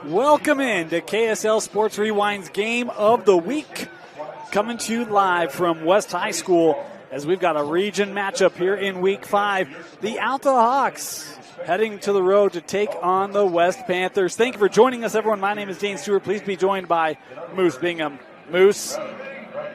Welcome in to KSL Sports Rewind's Game of the Week. Coming to you live from West High School as we've got a region matchup here in Week 5. The Alta Hawks heading to the road to take on the West Panthers. Thank you for joining us, everyone. My name is Dane Stewart. Please be joined by Moose Bingham. Moose,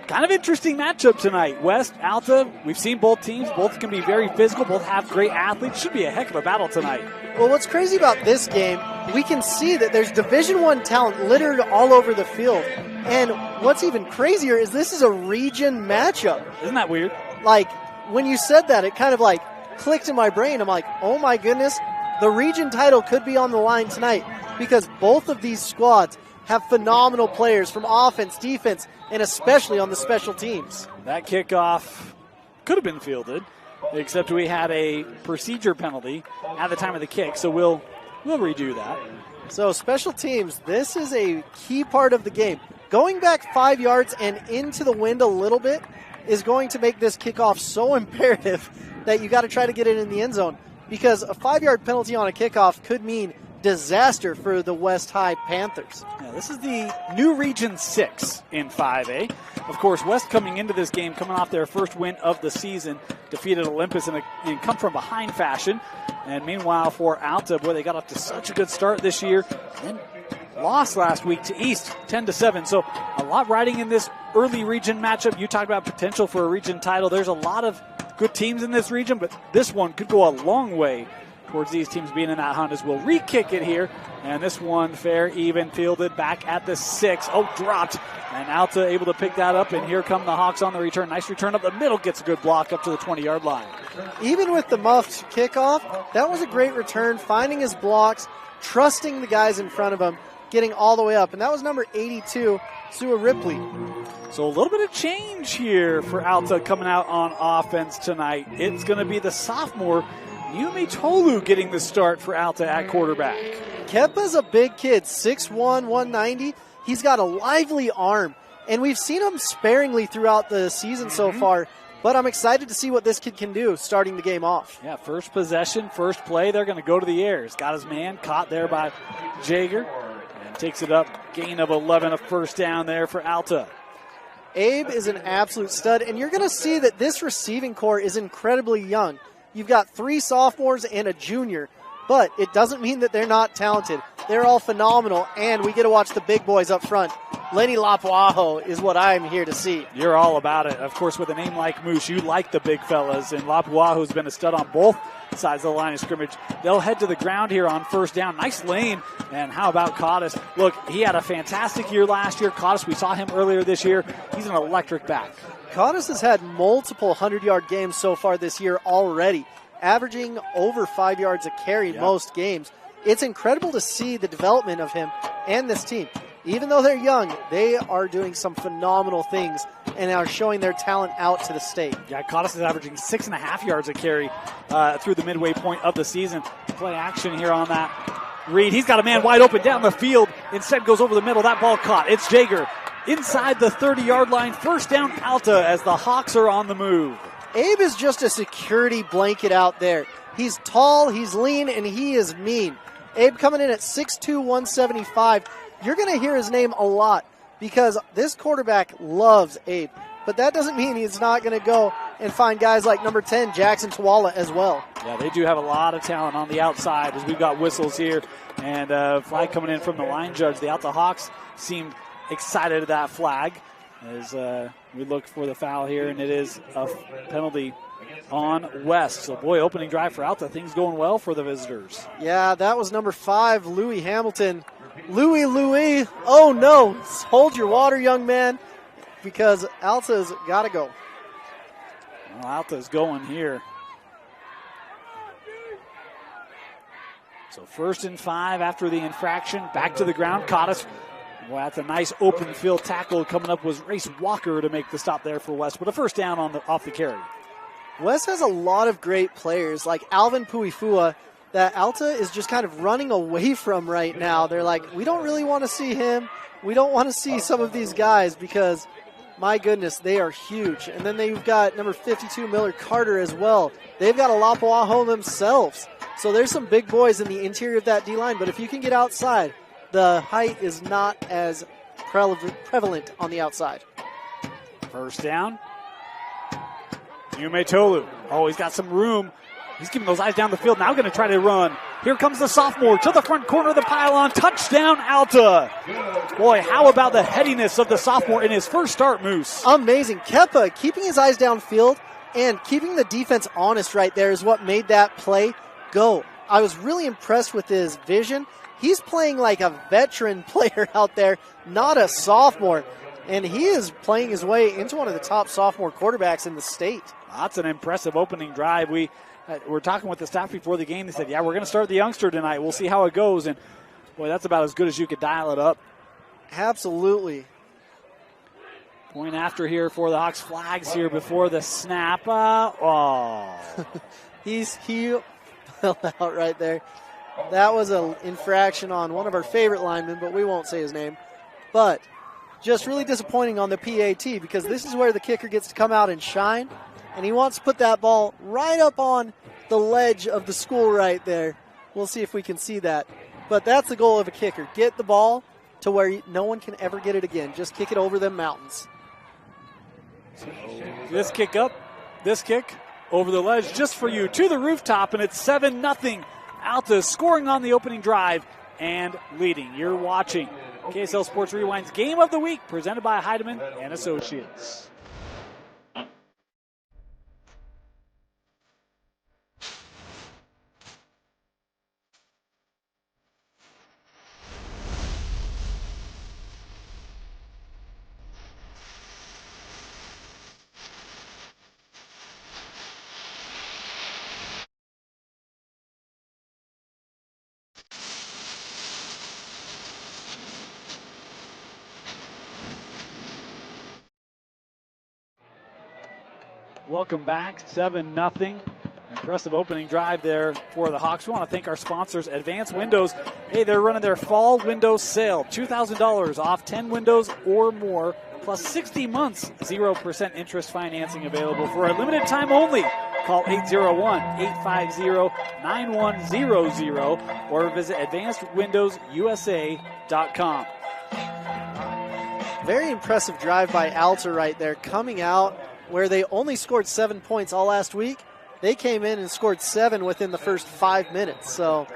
kind of interesting matchup tonight. West, Alta, we've seen both teams. Both can be very physical. Both have great athletes. Should be a heck of a battle tonight. Well, what's crazy about this game, we can see that there's Division I talent littered all over the field. And what's even crazier is this is a region matchup. Isn't that weird? Like, when you said that, it kind of like clicked in my brain. I'm like, oh my goodness, the region title could be on the line tonight because both of these squads have phenomenal players from offense, defense, and especially on the special teams. That kickoff could have been fielded, except we had a procedure penalty at the time of the kick, so we'll redo that. So special teams, this is a key part of the game. Going back 5 yards and into the wind a little bit is going to make this kickoff so imperative that you got to try to get it in the end zone because a 5-yard penalty on a kickoff could mean disaster for the West High Panthers. Yeah, this is the new Region 6 in 5A. Of course, West coming into this game, coming off their first win of the season, defeated Olympus in come from behind fashion. And meanwhile, for Alta, boy, they got off to such a good start this year. And lost last week to East, 10-7. So a lot riding in this early region matchup. You talked about potential for a region title. There's a lot of good teams in this region, but this one could go a long way towards these teams being in that hunt as we'll re-kick it here. And this one fair, even, fielded back at the 6. Oh, dropped. And Alta able to pick that up, and here come the Hawks on the return. Nice return up the middle, gets a good block up to the 20-yard line. Even with the muffed kickoff, that was a great return, finding his blocks, trusting the guys in front of him, getting all the way up. And that was number 82, Sua Ripley. So a little bit of change here for Alta coming out on offense tonight. It's going to be the sophomore Yumi Tolu getting the start for Alta at quarterback. Kepa's a big kid, 6'1", 190. He's got a lively arm, and we've seen him sparingly throughout the season so far, but I'm excited to see what this kid can do starting the game off. Yeah, first possession, first play, they're going to go to the air. He's got his man caught there by Jager and takes it up, gain of 11, a first down there for Alta. Abe is an absolute stud, and you're going to see that this receiving core is incredibly young. You've got 3 sophomores and a junior, but it doesn't mean that they're not talented. They're all phenomenal, and we get to watch the big boys up front. Lenny Lapuaho is what I'm here to see. You're all about it. Of course, with a name like Moose, you like the big fellas, and Lapuaho's been a stud on both sides of the line of scrimmage. They'll head to the ground here on first down. Nice lane, and how about Cottis? Look, he had a fantastic year last year. Cottis, we saw him earlier this year. He's an electric back. Cottis has had multiple 100-yard games so far this year already, averaging over 5 yards a carry most games. It's incredible to see the development of him and this team. Even though they're young, they are doing some phenomenal things and are showing their talent out to the state. Yeah, Cottis is averaging 6.5 yards a carry through the midway point of the season. Play action here on that read. He's got a man wide open down the field. Instead goes over the middle. That ball caught. It's Jager inside the 30-yard line. First down Alta as the Hawks are on the move. Abe is just a security blanket out there. He's tall, he's lean, and he is mean. Abe coming in at 6'2", 175. You're going to hear his name a lot because this quarterback loves Abe. But that doesn't mean he's not going to go and find guys like number 10, Jackson Tuala, as well. Yeah, they do have a lot of talent on the outside as we've got whistles here. And flag coming in from the line judge. The Alta Hawks seem excited at that flag as we look for the foul here, and it is a penalty on West. So, boy, opening drive for Alta. Things going well for the visitors. Yeah, that was number 5, Louis Hamilton. Louis. Oh, no. Hold your water, young man, because Alta's got to go. Well, Alta's going here. So, 1st and 5 after the infraction. Back to the ground. Cottis. Well, that's a nice open field tackle. Coming up was Race Walker to make the stop there for West, but a first down off the carry. West has a lot of great players like Alvin Puifua that Alta is just kind of running away from right now. They're like, we don't really want to see him. We don't want to see some of these guys because, my goodness, they are huge. And then they've got number 52, Miller Carter, as well. They've got a Lapuaho themselves. So there's some big boys in the interior of that D-line, but if you can get outside, the height is not as prevalent on the outside. First down. Yume Tolu. Oh, he's got some room. He's giving those eyes down the field. Now going to try to run. Here comes the sophomore to the front corner of the pylon. Touchdown, Alta. Boy, how about the headiness of the sophomore in his first start, Moose? Amazing. Kepa keeping his eyes downfield and keeping the defense honest right there is what made that play go. I was really impressed with his vision. He's playing like a veteran player out there, not a sophomore. And he is playing his way into one of the top sophomore quarterbacks in the state. That's an impressive opening drive. We were talking with the staff before the game. They said, yeah, we're going to start the youngster tonight. We'll see how it goes. And, boy, that's about as good as you could dial it up. Absolutely. Point after here for the Hawks. Flags here before the snap. He fell out right there. That was an infraction on one of our favorite linemen, but we won't say his name. But just really disappointing on the PAT because this is where the kicker gets to come out and shine. And he wants to put that ball right up on the ledge of the school right there. We'll see if we can see that. But that's the goal of a kicker. Get the ball to where no one can ever get it again. Just kick it over them mountains. So this kick over the ledge just for you to the rooftop, and it's 7-0. Alta scoring on the opening drive and leading. You're watching KSL Sports Rewind's Game of the Week presented by Heidemann and Associates. Welcome back, 7-0. Impressive opening drive there for the Hawks. We want to thank our sponsors, Advanced Windows. Hey, they're running their fall window sale. $2,000 off 10 windows or more, plus 60 months, 0% interest financing available for a limited time only. Call 801-850-9100 or visit advancedwindowsusa.com. Very impressive drive by Alta right there, coming out where they only scored 7 points all last week. They came in and scored 7 within the first 5 minutes. So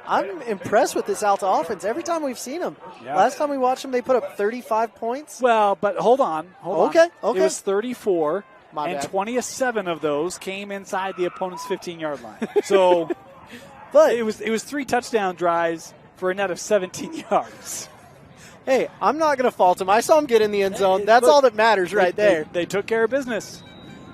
I'm impressed with this Alta offense every time we've seen them. Yeah. Last time we watched them, they put up 35 points. Well, but hold on. Okay. It was 34, and 27 of those came inside the opponent's 15-yard line. So but it was 3 touchdown drives for a net of 17 yards. Hey, I'm not going to fault him. I saw him get in the end zone. That's all that matters right there. They took care of business.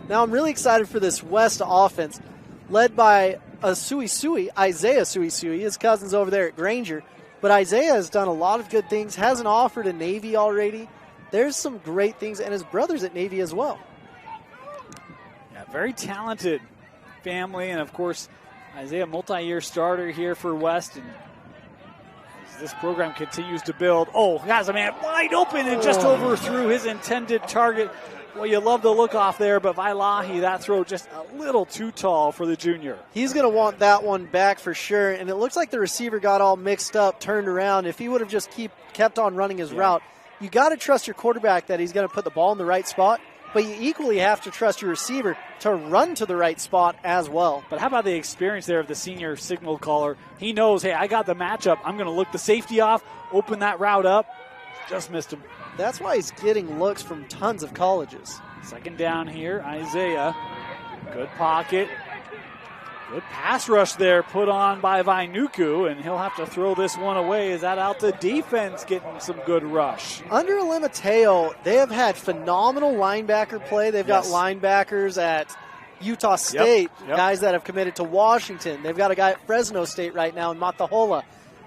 Now I'm really excited for this West offense, led by Isaiah Suisui, his cousin's over there at Granger. But Isaiah has done a lot of good things, has an offer to Navy already. There's some great things, and his brother's at Navy as well. Yeah, very talented family, and of course, Isaiah, multi-year starter here for West, and this program continues to build. Oh, has a man wide open and just overthrew his intended target. Well, you love the look off there, but Vailahi, that throw just a little too tall for the junior. He's going to want that one back for sure, and it looks like the receiver got all mixed up, turned around. If he would have just kept on running his route, you got to trust your quarterback that he's going to put the ball in the right spot, but you equally have to trust your receiver to run to the right spot as well. But how about the experience there of the senior signal caller? He knows, hey, I got the matchup. I'm going to look the safety off, open that route up. Just missed him. That's why he's getting looks from tons of colleges. Second down here, Isaiah. Good pocket. Good pass rush there put on by Vainuku, and he'll have to throw this one away. Is that out the defense getting some good rush? Under Limateo, they have had phenomenal linebacker play. They've got linebackers at Utah State, guys that have committed to Washington. They've got a guy at Fresno State right now in Matahola.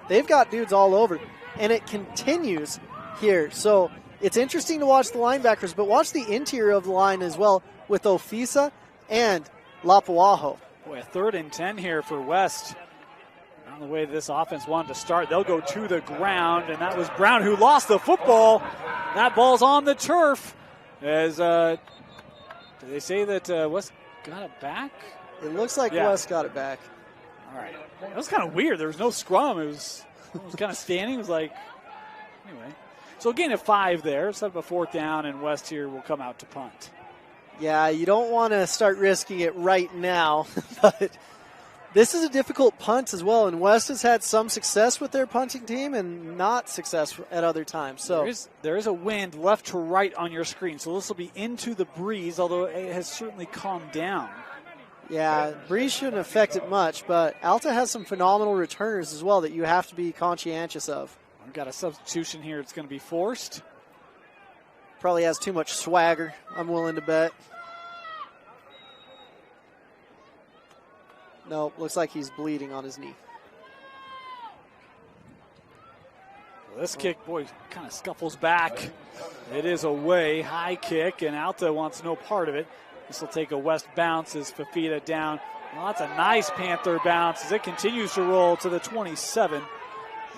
They've got dudes all over, and it continues here. So it's interesting to watch the linebackers, but watch the interior of the line as well with Ofisa and Lapuaho. Boy, a 3rd and 10 here for West. Not the way this offense wanted to start. They'll go to the ground, and that was Brown who lost the football. That ball's on the turf. As did they say that West got it back? It looks like West got it back. All right. That was kind of weird. There was no scrum. It was kind of standing. It was like, anyway. So a gain of 5 there. Set up a 4th down, and West here will come out to punt. Yeah, you don't want to start risking it right now, but this is a difficult punt as well, and West has had some success with their punting team and not success at other times. So there is a wind left to right on your screen, so this will be into the breeze, although it has certainly calmed down. Yeah, breeze shouldn't affect it much, but Alta has some phenomenal returners as well that you have to be conscientious of. We've got a substitution here. It's going to be forced. Probably has too much swagger, I'm willing to bet. No, looks like he's bleeding on his knee. Well, this kick, boy, kind of scuffles back. It is away, high kick, and Alta wants no part of it. This will take a West bounce as Fafita down. Well, that's a nice Panther bounce as it continues to roll to the 27.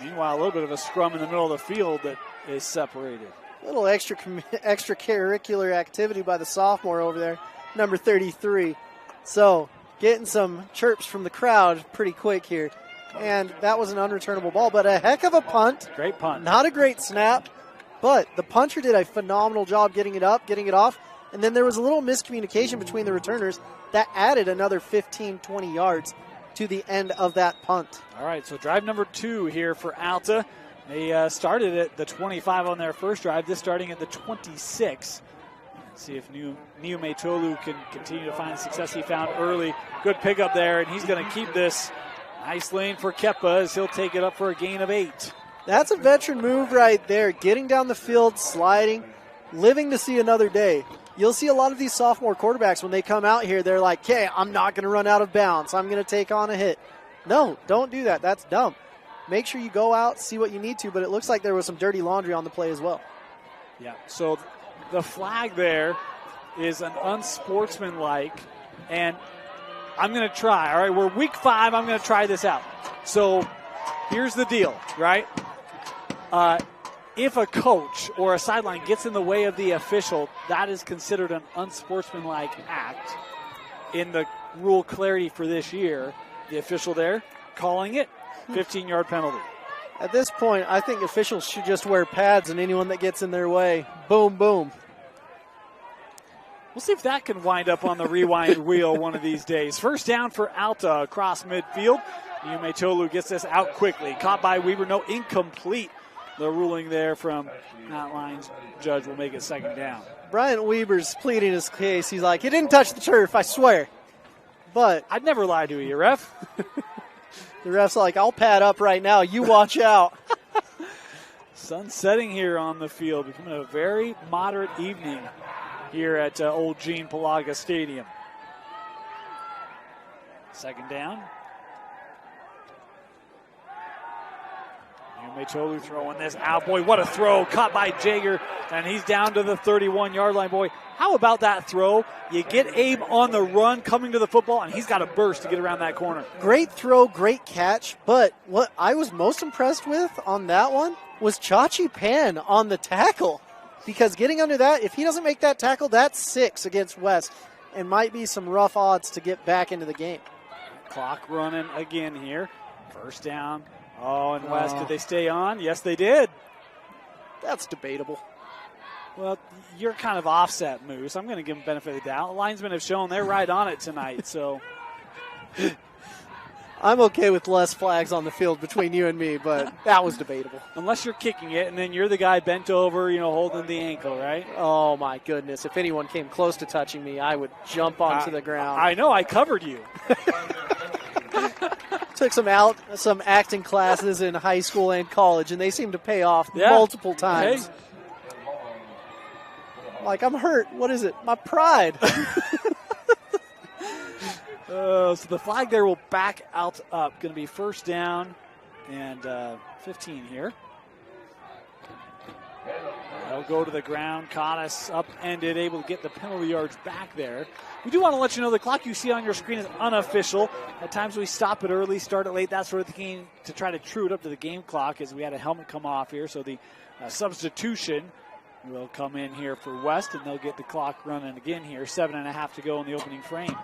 Meanwhile, a little bit of a scrum in the middle of the field that is separated. A little extracurricular activity by the sophomore over there, number 33. So getting some chirps from the crowd pretty quick here. And that was an unreturnable ball, but a heck of a punt. Great punt. Not a great snap, but the punter did a phenomenal job getting it up, getting it off. And then there was a little miscommunication between the returners that added another 15, 20 yards to the end of that punt. All right, so drive number 2 here for Alta. They started at the 25 on their first drive. This starting at the 26. See if Niumetolu can continue to find the success he found early. Good pickup there, and he's going to keep this. Nice lane for Kepa as he'll take it up for a gain of 8. That's a veteran move right there. Getting down the field, sliding, living to see another day. You'll see a lot of these sophomore quarterbacks when they come out here, they're like, okay, I'm not going to run out of bounds. I'm going to take on a hit. No, don't do that. That's dumb. Make sure you go out, see what you need to, but it looks like there was some dirty laundry on the play as well. Yeah, so the flag there is an unsportsmanlike, and I'm going to try. All right, we're week 5. I'm going to try this out. So here's the deal, right? If a coach or a sideline gets in the way of the official, that is considered an unsportsmanlike act. In the rule clarity for this year, the official there calling it 15-yard penalty. At this point, I think officials should just wear pads, and anyone that gets in their way, boom, boom. We'll see if that can wind up on the rewind wheel one of these days. First down for Alta across midfield. Niumetolu gets this out quickly. Caught by Weaver, no, incomplete. The ruling there from that line's judge will make it second down. Bryant Weber's pleading his case. He's like, he didn't touch the turf, I swear. But I'd never lie to you, ref. The ref's like, I'll pad up right now. You watch out. Sun setting here on the field, becoming a very moderate evening here at Old Gene Palaga Stadium. Second down. Niumetolu throwing this out. Boy, what a throw. Caught by Jager, and he's down to the 31-yard line. Boy, how about that throw? You get Abe on the run coming to the football, and he's got a burst to get around that corner. Great throw, great catch, but what I was most impressed with on that one was Chachi Pan on the tackle. Because getting under that, if he doesn't make that tackle, that's 6 against West, and might be some rough odds to get back into the game. Clock running again here. First down. Oh, and West, did they stay on? Yes, they did. That's debatable. Well, you're kind of offset, Moose. I'm going to give them benefit of the doubt. The linesmen have shown they're right on it tonight, so. I'm okay with less flags on the field between you and me, but that was debatable. Unless you're kicking it, and then you're the guy bent over, holding the ankle, right? Oh, my goodness. If anyone came close to touching me, I would jump onto the ground. I know. I covered you. Took some acting classes in high school and college, and they seem to pay off multiple times. Hey. Like, I'm hurt. What is it? My pride. So the flag there will back out up. Going to be first down and 15 here. They'll go to the ground. Caught us upended, able to get the penalty yards back there. We do want to let you know the clock you see on your screen is unofficial. At times we stop it early, start it late, that sort of thing, to try to true it up to the game clock as we had a helmet come off here. So the substitution will come in here for West, and they'll get the clock running again here. 7.5 to go in the opening frame.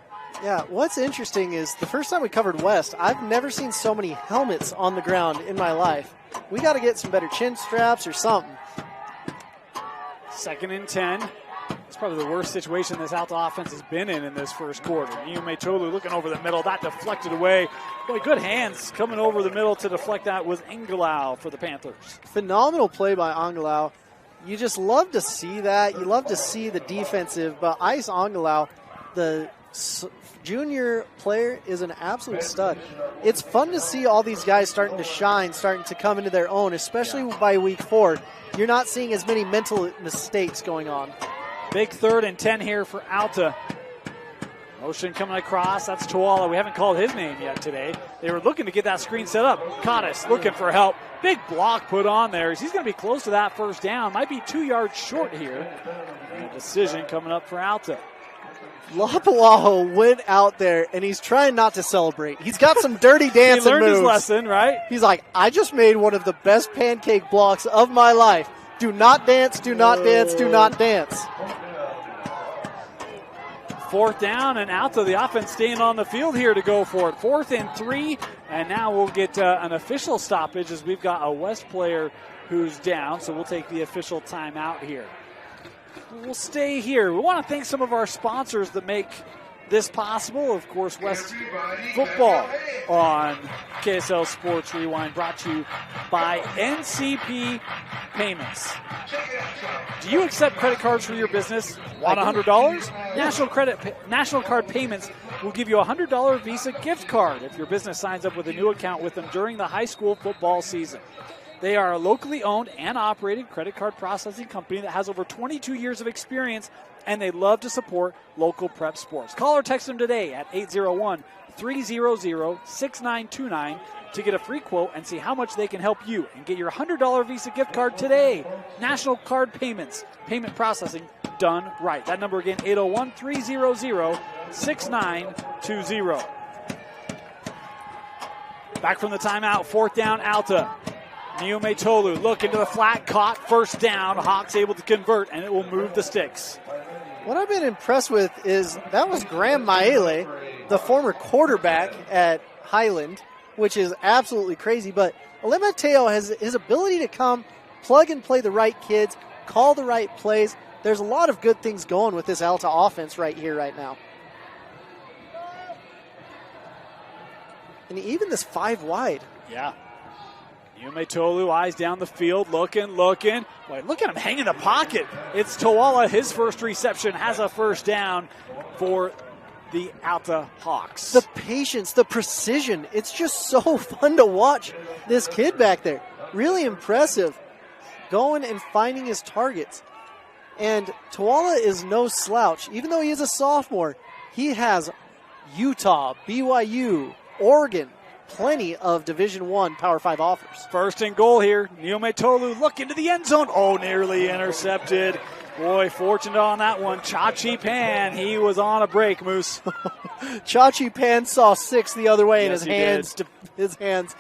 Yeah, what's interesting is the first time we covered West, I've never seen so many helmets on the ground in my life. We got to get some better chin straps or something. 2nd and 10. It's probably the worst situation this Alta offense has been in this first quarter. Niumetolu looking over the middle. That deflected away. Boy, good hands coming over the middle to deflect that was Angelau for the Panthers. Phenomenal play by Angelau. You just love to see that. You love to see the defensive, but Ice Angelau, the junior player, is an absolute stud. It's fun to see all these guys starting to shine, starting to come into their own, especially by week 4. You're not seeing as many mental mistakes going on. Big 3rd and 10 here for Alta. Motion coming across. That's Tuala. We haven't called his name yet today. They were looking to get that screen set up. Cottis looking for help. Big block put on there. He's going to be close to that first down. Might be 2 yards short here. And a decision coming up for Alta. Lapalaho went out there, and he's trying not to celebrate. He's got some dirty dancing moves. He learned his lesson, right? He's like, I just made one of the best pancake blocks of my life. Do not dance, do not dance, do not dance. 4th down, and Alta, the offense staying on the field here to go for it. 4th and 3, and now we'll get an official stoppage as we've got a West player who's down, so we'll take the official timeout here. We'll stay here. We want to thank some of our sponsors that make this possible. Of course, West football on KSL Sports Rewind, brought to you by NCP Payments. Do you accept credit cards for your business? Want $100? National Card Payments will give you a $100 Visa gift card if your business signs up with a new account with them during the high school football season. They are a locally owned and operated credit card processing company that has over 22 years of experience, and they love to support local prep sports. Call or text them today at 801-300-6929 to get a free quote and see how much they can help you and get your $100 Visa gift card today. National Card Payments, payment processing done right. That number again, 801-300-6920. Back from the timeout, 4th down, Alta. Niumetolu look into the flat, caught, first down. Hawks able to convert, and it will move the sticks. What I've been impressed with is that was Graham Maele, the former quarterback at Highland, which is absolutely crazy. But Alimateo has his ability to come, plug and play the right kids, call the right plays. There's a lot of good things going with this Alta offense right here, right now. And even this 5 wide. Yeah. Niumetolu, eyes down the field, looking. Boy, look at him hang in the pocket. It's Tuala, his first reception, has a first down for the Alta Hawks. The patience, the precision, it's just so fun to watch this kid back there. Really impressive. Going and finding his targets. And Tuala is no slouch. Even though he is a sophomore, he has Utah, BYU, Oregon, plenty of Division I Power 5 offers. 1st and goal here. Niumetolu look into the end zone. Oh, nearly intercepted. Boy, fortunate on that one. Chachi Pan, he was on a break, Moose. Chachi Pan saw 6 the other way, yes, and his hands,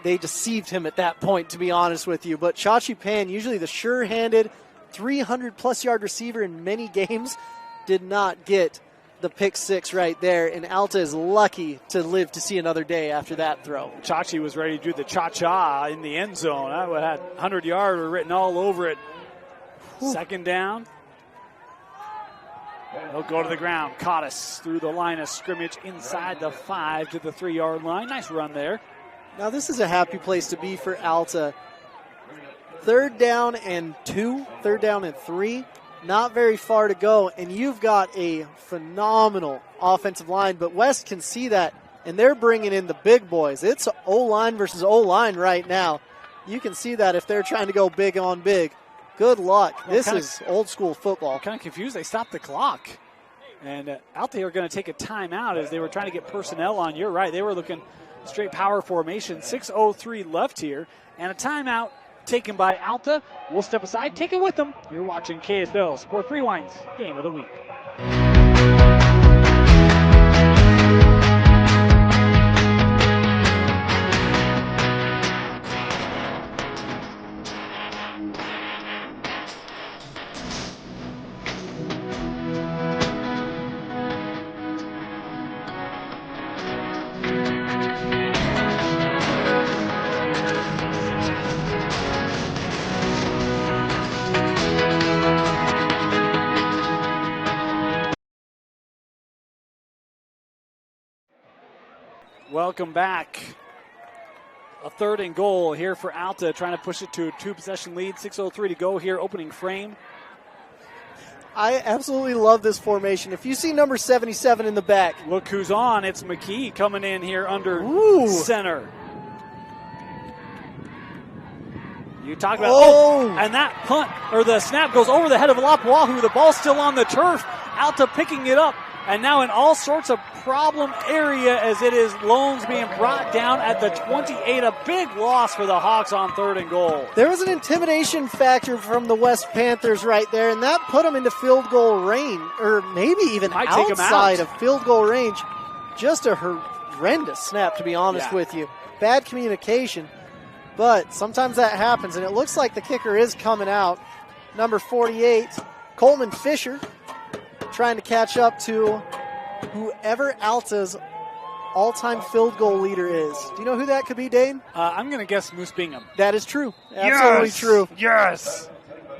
they deceived him at that point, to be honest with you. But Chachi Pan, usually the sure-handed 300-plus yard receiver in many games, did not get the pick 6 right there, and Alta is lucky to live to see another day after that throw. Chachi was ready to do the cha-cha in the end zone. That had 100-yarder written all over it. 2nd down. He'll go to the ground. Cottis through the line of scrimmage inside the 5 to the 3-yard line. Nice run there. Now this is a happy place to be for Alta. 3rd down and 2, 3rd down and 3. Not very far to go, and you've got a phenomenal offensive line, but West can see that, and they're bringing in the big boys. It's O-line versus O-line right now. You can see that if they're trying to go big on big. Good luck. This is old school football. Kind of confused. They stopped the clock, and Alta are going to take a timeout as they were trying to get personnel on. You're right. They were looking straight power formation. 6:03 left here, and a timeout taken by Alta. We'll step aside, take it with them. You're watching KSL Sports Rewind's Game of the Week. Welcome back. A 3rd and goal here for Alta, trying to push it to a 2-possession lead. 6:03 to go here, opening frame. I absolutely love this formation. If you see number 77 in the back. Look who's on. It's McKee coming in here under center. You talk about, and that punt, or the snap goes over the head of Lapuahu. The ball's still on the turf. Alta picking it up, and now in all sorts of problem area as it is Loans being brought down at the 28. A big loss for the Hawks on 3rd and goal. There was an intimidation factor from the West Panthers right there, and that put them into field goal range, or maybe even outside of field goal range. Just a horrendous snap, to be honest with you. Bad communication, but sometimes that happens, and it looks like the kicker is coming out. Number 48, Coleman Fisher, trying to catch up to whoever Alta's all-time field goal leader is. Do you know who that could be, Dane? I'm going to guess Moose Bingham. That is true. Absolutely true. Yes.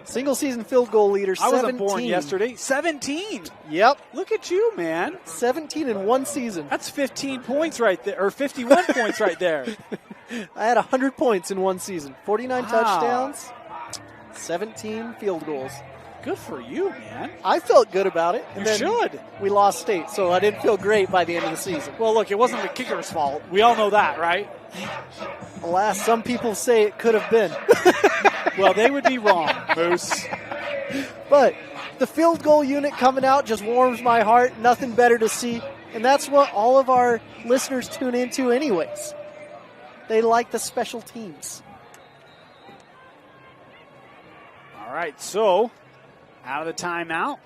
Single-season field goal leader, 17. I wasn't born yesterday. 17. Yep. Look at you, man. 17 in one season. That's 15 points right there, or 51 points right there. I had 100 points in one season. 49 touchdowns, 17 field goals. Good for you, man. I felt good about it. And you should. We lost state, so I didn't feel great by the end of the season. Well, look, it wasn't the kicker's fault. We all know that, right? Alas, some people say it could have been. Well, they would be wrong, Moose. But the field goal unit coming out just warms my heart. Nothing better to see. And that's what all of our listeners tune into anyways. They like the special teams. All right, so out of the timeout,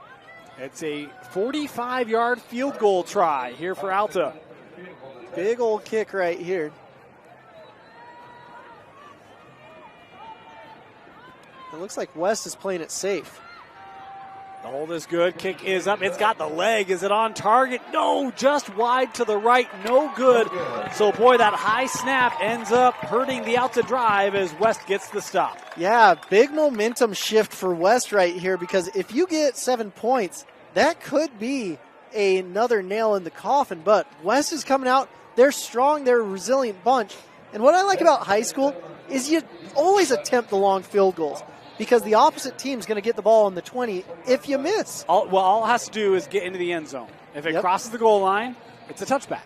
it's a 45-yard field goal try here for Alta. Big old kick right here. It looks like West is playing it safe. The hold is good. Kick is up. It's got the leg. Is it on target? No, just wide to the right. No good. So, boy, that high snap ends up hurting the Alta drive as West gets the stop. Yeah, big momentum shift for West right here, because if you get 7 points, that could be another nail in the coffin. But West is coming out. They're strong. They're a resilient bunch. And what I like about high school is you always attempt the long field goals, because the opposite team's going to get the ball on the 20 if you miss. All it has to do is get into the end zone. If it crosses the goal line, it's a touchback.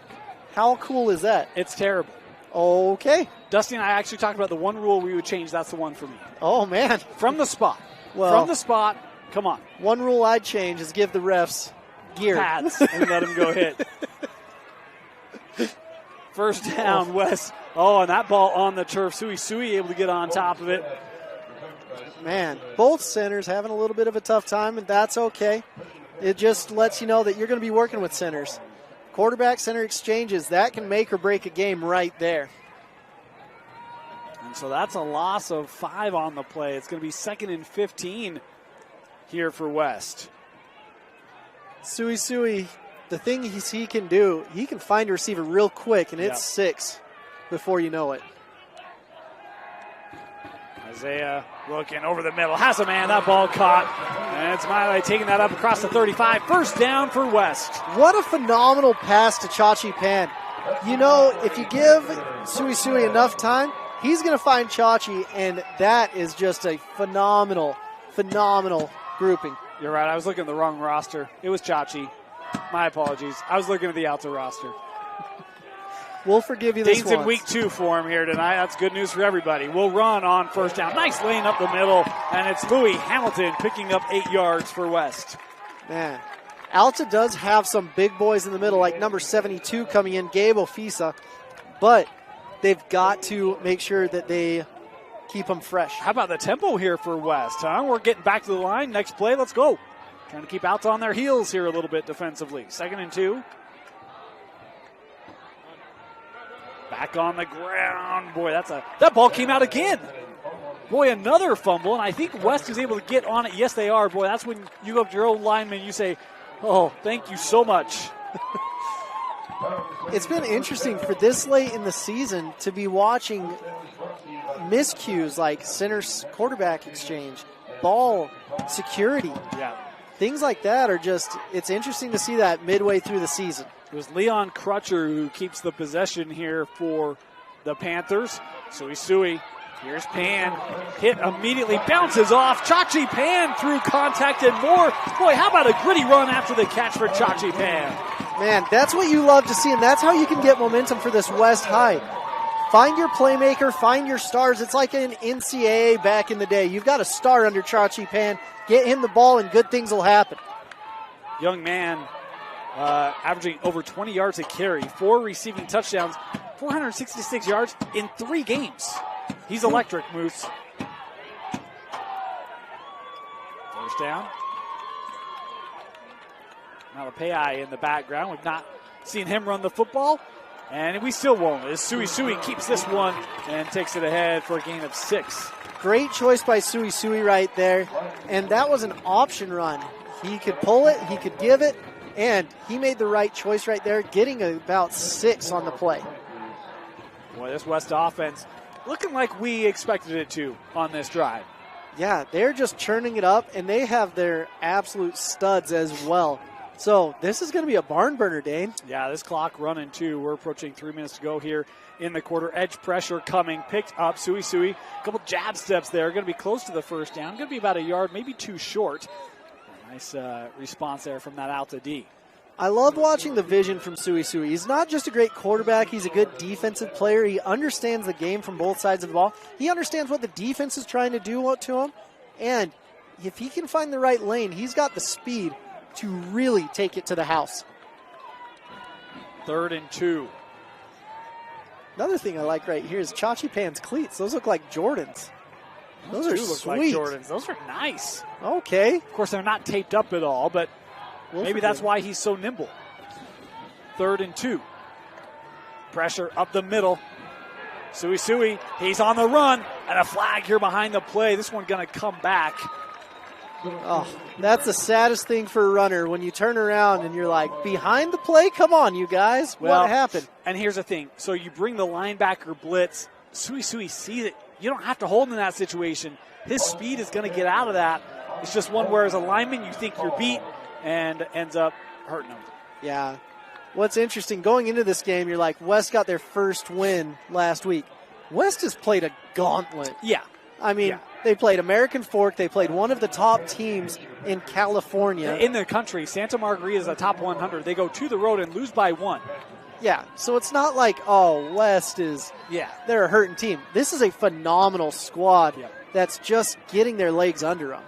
How cool is that? It's terrible. Okay. Dusty and I actually talked about the one rule we would change. That's the one for me. Oh, man. From the spot. Come on. One rule I'd change is give the refs gear. Pads and let them go hit. First down, West. Oh, and that ball on the turf. Sui able to get on top of it. Man, both centers having a little bit of a tough time, and that's okay. It just lets you know that you're going to be working with centers. Quarterback-center exchanges, that can make or break a game right there. And so that's a loss of 5 on the play. It's going to be 2nd and 15 here for West. Sui, the thing he can do, he can find a receiver real quick, and it's 6 before you know it. Isaiah looking over the middle. Has a man. That ball caught. And it's Miley taking that up across the 35. First down for West. What a phenomenal pass to Chachi Pan. You know, if you give Sui enough time, he's going to find Chachi, and that is just a phenomenal grouping. You're right. I was looking at the wrong roster. It was Chachi. My apologies. I was looking at the Alta roster. We'll forgive you this Dane's in week 2 for him here tonight. That's good news for everybody. We'll run on first down. Nice lane up the middle, and it's Louis Hamilton picking up 8 yards for West. Man, Alta does have some big boys in the middle, like number 72 coming in, Gabe Ofisa, but they've got to make sure that they keep them fresh. How about the tempo here for West, huh? We're getting back to the line. Next play, let's go. Trying to keep Alta on their heels here a little bit defensively. 2nd and 2. Back on the ground. Boy, that ball came out again. Boy, another fumble, and I think West is able to get on it. Yes, they are. Boy, that's when you go up to your old lineman and you say, oh, thank you so much. It's been interesting for this late in the season to be watching miscues like center quarterback exchange, ball security. Yeah. Things like that are just, it's interesting to see that midway through the season. It was Leon Crutcher who keeps the possession here for the Panthers. Sui. Here's Pan. Hit immediately, bounces off. Chachi Pan through contact and more. Boy, how about a gritty run after the catch for Chachi Pan? Man, that's what you love to see, and that's how you can get momentum for this West High. Find your playmaker, find your stars. It's like an NCAA back in the day. You've got a star under Chachi Pan. Get him the ball, and good things will happen. Young man, averaging over 20 yards a carry, 4 receiving touchdowns, 466 yards in 3 games. He's electric, Moose. First down. Malapei in the background. We've not seen him run the football, and we still won't. As Sui keeps this one and takes it ahead for a gain of 6. Great choice by Sui right there, and that was an option run. He could pull it, he could give it, and he made the right choice right there, getting about 6 on the play. Boy, this West offense looking like we expected it to on this drive. Yeah, they're just churning it up, and they have their absolute studs as well. So this is going to be a barn burner, Dane. Yeah, this clock running too. We're approaching 3 minutes to go here in the quarter. Edge pressure coming, picked up. Sui, a couple jab steps there. Going to be close to the first down. Going to be about a yard, maybe 2 short. Nice response there from that Alta D. I love watching the vision from Sui. He's not just a great quarterback. He's a good defensive player. He understands the game from both sides of the ball. He understands what the defense is trying to do to him. And if he can find the right lane, he's got the speed to really take it to the house. 3rd and 2. Another thing I like right here is Chachi Pan's cleats. Those look like Jordans. Those are look sweet. Like Jordans. Those are nice. Okay. Of course, they're not taped up at all, but maybe that's why he's so nimble. 3rd and 2. Pressure up the middle. Sui, he's on the run, and a flag here behind the play. This one going to come back. Oh, that's the saddest thing for a runner when you turn around and you're like, behind the play? Come on, you guys. Well, what happened? And here's the thing. So you bring the linebacker blitz. Sui sees it. You don't have to hold him in that situation. His speed is going to get out of that. It's just one where as a lineman you think you're beat and ends up hurting him. Yeah. What's interesting, going into this game, you're like, West got their first win last week. West has played a gauntlet. Yeah. I mean, they played American Fork. They played one of the top teams in California. In the country, Santa Margarita is a top 100. They go to the road and lose by 1. Yeah, so it's not like, oh, West is, they're a hurting team. This is a phenomenal squad that's just getting their legs under them.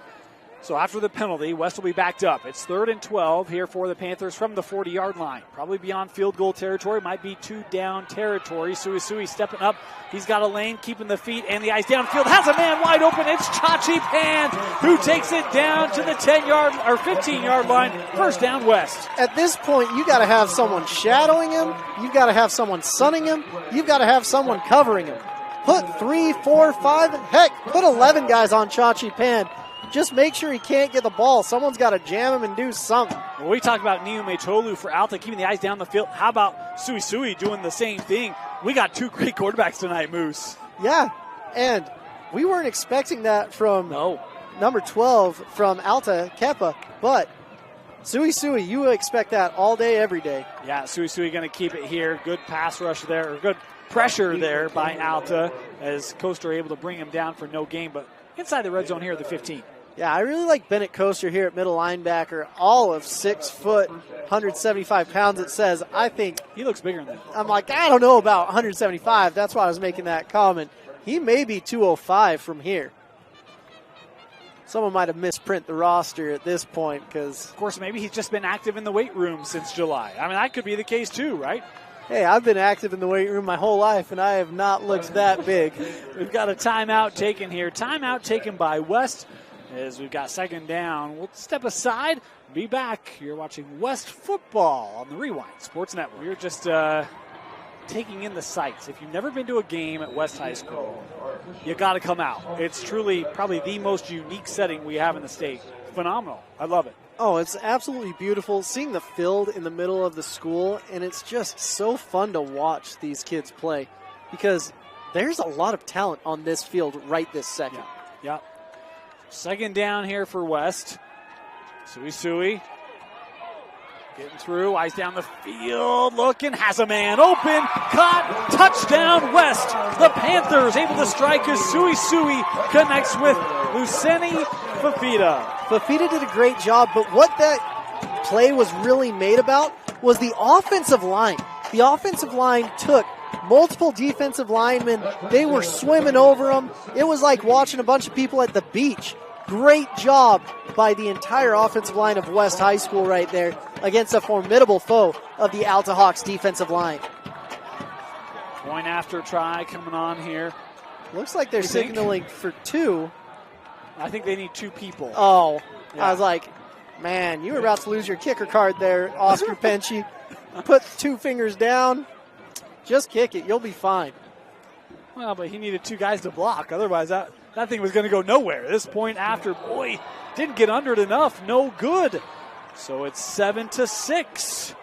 So after the penalty, West will be backed up. It's 3rd and 12 here for the Panthers from the 40-yard line. Probably beyond field goal territory. Might be 2-down territory. Sui stepping up. He's got a lane, keeping the feet and the eyes downfield. Has a man wide open. It's Chachi Pan who takes it down to the 10-yard or 15-yard line. First down, West. At this point, you got to have someone shadowing him. You've got to have someone sunning him. You've got to have someone covering him. Put 3, 4, 5, heck, put 11 guys on Chachi Pan. Just make sure he can't get the ball. Someone's got to jam him and do something. Well, we talked about Niume Tolu for Alta, keeping the eyes down the field. How about Sui doing the same thing? We got 2 great quarterbacks tonight, Moose. Yeah, and we weren't expecting that from number 12 from Alta, Kepa, but Sui, you expect that all day, every day. Yeah, Sui going to keep it here. Good pass rush there, or good pressure there by Alta as Coaster able to bring him down for no gain, but inside the red zone here at the 15. Yeah, I really like Bennett Coaster here at middle linebacker. All of 6 foot, 175 pounds, it says. I think he looks bigger than that. I'm like, I don't know about 175. That's why I was making that comment. He may be 205 from here. Someone might have misprint the roster at this point because, of course, maybe he's just been active in the weight room since July. I mean, that could be the case too, right? Hey, I've been active in the weight room my whole life, and I have not looked that big. We've got a timeout taken here. Timeout taken by West as we've got 2nd down. We'll step aside, be back. You're watching West football on the Rewind Sports Network. We're just taking in the sights. If you've never been to a game at West High School, you got to come out. It's truly probably the most unique setting we have in the state. Phenomenal. I love it. Oh, it's absolutely beautiful seeing the field in the middle of the school, and it's just so fun to watch these kids play because there's a lot of talent on this field right this second. Yeah. 2nd down here for West. Sui Getting through, eyes down the field, looking, has a man open, caught, touchdown West. The Panthers able to strike as Sui connects with Luceni Fafita. Fafita did a great job, but what that play was really made about was the offensive line. The offensive line took multiple defensive linemen. They were swimming over them. It was like watching a bunch of people at the beach. Great job by the entire offensive line of West High School right there against a formidable foe of the Alta Hawks defensive line. Point after try coming on here. Looks like they're signaling for two. I think they need 2 people. Oh, yeah. I was like, man, you were about to lose your kicker card there, Oscar Penchie. Put 2 fingers down. Just kick it. You'll be fine. Well, but he needed 2 guys to block. Otherwise, that thing was going to go nowhere. This point after, boy, didn't get under it enough. No good. So it's 7-6.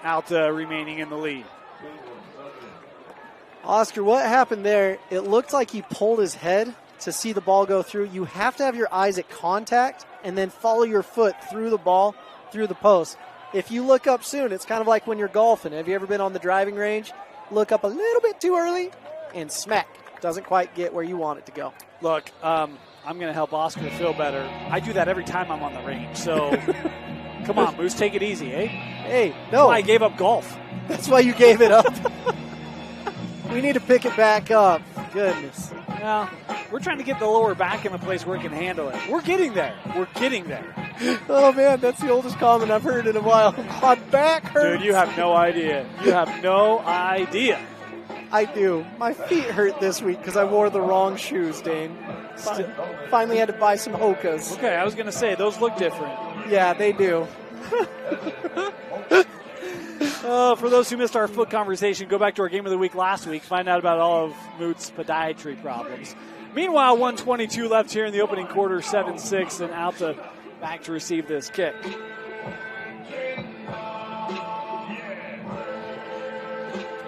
Alta remaining in the lead. Oscar, what happened there? It looked like he pulled his head to see the ball go through. You have to have your eyes at contact and then follow your foot through the ball, through the post. If you look up soon, it's kind of like when you're golfing. Have you ever been on the driving range? Look up a little bit too early and smack. Doesn't quite get where you want it to go. Look, I'm going to help Oscar feel better. I do that every time I'm on the range. So, come on, Moose, take it easy, eh? Hey, no. I gave up golf. That's why you gave it up. We need to pick it back up. Goodness. Well, we're trying to get the lower back in a place where it can handle it. We're getting there. We're getting there. Oh, man, that's the oldest comment I've heard in a while. My back hurts. Dude, you have no idea. You have no idea. I do. My feet hurt this week because I wore the wrong shoes, Dane. Finally had to buy some Hokas. Okay, I was going to say, those look different. Yeah, they do. For those who missed our foot conversation, go back to our game of the week last week. Find out about all of Moot's podiatry problems. Meanwhile, 1:22 left here in the opening quarter, 7-6, and Alta back to receive this kick.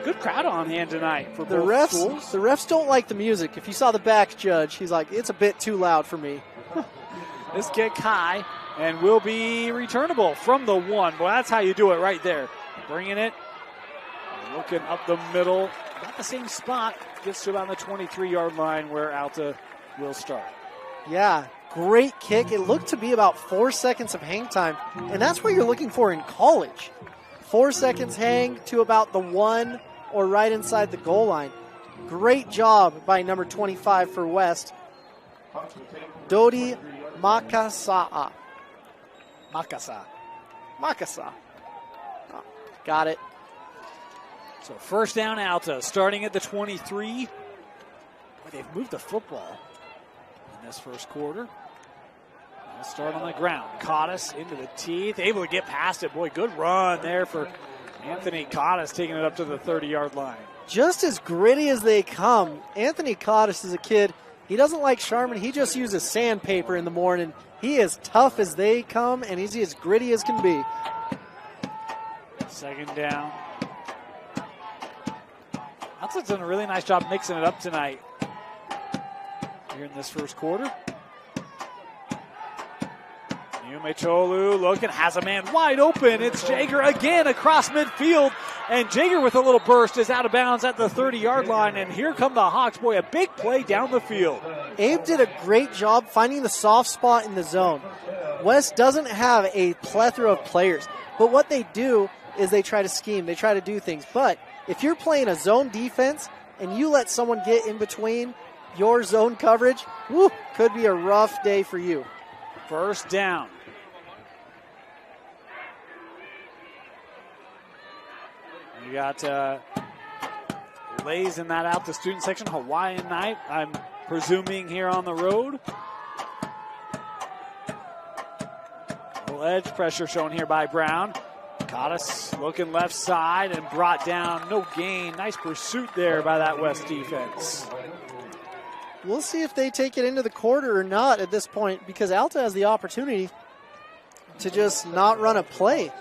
Good crowd on hand tonight for both schools. The refs don't like the music. If you saw the back judge, he's like, it's a bit too loud for me. This kick high and will be returnable from the 1. Boy, that's how you do it right there. Bringing it, looking up the middle, about the same spot, gets to about the 23-yard line where Alta will start. Yeah, great kick. It looked to be about 4 seconds of hang time, and that's what you're looking for in college. 4 seconds hang to about the 1 or right inside the goal line. Great job by number 25 for West, Dodi Makasa. Oh, got it. So first down, Alta, starting at the 23. Boy, they've moved the football in this first quarter. They'll start on the ground. Cottis into the teeth, able to get past it. Boy, good run there for Anthony Cottis, taking it up to the 30-yard line. Just as gritty as they come. Anthony Cottis is a kid. He doesn't like Charmin. He just uses sandpaper in the morning. He is tough as they come, and he's as gritty as can be. Second down. Alta's done a really nice job mixing it up tonight here in this first quarter. Umecholu looking, has a man wide open. It's Jager again across midfield. And Jager with a little burst is out of bounds at the 30-yard line. And here come the Hawks. Boy, a big play down the field. Abe did a great job finding the soft spot in the zone. West doesn't have a plethora of players. But what they do is they try to scheme. They try to do things. But if you're playing a zone defense and you let someone get in between your zone coverage, could be a rough day for you. First down. You got Lays in that out the student section. Hawaiian night, I'm presuming, here on the road. A little edge pressure shown here by Brown. Cottis looking left side and brought down. No gain. Nice pursuit there by that West defense. We'll see if they take it into the quarter or not at this point, because Alta has the opportunity to just not run a play.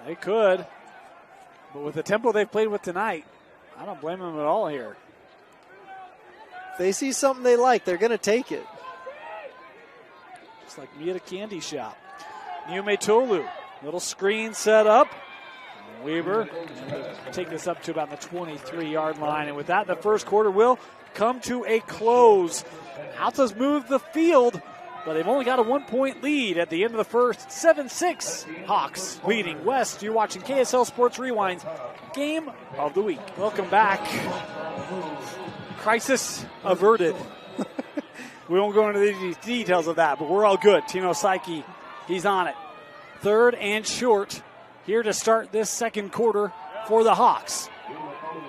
They could. But with the tempo they've played with tonight, I don't blame them at all here. If they see something they like, they're going to take it. It's like me at a candy shop. Niume Tolu Little screen set up. Weber take this up to about the 23-yard line. And with that, the first quarter will come to a close. Alta's moved the field, but they've only got a 1-point lead at the end of the first. 7-6 Hawks leading West. You're watching KSL Sports Rewind's Game of the Week. Welcome back. Crisis averted. We won't go into the details of that, but we're all good. Tino Saiki, he's on it. 3rd and short here to start this second quarter for the Hawks.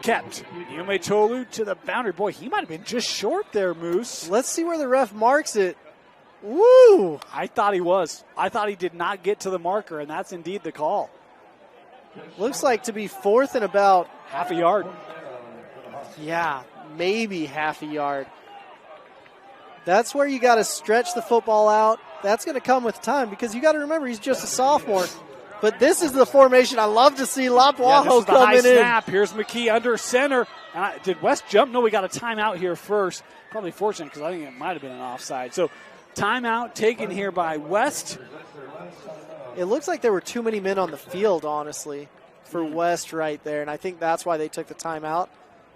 Kept. Yume Tolu to the boundary. Boy, he might have been just short there, Moose. Let's see where the ref marks it. Woo! I thought he was. I thought he did not get to the marker, and that's indeed the call. Looks like to be 4th and about half a yard. Yeah, maybe half a yard. That's where you got to stretch the football out. That's going to come with time because you got to remember he's just a sophomore. But this is the formation I love to see. Lapuaho coming in. Snap. Here's McKee under center. Did West jump? No, we got a timeout here first. Probably fortunate because I think it might have been an offside. So timeout taken here by West. It looks like there were too many men on the field, honestly, for West right there. And I think that's why they took the timeout.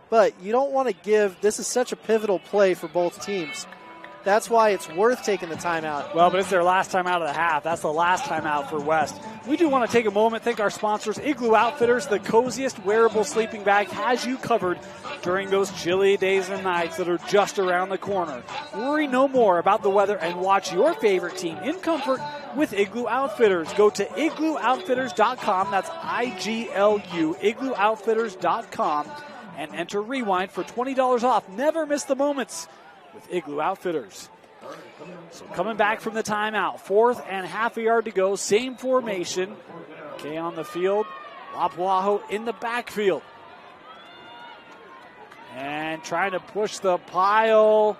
But you don't want to give – this is such a pivotal play for both teams. That's why it's worth taking the timeout. Well, but it's their last timeout of the half. That's the last timeout for West. We do want to take a moment, thank our sponsors, Igloo Outfitters, the coziest wearable sleeping bag, has you covered during those chilly days and nights that are just around the corner. Worry no more about the weather and watch your favorite team in comfort with Igloo Outfitters. Go to igloooutfitters.com. That's IGLU, igloooutfitters.com, and enter Rewind for $20 off. Never miss the moments with Igloo Outfitters. So coming back from the timeout, 4th and half a yard to go, same formation. Okay, on the field, Lapuaho in the backfield. And trying to push the pile.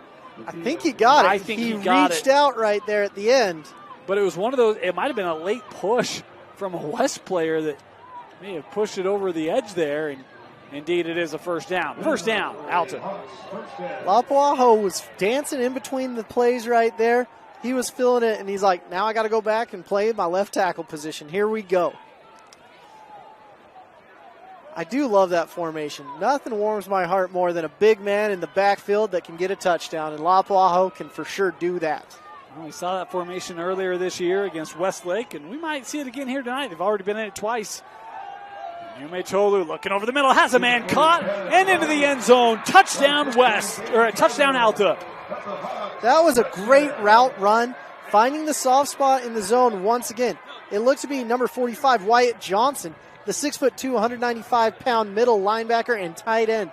I think he got it. I think he got reached out right there at the end. But it was one of those, it might have been a late push from a West player that may have pushed it over the edge there, and indeed, it is a first down. First down, Alta. Lapuaho was dancing in between the plays right there. He was feeling it, and he's like, now I got to go back and play my left tackle position. Here we go. I do love that formation. Nothing warms my heart more than a big man in the backfield that can get a touchdown, and Lapuaho can for sure do that. Well, we saw that formation earlier this year against Westlake, and we might see it again here tonight. They've already been in it twice. Yume Tolu looking over the middle, has a man caught, and into the end zone. Touchdown West, or a touchdown Alta. That was a great route run, finding the soft spot in the zone once again. It looks to be number 45, Wyatt Johnson, the 6'2", 195-pound middle linebacker and tight end.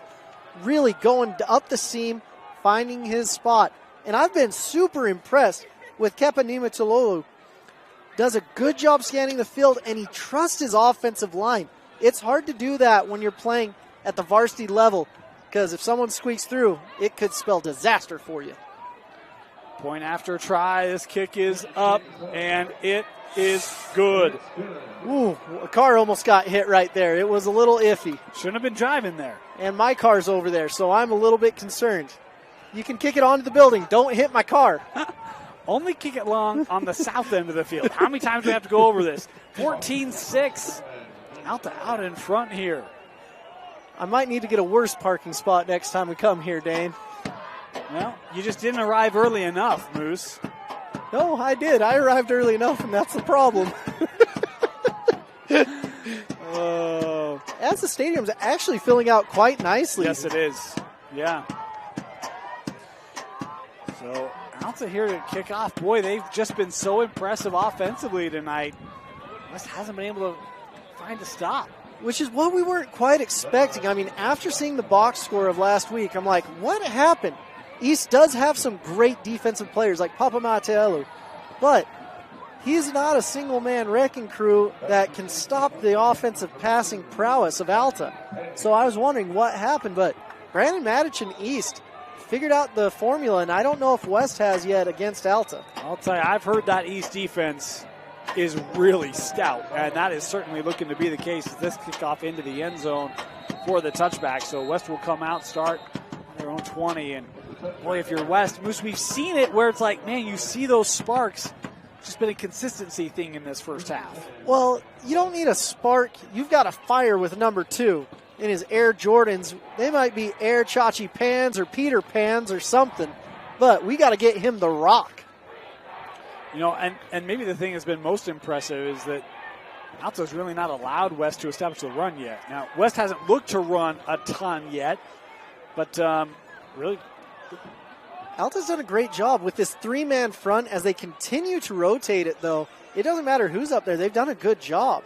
Really going up the seam, finding his spot. And I've been super impressed with Kepa Nimatololu. Does a good job scanning the field, and he trusts his offensive line. It's hard to do that when you're playing at the varsity level because if someone squeaks through, it could spell disaster for you. Point after try. This kick is up, and it is good. Ooh, a car almost got hit right there. It was a little iffy. Shouldn't have been driving there. And my car's over there, so I'm a little bit concerned. You can kick it onto the building. Don't hit my car. Only kick it long on the south end of the field. How many times do we have to go over this? 14-6. Alta out in front here. I might need to get a worse parking spot next time we come here, Dane. Well, you just didn't arrive early enough, Moose. No, I did. I arrived early enough, and that's the problem. As the stadium's actually filling out quite nicely. Yes, it is. Yeah. So, Alta here to kick off. Boy, they've just been so impressive offensively tonight. West hasn't been able to find a stop. Which is what we weren't quite expecting. I mean, after seeing the box score of last week, I'm like, what happened? East does have some great defensive players like Papa Mateelu, but he's not a single-man wrecking crew that can stop the offensive passing prowess of Alta. So I was wondering what happened, but Brandon Matich and East figured out the formula, and I don't know if West has yet against Alta. I'll tell you, I've heard that East defense is really stout, and that is certainly looking to be the case as this kickoff into the end zone for the touchback. So West will come out, start their own 20, and boy, if you're West, Moose, we've seen it where it's like, man, you see those sparks, just been a consistency thing in this first half. Well, you don't need a spark. You've got a fire with number 2 in his Air Jordans. They might be Air Chachi Pans or Peter Pans or something, but we got to get him the rock. And maybe the thing that's been most impressive is that Alta's really not allowed West to establish the run yet. Now, West hasn't looked to run a ton yet, but really, Alta's done a great job with this 3-man front as they continue to rotate it, though. It doesn't matter who's up there. They've done a good job.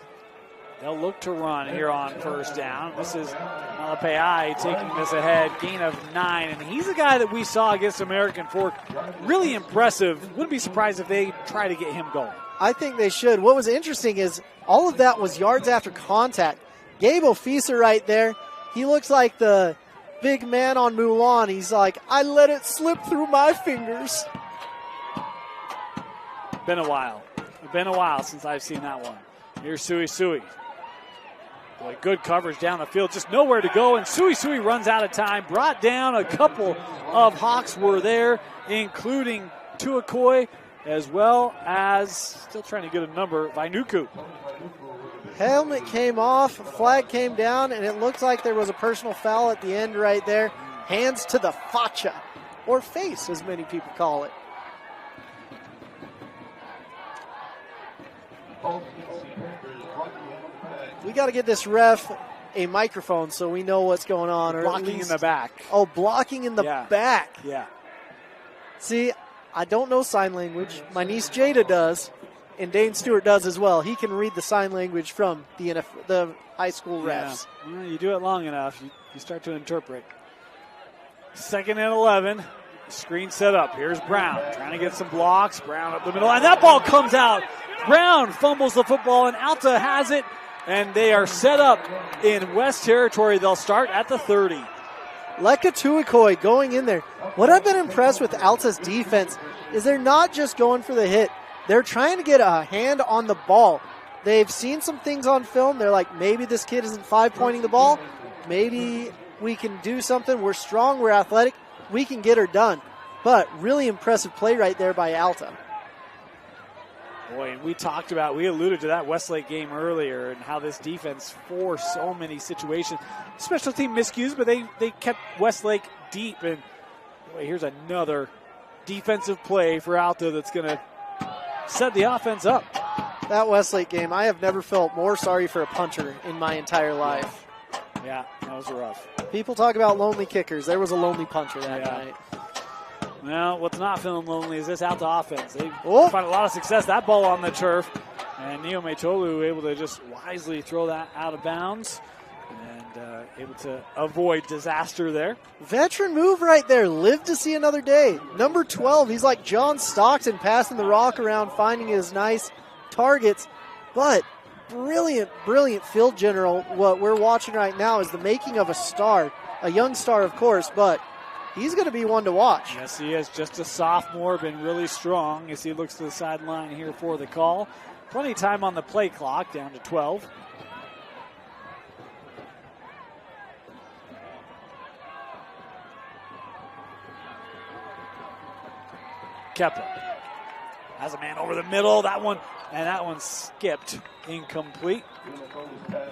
they'll look to run here on first down. This is Malapai taking this ahead, gain of 9, and he's a guy that we saw against American Fork. Really impressive. Wouldn't be surprised if they try to get him going. I think they should. What was interesting is all of that was yards after contact. Gabe Ofisa right there, he looks like the big man on Mulan. He's like, I let it slip through my fingers. Been a while. Been a while since I've seen that one. Here's Sui Sui. Boy, good coverage down the field. Just nowhere to go, and Sui Sui runs out of time. Brought down. A couple of Hawks were there, including Tuakoi, as well as, still trying to get a number, Vainuku. Helmet came off, flag came down, and it looks like there was a personal foul at the end right there. Hands to the facha, or face, as many people call it. We got to get this ref a microphone so we know what's going on. Or Blocking in the back. Oh, blocking in the back. Yeah. See, I don't know sign language. My niece Jada does, and Dane Stewart does as well. He can read the sign language from the high school refs. Yeah. Well, you do it long enough, you start to interpret. 2nd and 11. Screen set up. Here's Brown trying to get some blocks. Brown up the middle, and that ball comes out. Brown fumbles the football, and Alta has it, and they are set up in West territory. They'll start at the 30. Leka Tuakoi going in there. What I've been impressed with Alta's defense is they're not just going for the hit. They're trying to get a hand on the ball. They've seen some things on film. They're like, maybe this kid isn't 5-pointing the ball. Maybe we can do something. We're strong. We're athletic. We can get her done. But really impressive play right there by Alta. Boy, and we alluded to that Westlake game earlier and how this defense forced so many situations. Special team miscues, but they kept Westlake deep. And boy, here's another defensive play for Alta that's going to set the offense up. That Westlake game, I have never felt more sorry for a punter in my entire life. Yeah, that was rough. People talk about lonely kickers. There was a lonely punter that night. Well, what's not feeling lonely is this Alta offense. They find a lot of success. That ball on the turf. And Neo Metolu able to just wisely throw that out of bounds and able to avoid disaster there. Veteran move right there. Live to see another day. Number 12, he's like John Stockton passing the rock around, finding his nice targets. But brilliant, brilliant field general. What we're watching right now is the making of a star. A young star, of course, but he's going to be one to watch. Yes, he is. Just a sophomore, been really strong as he looks to the sideline here for the call. Plenty of time on the play clock, down to 12. Kepler has a man over the middle. That one skipped. Incomplete.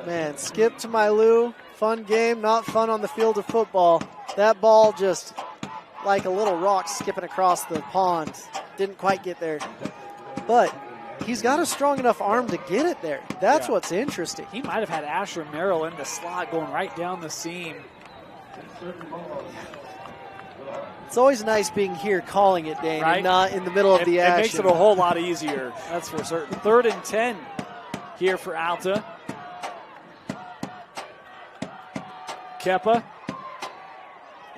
Man, skip to my Lou. Fun game, not fun on the field of football. That ball just like a little rock skipping across the pond. Didn't quite get there. But he's got a strong enough arm to get it there. That's what's interesting. He might have had Asher Merrill in the slot going right down the seam. It's always nice being here calling it, Dane, right? And not in the middle of the action. It makes it a whole lot easier, that's for certain. 3rd and 10 here for Alta. Kepa.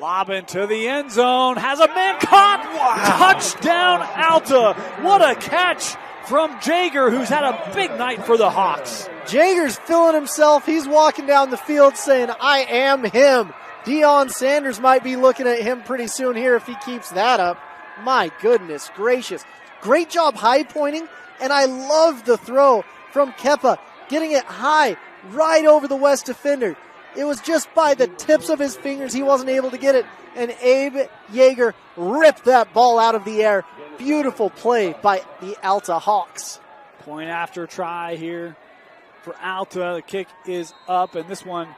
Lob into the end zone. Has a man caught. Wow. Touchdown, Alta. What a catch from Jager, who's had a big night for the Hawks. Jager's feeling himself. He's walking down the field saying, I am him. Deion Sanders might be looking at him pretty soon here if he keeps that up. My goodness gracious. Great job high pointing, and I love the throw from Kepa, getting it high right over the West defender. It was just by the tips of his fingers he wasn't able to get it, and Abe Yeager ripped that ball out of the air. Beautiful play by the Alta Hawks. Point after try here for Alta. The kick is up, and this one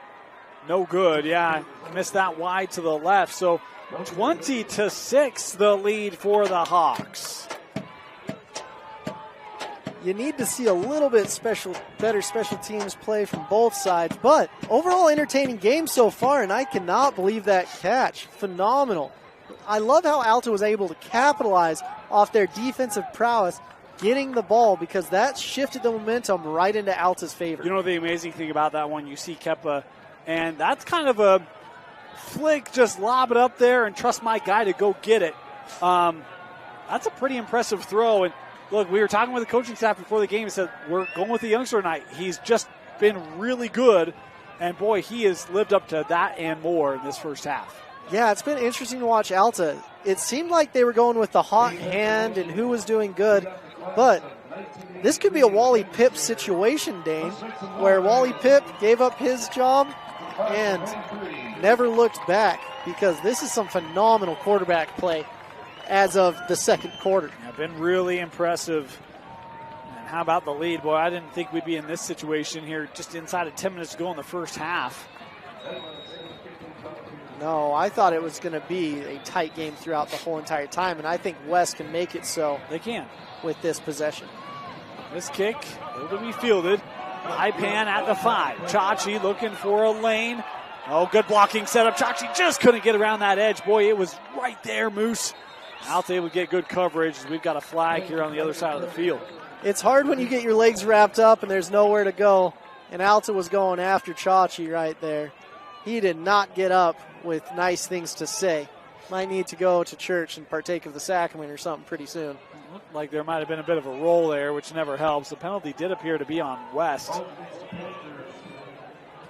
no good. Yeah, missed that wide to the left. So 20-6, the lead for the Hawks. You need to see a little bit better special teams play from both sides, but overall entertaining game so far, and I cannot believe that catch. Phenomenal. I love how Alta was able to capitalize off their defensive prowess, getting the ball, because that shifted the momentum right into Alta's favor. You know the amazing thing about that one, you see Kepa, and that's kind of a flick, just lob it up there and trust my guy to go get it. That's a pretty impressive throw. And look, we were talking with the coaching staff before the game and said, we're going with the youngster tonight. He's just been really good, and boy, he has lived up to that and more in this first half. Yeah, it's been interesting to watch Alta. It seemed like they were going with the hot hand and who was doing good, but this could be a Wally Pipp situation, Dane, where Wally Pipp gave up his job and never looked back, because this is some phenomenal quarterback play as of the second quarter. Yeah, been really impressive. And how about the lead? Boy, I didn't think we'd be in this situation here just inside of 10 minutes to go in the first half. No, I thought it was going to be a tight game throughout the whole entire time, and I think West can make it so. They can. With this possession. This kick able to be fielded. High pan at the 5. Chachi looking for a lane. Oh, good blocking setup. Chachi just couldn't get around that edge. Boy, it was right there, Moose. Alta able to get good coverage as we've got a flag here on the other side of the field. It's hard when you get your legs wrapped up and there's nowhere to go, and Alta was going after Chachi right there. He did not get up with nice things to say. Might need to go to church and partake of the sacrament or something pretty soon. It looked like there might have been a bit of a roll there, which never helps. The penalty did appear to be on West.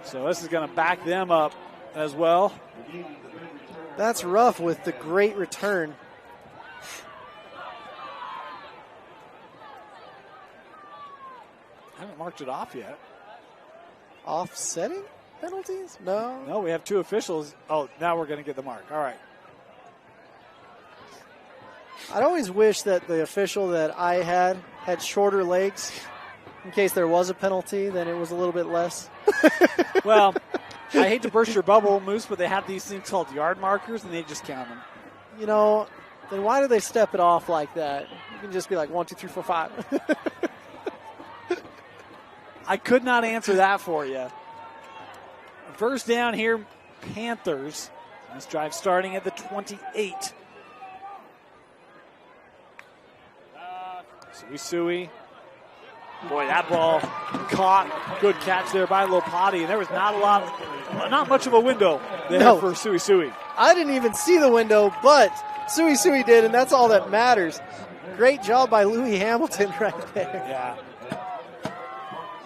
So this is going to back them up as well. That's rough with the great return. I haven't marked it off yet. Offsetting penalties? No. No, we have 2 officials. Oh, now we're going to get the mark. All right. I'd always wish that the official that I had shorter legs in case there was a penalty, then it was a little bit less. Well, I hate to burst your bubble, Moose, but they have these things called yard markers, and they just count them. You know, then why do they step it off like that? You can just be like 1, 2, 3, 4, 5. I could not answer that for you. First down here, Panthers. This drive starting at the 28. Sui. Boy, that ball caught. Good catch there by Lopati, and there was not much of a window there for Sui. I didn't even see the window, but Sui did, and that's all that matters. Great job by Louis Hamilton right there. Yeah.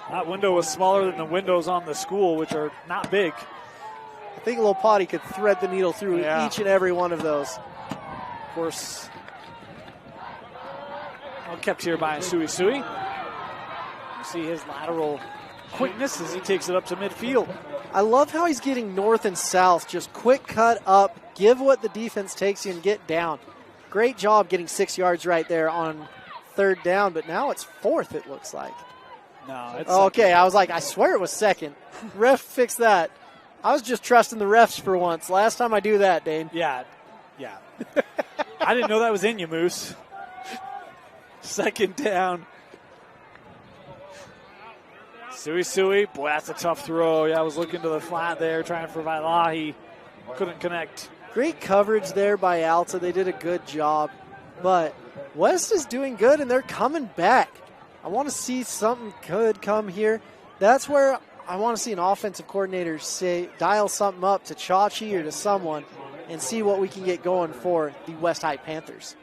That window was smaller than the windows on the school, which are not big. I think Lopati could thread the needle through each and every one of those. Of course, kept here by Sui. You see his lateral quickness as he takes it up to midfield. I love how he's getting north and south, just quick cut up, give what the defense takes you and get down. Great job getting 6 yards right there on third down, but now it's fourth, it looks like. No, it's okay. second. I was like, I swear it was second. Ref fixed that. I was just trusting the refs for once. Last time I do that, Dane. Yeah. I didn't know that was in you, Moose. Second down. Sui. Boy, that's a tough throw. Yeah, I was looking to the flat there, trying to provide. He couldn't connect. Great coverage there by Alta. They did a good job. But West is doing good, and they're coming back. I want to see something good come here. That's where I want to see an offensive coordinator dial something up to Chachi or to someone and see what we can get going for the West High Panthers.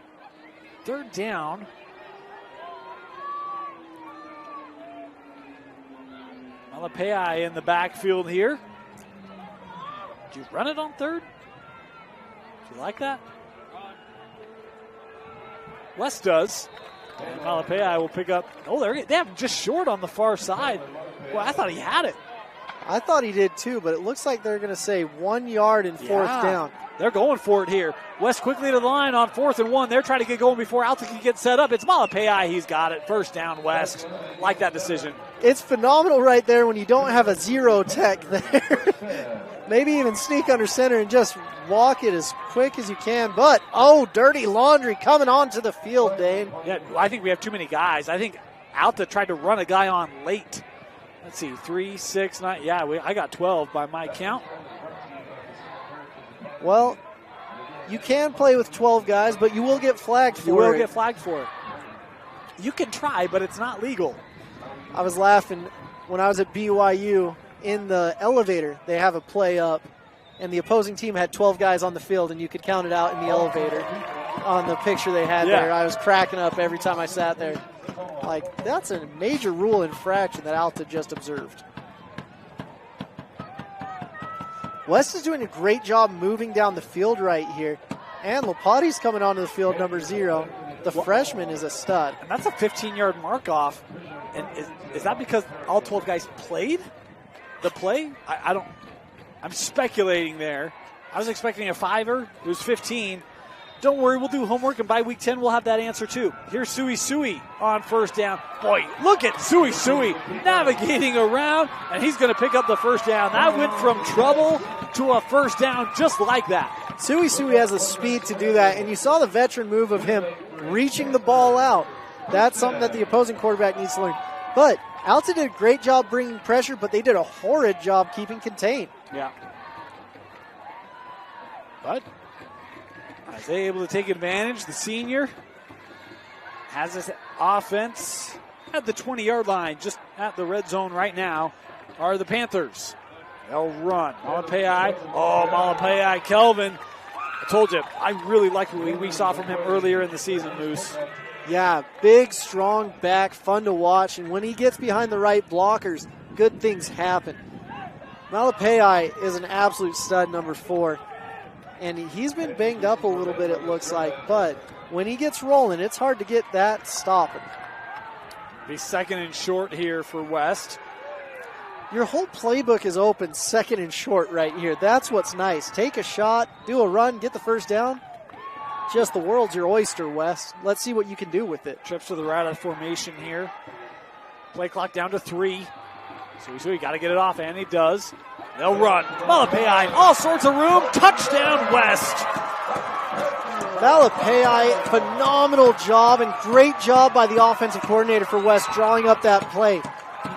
Third down. Malapei in the backfield here. Do you run it on third? Do you like that? West does. And Malapei will pick up. Oh, they have him just short on the far side. Well, I thought he had it. I thought he did too, but it looks like they're going to say 1 yard and fourth down. They're going for it here. West quickly to the line on 4th and 1. They're trying to get going before Alta can get set up. It's Malapei. He's got it. First down, West. Like that decision. It's phenomenal right there when you don't have a zero tech there. Maybe even sneak under center and just walk it as quick as you can. But, dirty laundry coming onto the field, Dane. Yeah, I think we have too many guys. I think Alta tried to run a guy on late. Let's see, 3, 6, 9. Yeah, I got 12 by my count. Well, you can play with 12 guys, but you will get flagged for it. You will get flagged for it. You can try, but it's not legal. I was laughing when I was at BYU in the elevator. They have a play up, and the opposing team had 12 guys on the field, and you could count it out in the elevator on the picture they had there. I was cracking up every time I sat there. Like, that's a major rule infraction that Alta just observed. West is doing a great job moving down the field right here. And Lopati's coming onto the field, number 0. The freshman is a stud. And that's a 15-yard mark off. And is that because all 12 guys played the play? I'm speculating there. I was expecting a 5-er. It was 15. Don't worry, we'll do homework, and by week 10, we'll have that answer too. Here's Sui on first down. Boy, look at Sui navigating around, and he's going to pick up the first down. That went from trouble to a first down just like that. Sui has the speed to do that, and you saw the veteran move of him reaching the ball out. That's something that the opposing quarterback needs to learn. But Alta did a great job bringing pressure, but they did a horrid job keeping contained. Yeah. But Isaiah able to take advantage. The senior has his offense at the 20-yard line, just at the red zone right now, are the Panthers. They'll run. Malapei. Kelvin. I told you, I really like what we saw from him earlier in the season, Moose. Yeah, big, strong back, fun to watch. And when he gets behind the right blockers, good things happen. Malapei is an absolute stud, number 4. And he's been banged up a little bit, it looks like. But when he gets rolling, it's hard to get that stopping. Be second and short here for West. Your whole playbook is open second and short right here. That's what's nice. Take a shot, do a run, get the first down. Just the world's your oyster, West. Let's see what you can do with it. Trips to the right of the formation here. Play clock down to 3. So he got to get it off, and he does. They'll run. Malapei, all sorts of room. Touchdown, West. Malapei, phenomenal job and great job by the offensive coordinator for West drawing up that play.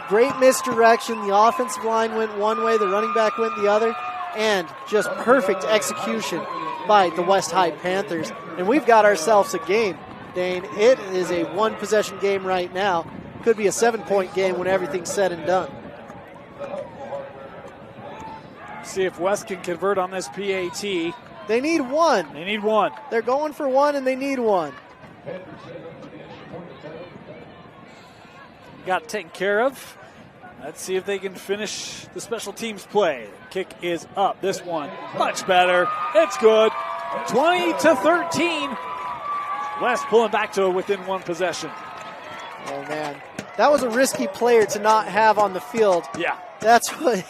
Great misdirection. The offensive line went one way, the running back went the other, and just perfect execution by the West High Panthers. And we've got ourselves a game, Dane. It is a one-possession game right now. Could be a 7-point game when everything's said and done. See if West can convert on this PAT. They need one. They're going for one, and they need one. Got taken care of. Let's see if they can finish the special teams play. Kick is up. This one much better. It's good. 20-13. West pulling back to within one possession. Oh, man. That was a risky player to not have on the field. Yeah. That's what...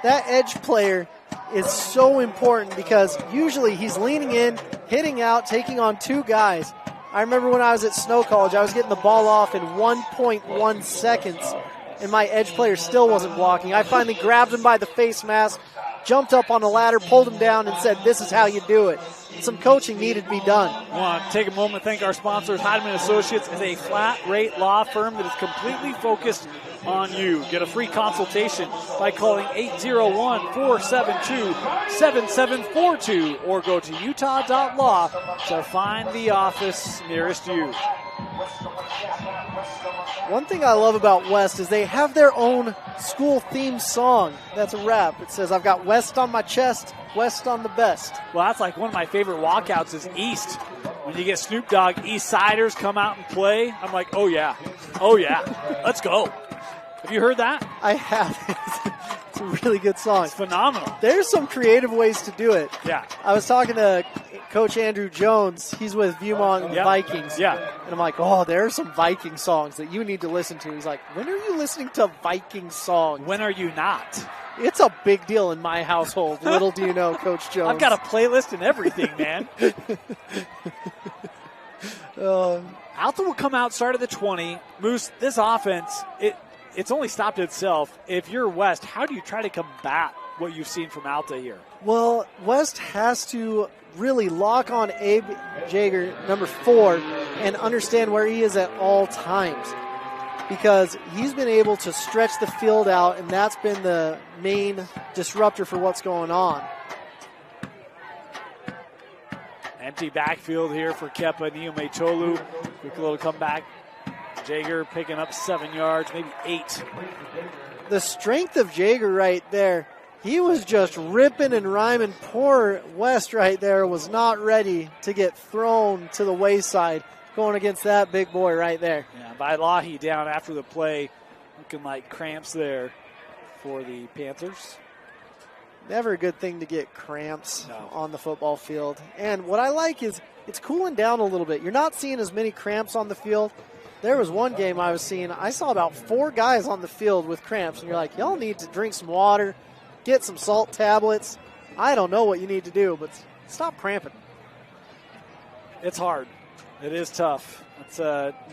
That edge player is so important because usually he's leaning in, hitting out, taking on 2 guys. I remember when I was at Snow College, I was getting the ball off in 1.1 seconds, and my edge player still wasn't blocking. I finally grabbed him by the face mask, jumped up on the ladder, pulled him down, and said, "This is how you do it." Some coaching needed to be done. I want to take a moment to thank our sponsors. Heidemann Associates is a flat-rate law firm that is completely focused on you. Get a free consultation by calling 801-472-7742 or go to utah.law to find the office nearest you. One thing I love about West is they have their own school theme song. That's a rap. It says, "I've got West on my chest, West on the best." Well, that's like one of my favorite walkouts is East. When you get Snoop Dogg, East Siders come out and play, I'm like, oh yeah, let's go. Have you heard that? I have. It's a really good song. It's phenomenal. There's some creative ways to do it. Yeah. I was talking to Coach Andrew Jones. He's with Viewmont and the Vikings. Yeah. And I'm like, oh, there are some Viking songs that you need to listen to. He's like, when are you listening to Viking songs? When are you not? It's a big deal in my household. Little do you know, Coach Jones. I've got a playlist and everything, man. Alta will come out, start at the 20. Moose, this offense, it's only stopped itself. If you're West, how do you try to combat what you've seen from Alta here? Well, West has to really lock on Abe Jaeger, number 4, and understand where he is at all times, because he's been able to stretch the field out, and that's been the main disruptor for what's going on. Empty backfield here for Kepa Niumetolu. Quick little comeback. Jaeger picking up 7 yards, maybe 8. The strength of Jaeger right there. He was just ripping and rhyming. Poor West right there was not ready to get thrown to the wayside going against that big boy right there. Yeah, Bailahi down after the play, looking like cramps there for the Panthers. Never a good thing to get cramps on the football field. And what I like is it's cooling down a little bit. You're not seeing as many cramps on the field. There was one game I was seeing, I saw about 4 guys on the field with cramps, and you're like, y'all need to drink some water, get some salt tablets. I don't know what you need to do, but stop cramping. It's hard. It is tough. It's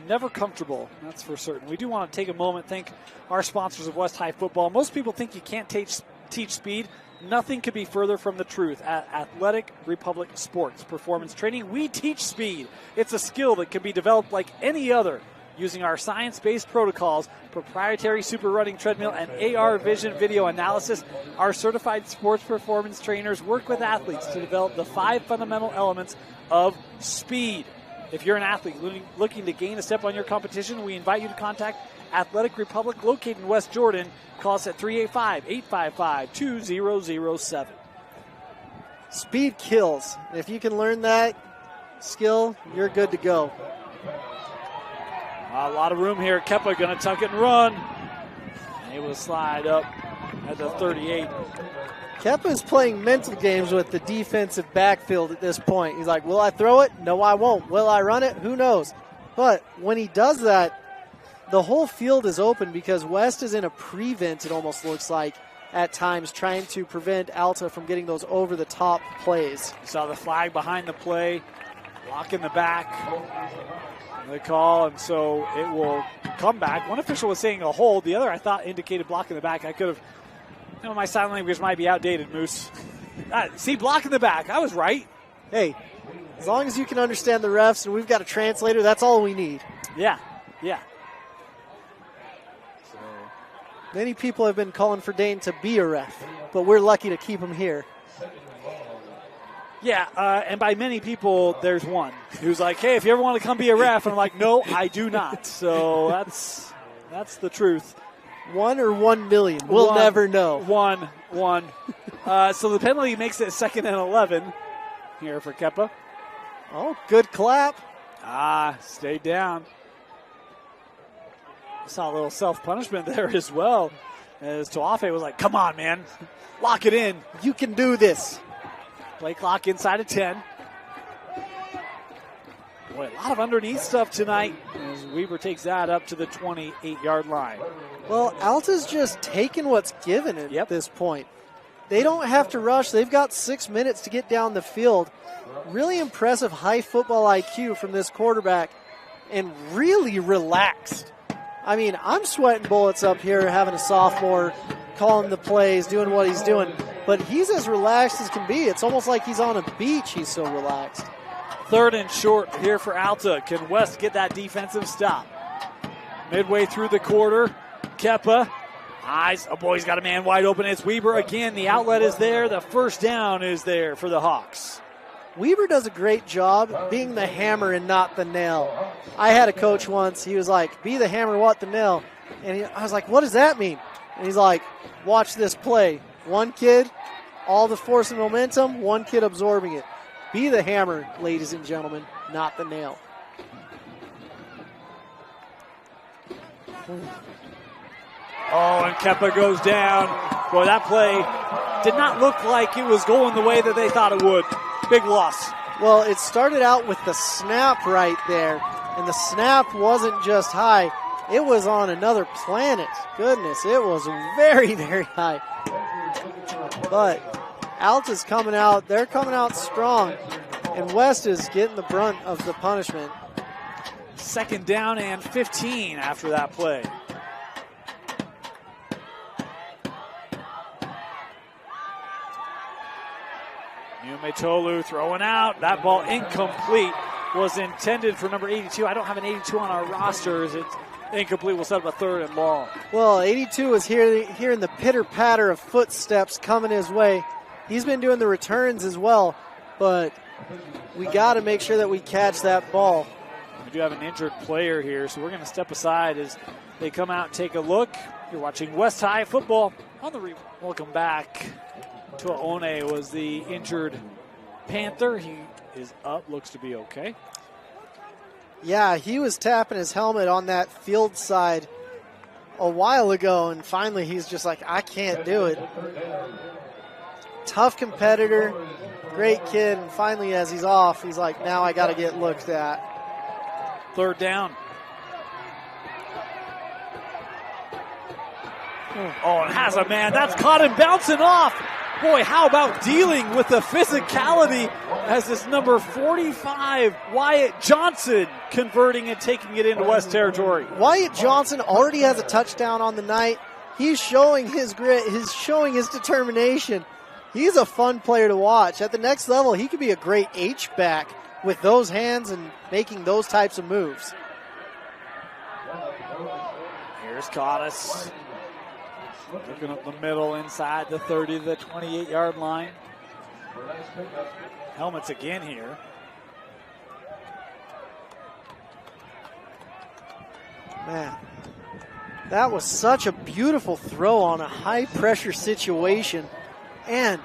never comfortable, that's for certain. We do want to take a moment, thank our sponsors of West High Football. Most people think you can't teach speed. Nothing could be further from the truth. At Athletic Republic Sports Performance Training, we teach speed. It's a skill that can be developed like any other using our science-based protocols, proprietary super running treadmill, and AR vision video analysis. Our certified sports performance trainers work with athletes to develop the 5 fundamental elements of speed. If you're an athlete looking to gain a step on your competition, we invite you to contact Athletic Republic located in West Jordan. Call us at 385-855-2007. Speed kills. If you can learn that skill, you're good to go. A lot of room here. Kepa going to tuck it and run. And he will slide up at the 38. Kepa is playing mental games with the defensive backfield at this point. He's like, will I throw it? No, I won't. Will I run it? Who knows? But when he does that, the whole field is open because West is in a prevent, it almost looks like, at times, trying to prevent Alta from getting those over-the-top plays. You saw the flag behind the play, block in the back, the call, and so it will come back. One official was saying a hold. The other, I thought, indicated block in the back. I could have, my sign language might be outdated, Moose. See, block in the back. I was right. Hey, as long as you can understand the refs and we've got a translator, that's all we need. Yeah. Many people have been calling for Dane to be a ref, but we're lucky to keep him here. Yeah, and by many people, there's one who's like, hey, if you ever want to come be a ref, and I'm like, no, I do not. So that's the truth. 1 or 1 million. We'll never know. One. So the penalty makes it 2nd and 11 here for Kepa. Oh, good clap. Stayed down. Saw a little self-punishment there as well, as Tuafe was like, come on, man. Lock it in. You can do this. Play clock inside of 10. Boy, a lot of underneath stuff tonight as Weber takes that up to the 28-yard line. Well, Alta's just taking what's given at this point. They don't have to rush. They've got 6 minutes to get down the field. Really impressive high football IQ from this quarterback and really relaxed. I mean, I'm sweating bullets up here having a sophomore calling the plays, doing what he's doing. But he's as relaxed as can be. It's almost like he's on a beach. He's so relaxed. 3rd and short here for Alta. Can West get that defensive stop? Midway through the quarter, Kepa. Eyes. Oh, boy, he's got a man wide open. It's Weber again. The outlet is there. The first down is there for the Hawks. Weber does a great job being the hammer and not the nail. I had a coach once. He was like, be the hammer, what the nail? And I was like, what does that mean? And he's like, watch this play. One kid, all the force and momentum, one kid absorbing it. Be the hammer, ladies and gentlemen, not the nail. Oh, and Kepa goes down. Boy, that play did not look like it was going the way that they thought it would. Big loss. Well, it started out with the snap right there, and the snap wasn't just high. It was on another planet. Goodness, it was very, very high. But Alta's coming out. They're coming out strong. And West is getting the brunt of the punishment. 2nd down and 15 after that play. Tolu throwing out. That ball incomplete. Was intended for number 82. I don't have an 82 on our rosters. It's incomplete. We'll set up a 3rd and long. Well, 82 is hearing the pitter-patter of footsteps coming his way. He's been doing the returns as well, but we got to make sure that we catch that ball. We do have an injured player here, so we're going to step aside as they come out and take a look. You're watching West High football on the welcome back. Tuaone was the injured Panther. He is up, looks to be okay. Yeah, he was tapping his helmet on that field side a while ago, and finally he's just like, I can't do it. Tough competitor, great kid, and finally as he's off, he's like, now I got to get looked at. 3rd down. Oh, and has a man. That's caught him bouncing off. Boy, how about dealing with the physicality as this number 45, Wyatt Johnson, converting and taking it into West territory. Wyatt Johnson already has a touchdown on the night. He's showing his grit. He's showing his determination. He's a fun player to watch. At the next level, he could be a great H-back with those hands and making those types of moves. Here's Cottis. Looking up the middle inside the 30 to the 28-yard line. Helmets again here. Man, that was such a beautiful throw on a high-pressure situation. And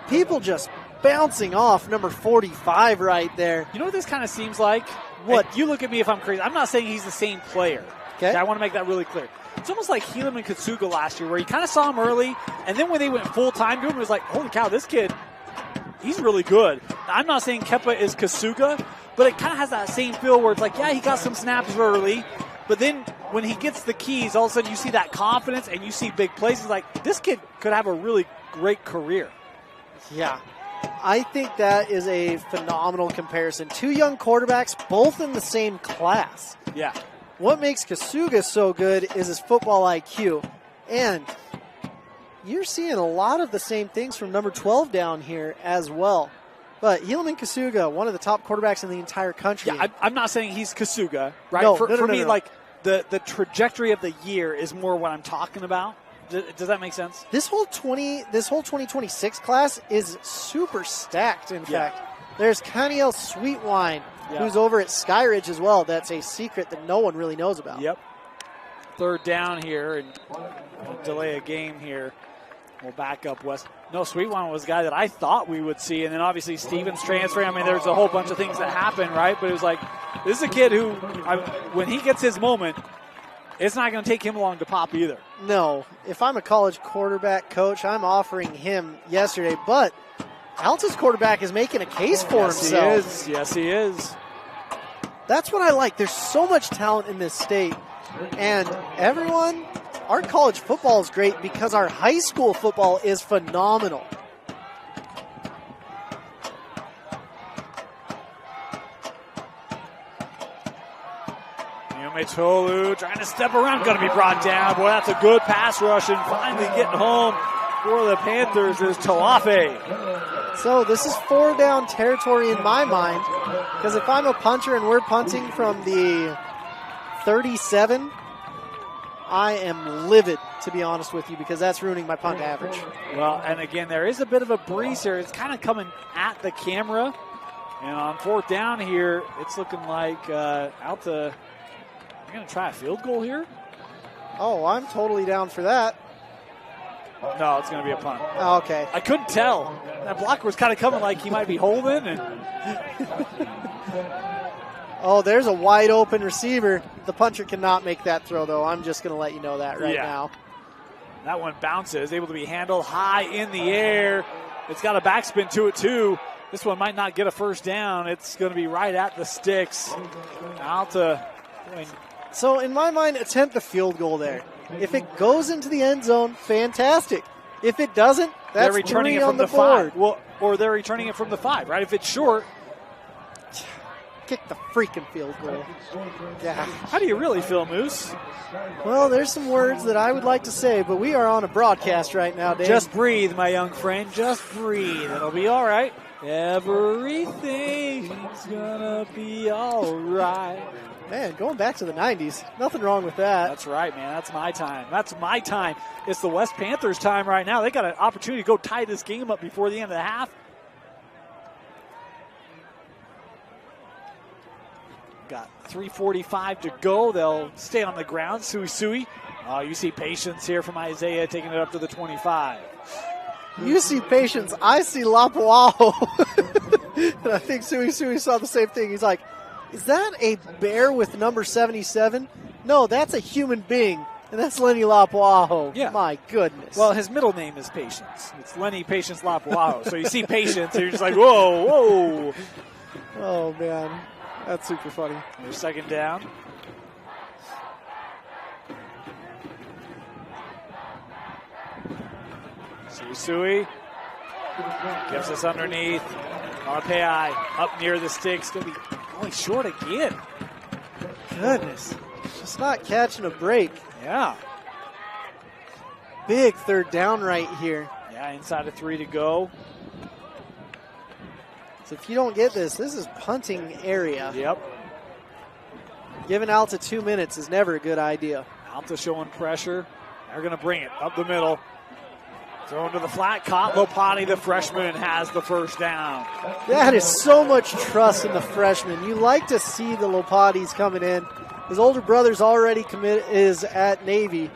people just bouncing off number 45 right there. You know what this kind of seems like? What? And you look at me if I'm crazy. I'm not saying he's the same player. Okay. I want to make that really clear. It's almost like Helam and Katsuga last year, where you kind of saw him early, and then when they went full-time to him, it was like, holy cow, this kid, he's really good. Now, I'm not saying Kepa is Kasuga, but it kind of has that same feel where it's like, yeah, he got some snaps early, but then when he gets the keys, all of a sudden you see that confidence and you see big plays. It's like, this kid could have a really great career. Yeah. I think that is a phenomenal comparison. 2 young quarterbacks, both in the same class. Yeah. What makes Kasuga so good is his football IQ. And you're seeing a lot of the same things from number 12 down here as well. But Helaman Kasuga, one of the top quarterbacks in the entire country. Yeah, I'm not saying he's Kasuga, right? No, for me, no. like the trajectory of the year is more what I'm talking about. Does that make sense? This whole 2026 class is super stacked, in fact. There's Kaniel Sweetwine, who's over at Skyridge as well. That's a secret that no one really knows about. Yep. 3rd down here and delay a game here. We'll back up West. No, Sweetwine was a guy that I thought we would see. And then obviously Stevens transferring. I mean, there's a whole bunch of things that happen, right? But it was like, this is a kid who, when he gets his moment, it's not going to take him long to pop either. No. If I'm a college quarterback coach, I'm offering him yesterday. But Alta's quarterback is making a case for himself. Yes, he is. That's what I like. There's so much talent in this state. And everyone, our college football is great because our high school football is phenomenal. Tolu trying to step around, going to be brought down. Boy, that's a good pass rush, and finally getting home for the Panthers is Talafe. So this is 4 down territory in my mind, because if I'm a punter and we're punting from the 37, I am livid, to be honest with you, because that's ruining my punt average. Well, and again, there is a bit of a breeze here. It's kind of coming at the camera. And on 4th down here, it's looking like Alta... You're going to try a field goal here? Oh, I'm totally down for that. No, it's going to be a punt. Oh, okay. I couldn't tell. That blocker was kind of coming like he might be holding. And oh, there's a wide open receiver. The punter cannot make that throw, though. I'm just going to let you know that right now. That one bounces, able to be handled high in the air. It's got a backspin to it, too. This one might not get a first down. It's going to be right at the sticks. Alta. So, in my mind, attempt the field goal there. If it goes into the end zone, fantastic. If it doesn't, they're returning it from the 5. Well, or they're returning it from the 5, right? If it's short, kick the freaking field goal. Yeah. How do you really feel, Moose? Well, there's some words that I would like to say, but we are on a broadcast right now, Dave. Just breathe, my young friend. Just breathe. It'll be all right. Everything's gonna be all right. Man, going back to the 90s. Nothing wrong with that. That's right, man. That's my time. That's my time. It's the West Panthers' time right now. They got an opportunity to go tie this game up before the end of the half. Got 3:45 to go. They'll stay on the ground. Sui. Oh, you see patience here from Isaiah taking it up to the 25. You see patience. I see Lapuaho. And I think Sui saw the same thing. He's like, is that a bear with number 77? No, that's a human being. And that's Lenny Lapuaho. Yeah. My goodness. Well, his middle name is Patience. It's Lenny Patience Lapuaho. So you see Patience, and you're just like, whoa. Oh, man. That's super funny. There's second down. Sui gives us underneath. Malapai up near the sticks. Going to be going short again. Goodness. Just not catching a break. Yeah. Big third down right here. Yeah, inside of 3 to go. So if you don't get this is punting area. Yep. Giving Alta 2 minutes is never a good idea. Alta showing pressure. They're going to bring it up the middle. Thrown to the flat. Caught Lopati, the freshman, has the first down. That is so much trust in the freshman. You like to see the Lopatis coming in. His older brother's already is at Navy,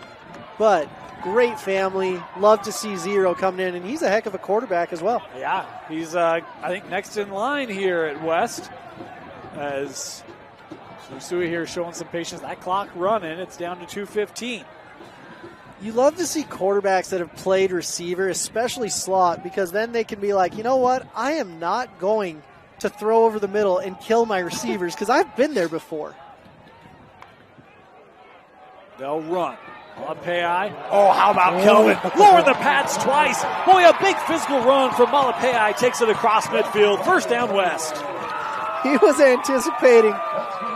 but great family. Love to see Zero coming in, and he's a heck of a quarterback as well. Yeah, he's, I think, next in line here at West. As Sui here showing some patience. That clock running. It's down to 2:15. You love to see quarterbacks that have played receiver, especially slot, because then they can be like, you know what? I am not going to throw over the middle and kill my receivers because I've been there before. They'll run. Malapai. Oh, how about Kelvin? Lower the pads twice. Boy, a big physical run from Malapai takes it across midfield. First down West. He was anticipating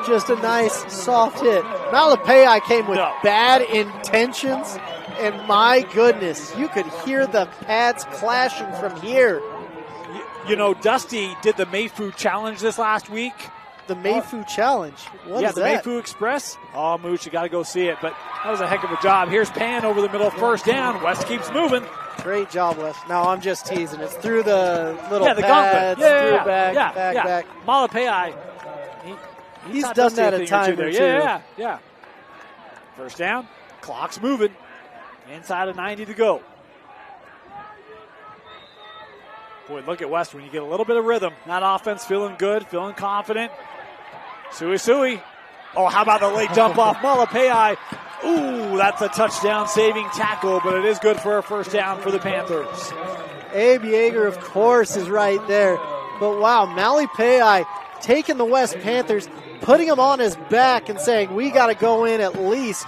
just a nice soft hit. Malapai came with bad intentions, and my goodness, you could hear the pads clashing from here. You know, Dusty did the Mayfu Challenge this last week. The Mayfu Challenge? What is the that? Mayfu Express. Oh, Mooch, you got to go see it. But that was a heck of a job. Here's Pan over the middle, first down. West keeps moving. Great job, West. No, I'm just teasing. It's through the little the pads, gauntlet. back. Malapai. He's done that a time or two. Yeah. First down. Clock's moving. Inside of 90 to go. Boy, look at West when you get a little bit of rhythm. That offense feeling good, feeling confident. Sui. Oh, how about the late dump off Malapai? Ooh, that's a touchdown-saving tackle, but it is good for a first down for the Panthers. Abe Yeager, of course, is right there. But wow, Malapai taking the West Panthers, putting them on his back and saying, we got to go in at least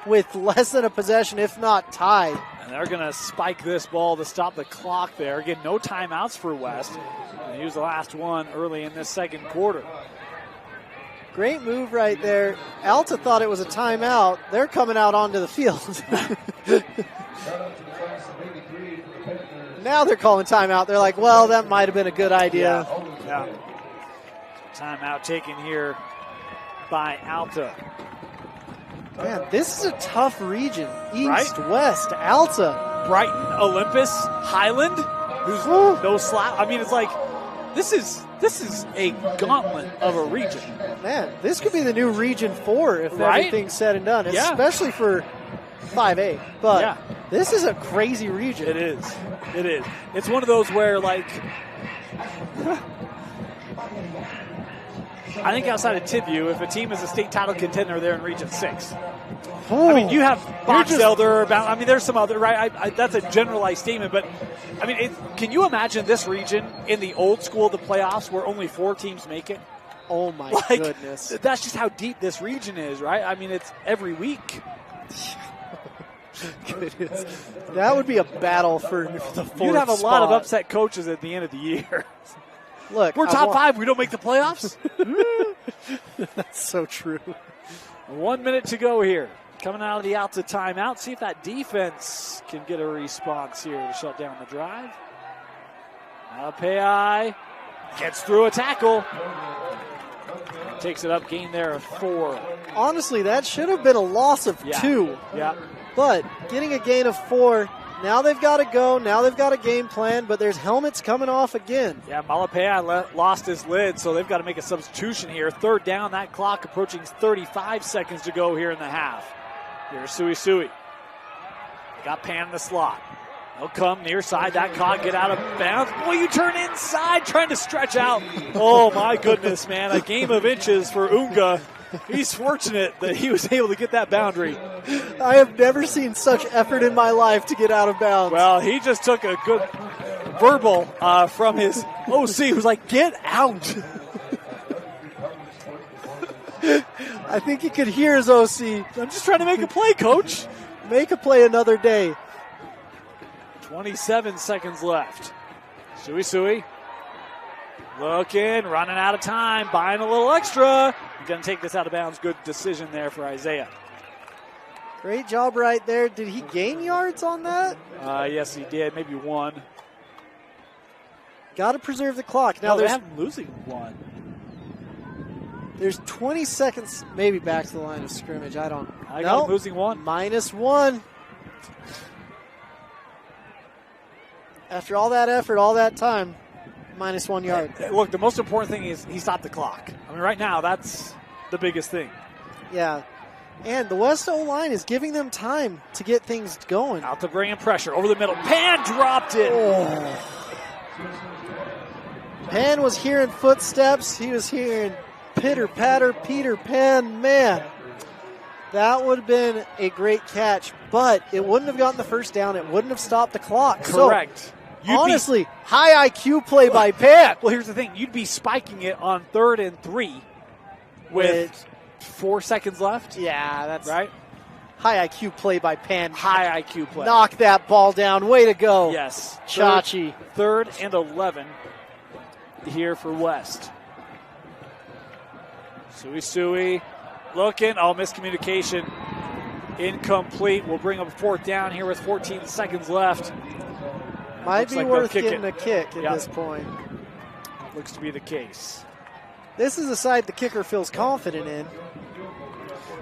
with less than a possession, if not tied. And they're going to spike this ball to stop the clock there. Again, no timeouts for West. They used the last one early in this second quarter. Great move right there. Alta thought it was a timeout. They're coming out onto the field. Now they're calling timeout. They're like, well, that might have been a good idea. Yeah. Timeout taken here by Alta. Man, this is a tough region. East, right? West, Alta. Brighton, Olympus, Highland, who's no slap. I mean, it's like, this is a gauntlet of a region. Man, this could be the new Region 4 if everything's said and done, especially for 5A. But this is a crazy region. It is. It's one of those where, like, I think outside of Tibu, if a team is a state title contender, they're in Region 6. I mean, you have Box Elder. I mean, there's some other, right? That's a generalized statement, but I mean, can you imagine this region in the old school of the playoffs where only 4 teams make it? Oh my goodness! That's just how deep this region is, right? I mean, it's every week. Goodness. That would be a battle for the fourth You'd have a lot spot. of upset coaches at the end of the year. Look, We're top 5. We don't make the playoffs. That's so true. 1 minute to go here. Coming out of the Alta timeout. See if that defense can get a response here to shut down the drive. Malapai gets through a tackle. Takes it up, gain there of 4. Honestly, that should have been a loss of 2. Yeah. But getting a gain of 4, now they've got to go. Now they've got a game plan, but there's helmets coming off again. Yeah, Malapai lost his lid, so they've got to make a substitution here. 3rd down, that clock approaching 35 seconds to go here in the half. Here's Sui. Got Pan in the slot. He'll come near side. That caught, get out of bounds. Boy, you turn inside trying to stretch out. Oh, my goodness, man. A game of inches for Unga. He's fortunate that he was able to get that boundary. I have never seen such effort in my life to get out of bounds. Well, he just took a good verbal from his OC, who's like, get out. I think you could hear his OC. I'm just trying to make a play, coach. Make a play another day. 27 seconds left. Sui. Looking, running out of time, buying a little extra. Going to take this out of bounds. Good decision there for Isaiah. Great job right there. Did he gain yards on that? Yes, he did. Maybe 1. Got to preserve the clock. Now they have him losing 1. There's 20 seconds, maybe back to the line of scrimmage. I got him losing 1. -1. After all that effort, all that time, -1 yard. Look, the most important thing is he stopped the clock. I mean, right now, that's the biggest thing. Yeah. And the West O-line is giving them time to get things going. Out to bring in pressure. Over the middle. Pan dropped it. Oh. Pan was hearing footsteps. He was hearing pitter-patter, Peter Pan. Man, that would have been a great catch, but it wouldn't have gotten the first down. It wouldn't have stopped the clock. Correct. So, honestly, high IQ play by Pan. Well, here's the thing. You'd be spiking it on 3rd and 3 with 4 seconds left. Yeah, that's right. High IQ play by Pan. High IQ play. Knock that ball down. Way to go. Yes. Chachi. 3rd and 11 here for West. Sui looking. Oh, miscommunication. Incomplete. We'll bring up 4th down here with 14 seconds left. Might be worth getting a kick at this point. Looks to be the case. This is a side the kicker feels confident in.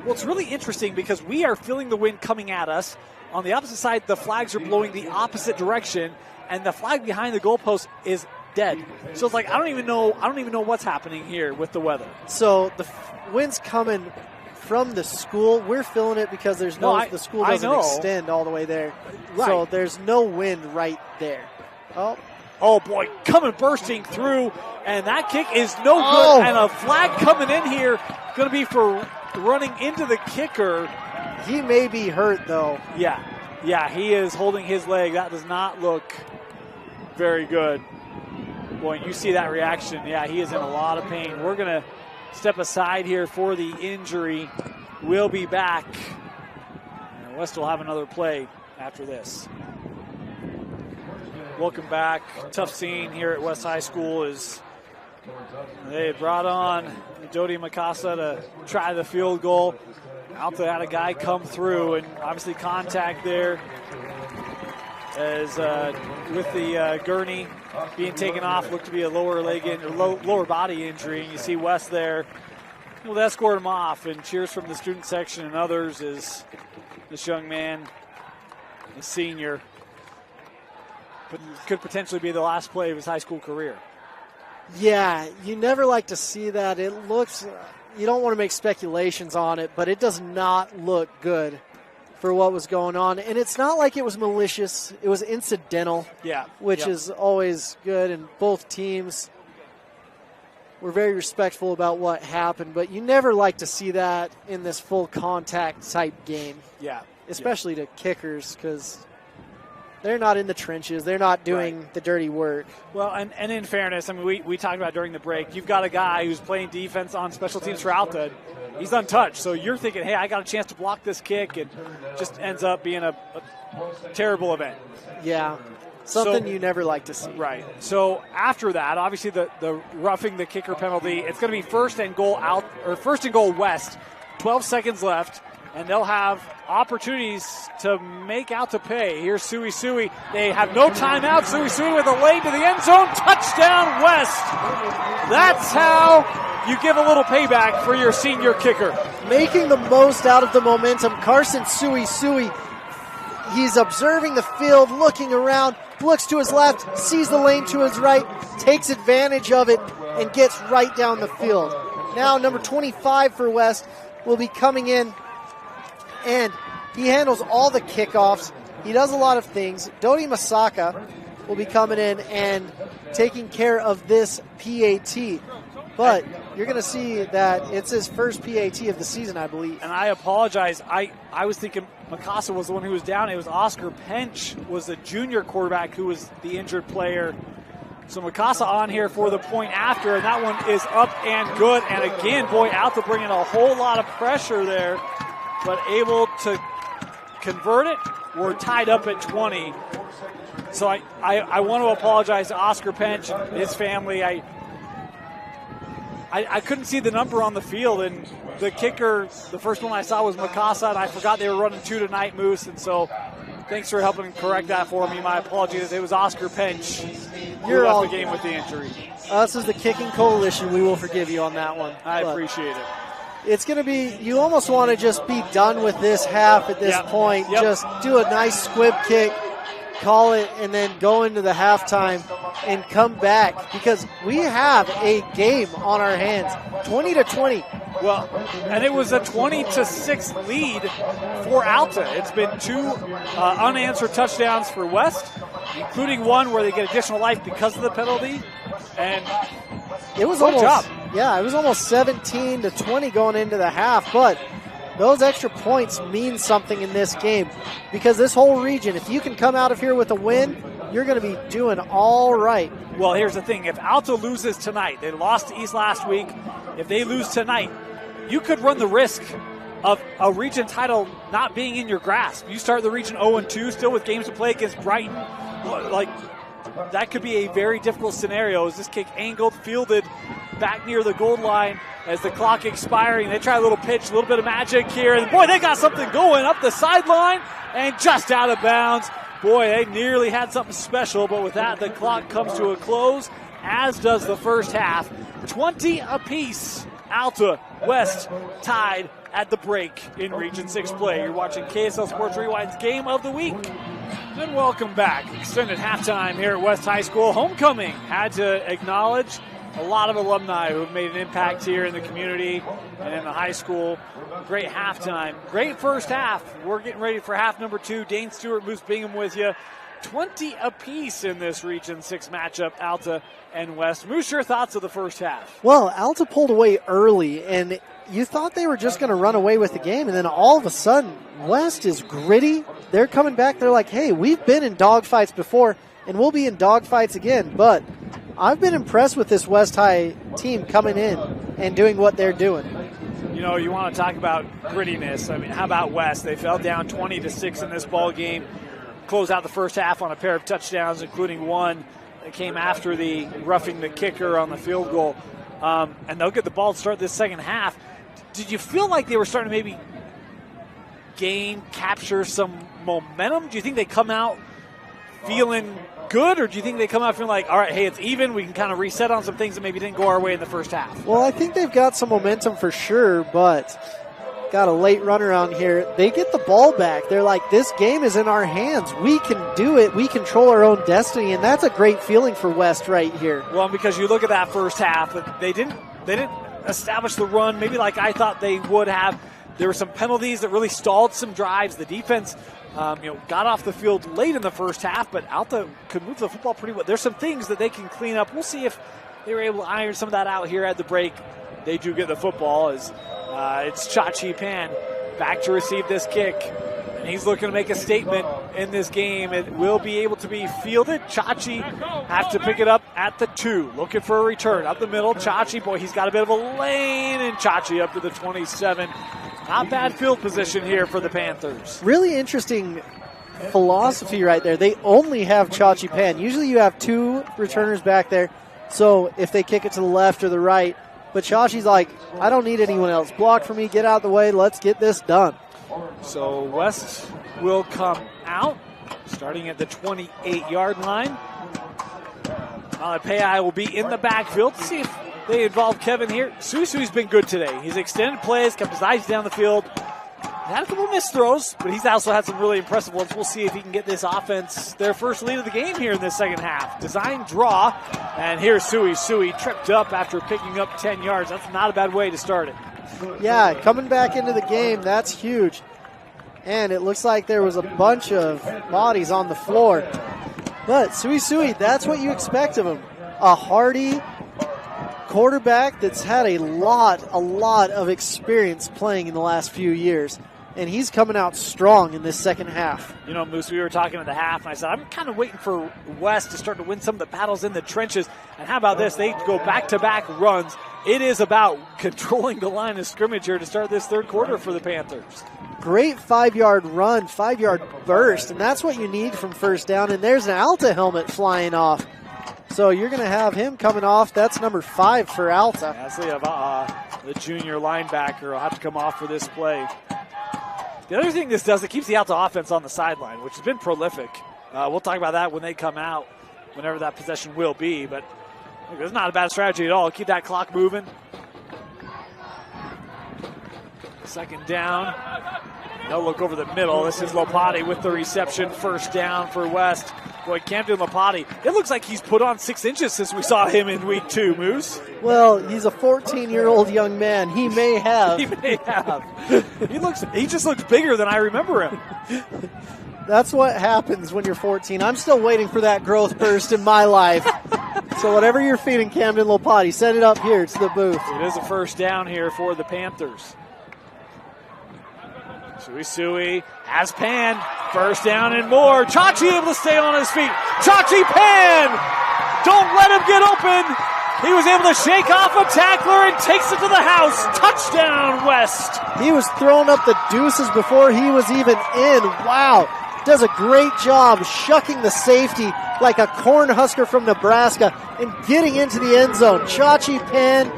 Well, it's really interesting because we are feeling the wind coming at us. On the opposite side, the flags are blowing the opposite direction, and the flag behind the goalpost is dead. So it's like I don't even know what's happening here with the weather. So the wind's coming from the school. We're feeling it because the school doesn't extend all the way there. Right. So there's no wind right there. Oh boy, coming bursting through, and that kick is no good. And a flag coming in here, going to be for running into the kicker. He may be hurt though. Yeah, he is holding his leg. That does not look very good. Boy, you see that reaction. Yeah, he is in a lot of pain. We're going to step aside here for the injury. We'll be back. And West will have another play after this. Welcome back. Tough scene here at West High School as they brought on Dodi Mikasa to try the field goal. Alta had a guy come through, and obviously contact there as with the gurney being taken off, looked to be a lower lower body injury. And you see West there. Well, they escort him off, and cheers from the student section and others as this young man, a senior, could potentially be the last play of his high school career. Yeah, you never like to see that. It looks, you don't want to make speculations on it, but it does not look good for what was going on. And it's not like it was malicious. It was incidental, which is always good. And both teams were very respectful about what happened. But you never like to see that in this full contact type game. Yeah. Especially to kickers, because they're not in the trenches. They're not doing the dirty work. Well, and in fairness, I mean, we talked about during the break, you've got a guy who's playing defense on special teams for Alta. he's untouched. So you're thinking, hey, I got a chance to block this kick, and just ends up being a terrible event. Yeah, something you never like to see. Right. So after that, obviously the roughing the kicker penalty, it's going to be first and goal West, 12 seconds left, and they'll have opportunities to make out to pay. Here's Sui. They have no timeout. Sui with a lane to the end zone. Touchdown West. That's how you give a little payback for your senior kicker. Making the most out of the momentum. Carson Sui. He's observing the field, looking around, looks to his left, sees the lane to his right, takes advantage of it, and gets right down the field. Now number 25 for West will be coming in, and he handles all the kickoffs. He does a lot of things. Dodi Masaka will be coming in and taking care of this PAT. But you're going to see that it's his first PAT of the season, I believe. And I apologize. I was thinking Mikasa was the one who was down. It was Oscar Pench was the junior quarterback who was the injured player. So Mikasa on here for the point after, and that one is up and good. And again, boy, Alta bringing a whole lot of pressure there, but able to convert it. We're tied up at 20. So I want to apologize to Oscar Pench and his family. I couldn't see the number on the field, and the kicker, the first one I saw was Mikasa, and I forgot they were running 2 tonight, Moose, and so thanks for helping correct that for me. My apologies. It was Oscar Pench. You're off the game with the injury. Us as the Kicking Coalition, we will forgive you on that one. I appreciate it. It's going to be, you almost want to just be done with this half at this point. Yep. Just do a nice squib kick, call it, and then go into the halftime and come back, because we have a game on our hands. 20-20. Well, and it was a 20-6 lead for Alta. It's been 2 unanswered touchdowns for West, including one where they get additional life because of the penalty. And it was almost 17-20 going into the half, but those extra points mean something in this game, because this whole region, if you can come out of here with a win, you're going to be doing all right. Well, here's the thing. If Alta loses tonight, they lost to East last week. If they lose tonight, you could run the risk of a region title not being in your grasp. You start the region 0-2, still with games to play against Brighton. Like, that could be a very difficult scenario. As this kick angled, fielded back near the goal line as the clock expiring. They try a little pitch, a little bit of magic here. And boy, they got something going up the sideline and just out of bounds. Boy, they nearly had something special, but with that, the clock comes to a close, as does the first half. 20 apiece. Alta, West tied at the break in Region 6 play. You're watching KSL Sports Rewind's Game of the Week. And welcome back. Extended halftime here at West High School. Homecoming had to acknowledge a lot of alumni who have made an impact here in the community and in the high school. Great halftime. Great first half. We're getting ready for half number 2. Dane Stewart, Moose Bingham with you. 20 apiece in this Region 6 matchup, Alta and West. Moose, your thoughts of the first half? Well, Alta pulled away early, and you thought they were just going to run away with the game, and then all of a sudden, West is gritty. They're coming back. They're like, hey, we've been in dogfights before, and we'll be in dogfights again. But I've been impressed with this West High team coming in and doing what they're doing. You know, you want to talk about grittiness. I mean, how about West? They fell down 20-6 in this ball game. Closed out the first half on a pair of touchdowns, including one that came after the roughing the kicker on the field goal. And they'll get the ball to start this second half. Did you feel like they were starting to maybe capture some momentum? Do you think they come out feeling good, or do you think they come out feeling like, all right, hey, it's even, we can kind of reset on some things that maybe didn't go our way in the first half? Well, I think they've got some momentum for sure, but got a late runaround here. They get the ball back. They're like, this game is in our hands. We can do it. We control our own destiny, and that's a great feeling for West right here. Well, because you look at that first half, they didn't establish the run maybe like I thought they would have. There were some penalties that really stalled some drives. The defense got off the field late in the first half, but Alta could move the football pretty well. There's some things that they can clean up. We'll see if they were able to iron some of that out here at the break. They do get the football as it's Chachi Pan back to receive this kick. And he's looking to make a statement in this game. It will be able to be fielded. Chachi has to pick it up at the 2. Looking for a return. Up the middle, Chachi, boy, he's got a bit of a lane, and Chachi up to the 27. Not bad field position here for the Panthers. Really interesting philosophy right there. They only have Chachi Pan. Usually you have 2 returners back there, so if they kick it to the left or the right, but Chachi's like, I don't need anyone else. Block for me, get out of the way, let's get this done. So West will come out, starting at the 28-yard line. Malapai will be in the backfield. See if they involve Kevin here. Suisui's been good today. He's extended plays, kept his eyes down the field. Had a couple missed throws, but he's also had some really impressive ones. We'll see if he can get this offense their first lead of the game here in this second half. Design draw, and here's Sui. Sui tripped up after picking up 10 yards. That's not a bad way to start it. Yeah, coming back into the game, that's huge. And it looks like there was a bunch of bodies on the floor. But Sui, that's what you expect of him. A hardy quarterback that's had a lot of experience playing in the last few years. And he's coming out strong in this second half. You know, Moose, we were talking at the half, and I said, I'm kind of waiting for West to start to win some of the battles in the trenches. And how about this? They go back-to-back runs. It is about controlling the line of scrimmage here to start this third quarter for the Panthers. Great 5-yard run, 5-yard burst, and that's what you need from first down. And there's an Alta helmet flying off. So you're going to have him coming off. That's number 5 for Alta. That's the junior linebacker will have to come off for this play. The other thing this does, it keeps the Alta offense on the sideline, which has been prolific. We'll talk about that when they come out, whenever that possession will be. But it's not a bad strategy at all. Keep that clock moving. Second down. They'll look over the middle. This is Lopati with the reception. First down for West. Boy, Camden Lopati, it looks like he's put on 6 inches since we saw him in week 2, Moose. Well, he's a 14-year-old young man. He may have. He may have. He just looks bigger than I remember him. That's what happens when you're 14. I'm still waiting for that growth burst in my life. So whatever you're feeding Camden Lopati, send it up here to the booth. It is a first down here for the Panthers. Sui has Pan. First down and more. Chachi able to stay on his feet. Chachi Pan! Don't let him get open. He was able to shake off a tackler and takes it to the house. Touchdown, West. He was throwing up the deuces before he was even in. Wow. Does a great job shucking the safety like a Cornhusker from Nebraska and getting into the end zone. Chachi Pan,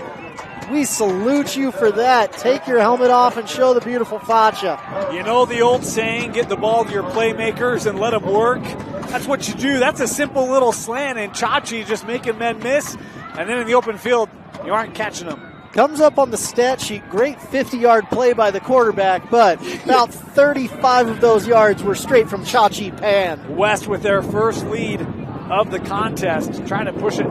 we salute you for that. Take your helmet off and show the beautiful facha. You know the old saying, get the ball to your playmakers and let them work? That's what you do. That's a simple little slant, and Chachi just making men miss. And then in the open field, you aren't catching them. Comes up on the stat sheet. Great 50-yard play by the quarterback, but about 35 of those yards were straight from Chachi Pan. West with their first lead of the contest, trying to push it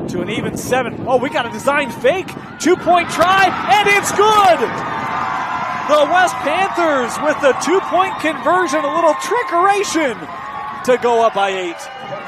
to an even 7. Oh, we got a design fake. 2-point try, and it's good! The West Panthers with the 2-point conversion, a little trickeration to go up by 8.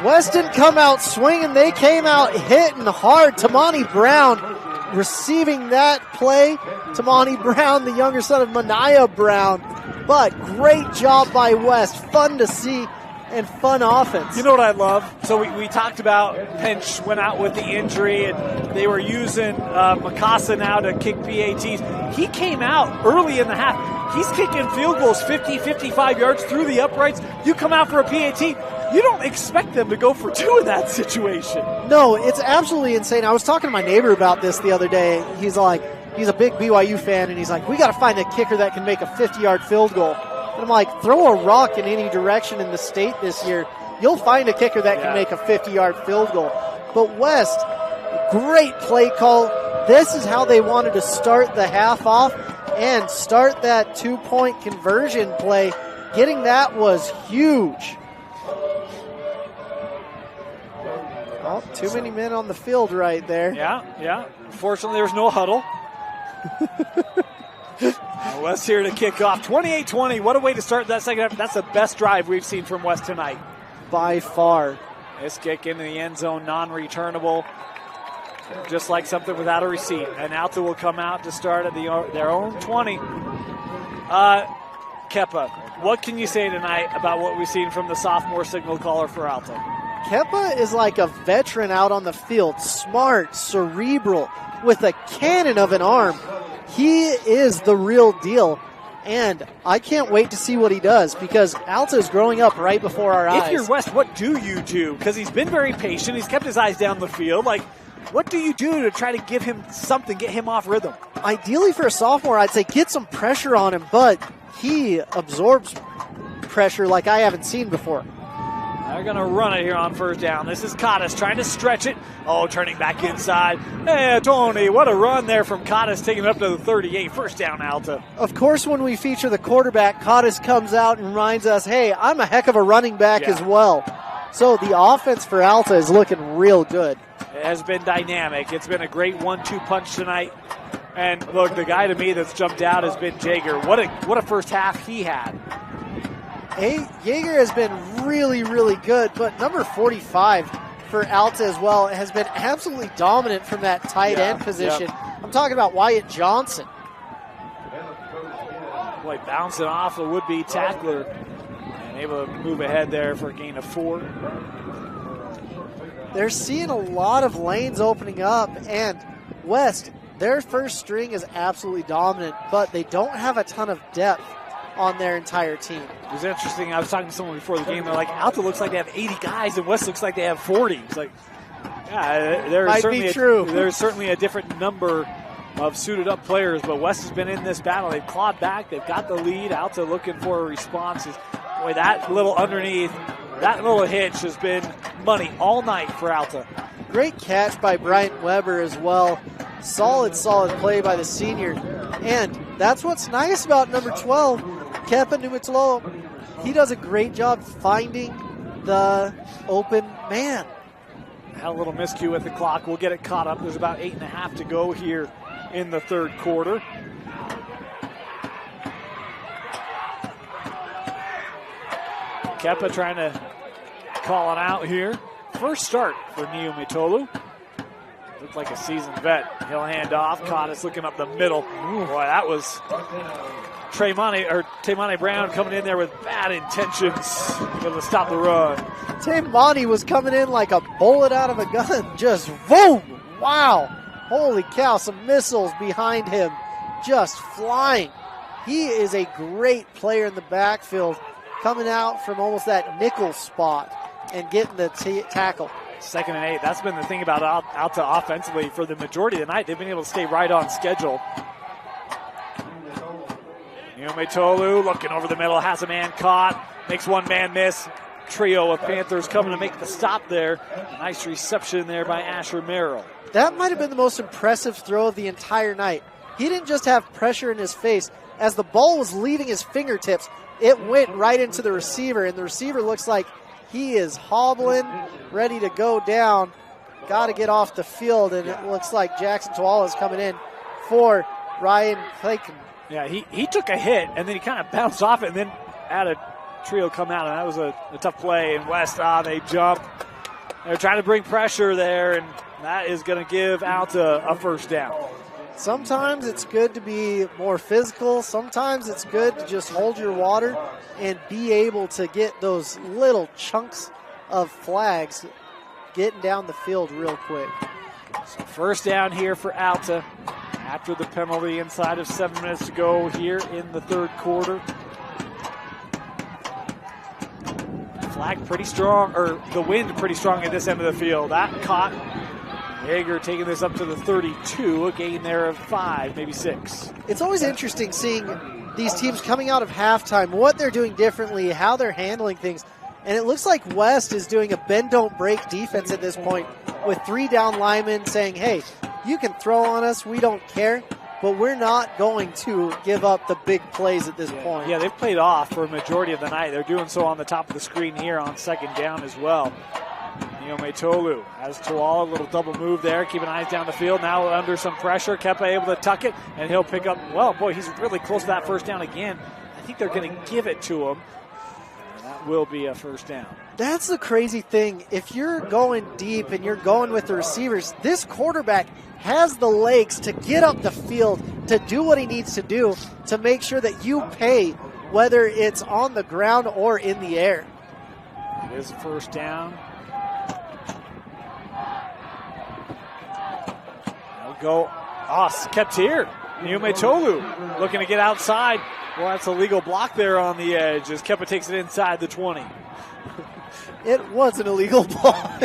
West didn't come out swinging. They came out hitting hard. Tamani Brown receiving that play. Tamani Brown, the younger son of Mania Brown. But great job by West. Fun to see. And fun offense. You know what I love? So we talked about Pench went out with the injury, and they were using Mikasa now to kick PATs. He came out early in the half. He's kicking field goals 50, 55 yards through the uprights. You come out for a PAT, you don't expect them to go for 2 in that situation. No, it's absolutely insane. I was talking to my neighbor about this the other day. He's like, he's a big BYU fan, and he's like, we got to find a kicker that can make a 50-yard field goal. And I'm like, throw a rock in any direction in the state this year. You'll find a kicker that can make a 50-yard field goal. But West, great play call. This is how they wanted to start the half off and start that 2-point conversion play. Getting that was huge. Oh, too many men on the field right there. Yeah. Unfortunately, there's no huddle. West here to kick off. 28-20. What a way to start that second half. That's the best drive we've seen from West tonight. By far. This kick into the end zone, non-returnable. Just like something without a receipt. And Alta will come out to start at their own 20. Kepa. What can you say tonight about what we've seen from the sophomore signal caller for Alta? Kepa is like a veteran out on the field. Smart, cerebral, with a cannon of an arm. He is the real deal. And I can't wait to see what he does because Alta is growing up right before our eyes. If you're West, what do you do? Because he's been very patient. He's kept his eyes down the field. Like, what do you do to try to give him something, get him off rhythm? Ideally for a sophomore, I'd say get some pressure on him, but he absorbs pressure like I haven't seen before. They're going to run it here on first down. This is Cottis trying to stretch it. Oh, turning back inside. Hey, Tony, what a run there from Cottis, taking it up to the 38. First down, Alta. Of course, when we feature the quarterback, Cottis comes out and reminds us, hey, I'm a heck of a running back as well. So the offense for Alta is looking real good. It has been dynamic. It's been a great 1-2 punch tonight. And look, the guy to me that's jumped out has been Jaeger. What a first half he had. Jaeger has been really, really good, but number 45 for Alta as well has been absolutely dominant from that tight end position. I'm talking about Wyatt Johnson. Boy, bouncing off a would-be tackler and able to move ahead there for a gain of 4. They're seeing a lot of lanes opening up, and West, their first string is absolutely dominant, but they don't have a ton of depth on their entire team. It was interesting. I was talking to someone before the game. They're like, Alta looks like they have 80 guys, and West looks like they have 40. It's like, yeah, there's certainly a different number of suited-up players, but West has been in this battle. They've clawed back. They've got the lead. Alta looking for responses. Boy, that little underneath, that little hitch has been money all night for Alta. Great catch by Bryant Weber as well. Solid play by the senior. And that's what's nice about number 12, Kepa Numitolo. He does a great job finding the open man. Had a little miscue with the clock. We'll get it caught up. There's about 8.5 to go here in the third quarter. Kepa trying to call it out here. First start for Numitolo. Looked like a seasoned vet. He'll hand off. Cottis looking up the middle. Ooh, boy, that was Taymani Brown coming in there with bad intentions. Able to stop the run. Taymani was coming in like a bullet out of a gun. Just boom! Wow! Holy cow, some missiles behind him. Just flying. He is a great player in the backfield, coming out from almost that nickel spot and getting the tackle. 2nd and 8. That's been the thing about Alta offensively for the majority of the night. They've been able to stay right on schedule. Numitolo looking over the middle, has a man caught, makes one man miss. Trio of Panthers coming to make the stop there. Nice reception there by Asher Merrill. That might have been the most impressive throw of the entire night. He didn't just have pressure in his face. As the ball was leaving his fingertips, it went right into the receiver, and the receiver looks like he is hobbling, ready to go down. Got to get off the field, and it looks like Jackson Tuala is coming in for Ryan Clayton. Yeah, he took a hit, and then he kind of bounced off it, and then had a trio come out, and that was a tough play. And West, they jump. They're trying to bring pressure there, and that is going to give Alta a first down. Sometimes it's good to be more physical. Sometimes it's good to just hold your water and be able to get those little chunks of flags getting down the field real quick. So first down here for Alta after the penalty inside of 7 minutes to go here in the third quarter. Flag pretty strong, or the wind pretty strong at this end of the field. That caught. Jaeger taking this up to the 32, a gain there of 5, maybe 6. It's always interesting seeing these teams coming out of halftime, what they're doing differently, how they're handling things. And it looks like West is doing a bend-don't-break defense at this point with 3 down linemen saying, hey, you can throw on us, we don't care, but we're not going to give up the big plays at this point. Yeah, they've played off for a majority of the night. They're doing so on the top of the screen here on second down as well. Numitolo has Tuala, a little double move there, keeping eyes down the field. Now under some pressure, Kepa able to tuck it, and he'll pick up, well, boy, he's really close to that first down again. I think they're going to give it to him. And that will be a first down. That's the crazy thing. If you're going deep and you're going with the receivers, this quarterback has the legs to get up the field, to do what he needs to do, to make sure that you pay whether it's on the ground or in the air. It is first down. They'll go. Kept here. Niumetolu looking to get outside. Well, that's a legal block there on the edge as Kepa takes it inside the 20. It was an illegal block.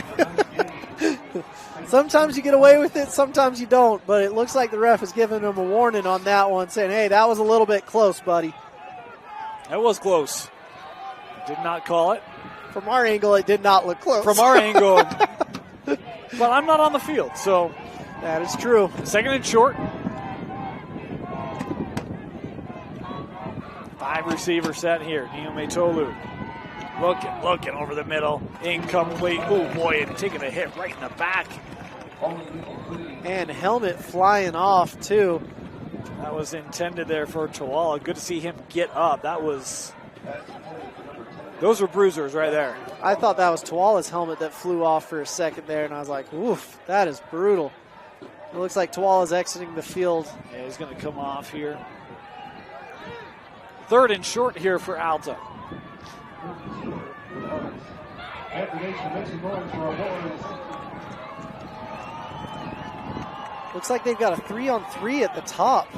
Sometimes you get away with it, sometimes you don't, but it looks like the ref is giving him a warning on that one, saying, hey, that was a little bit close, buddy. That was close. Did not call it. From our angle, it did not look close. From our angle. But I'm not on the field, so. That is true. Second and short. 5 receiver set here. Niumetolu looking over the middle. Incomplete. Oh, boy, and taking a hit right in the back. And helmet flying off, too. That was intended there for Tawala. Good to see him get up. Those were bruisers right there. I thought that was Tawala's helmet that flew off for a second there, and I was like, oof, that is brutal. It looks like Tawala's exiting the field. Yeah, he's going to come off here. Third and short here for Alta. Looks like they've got a 3-on-3 at the top.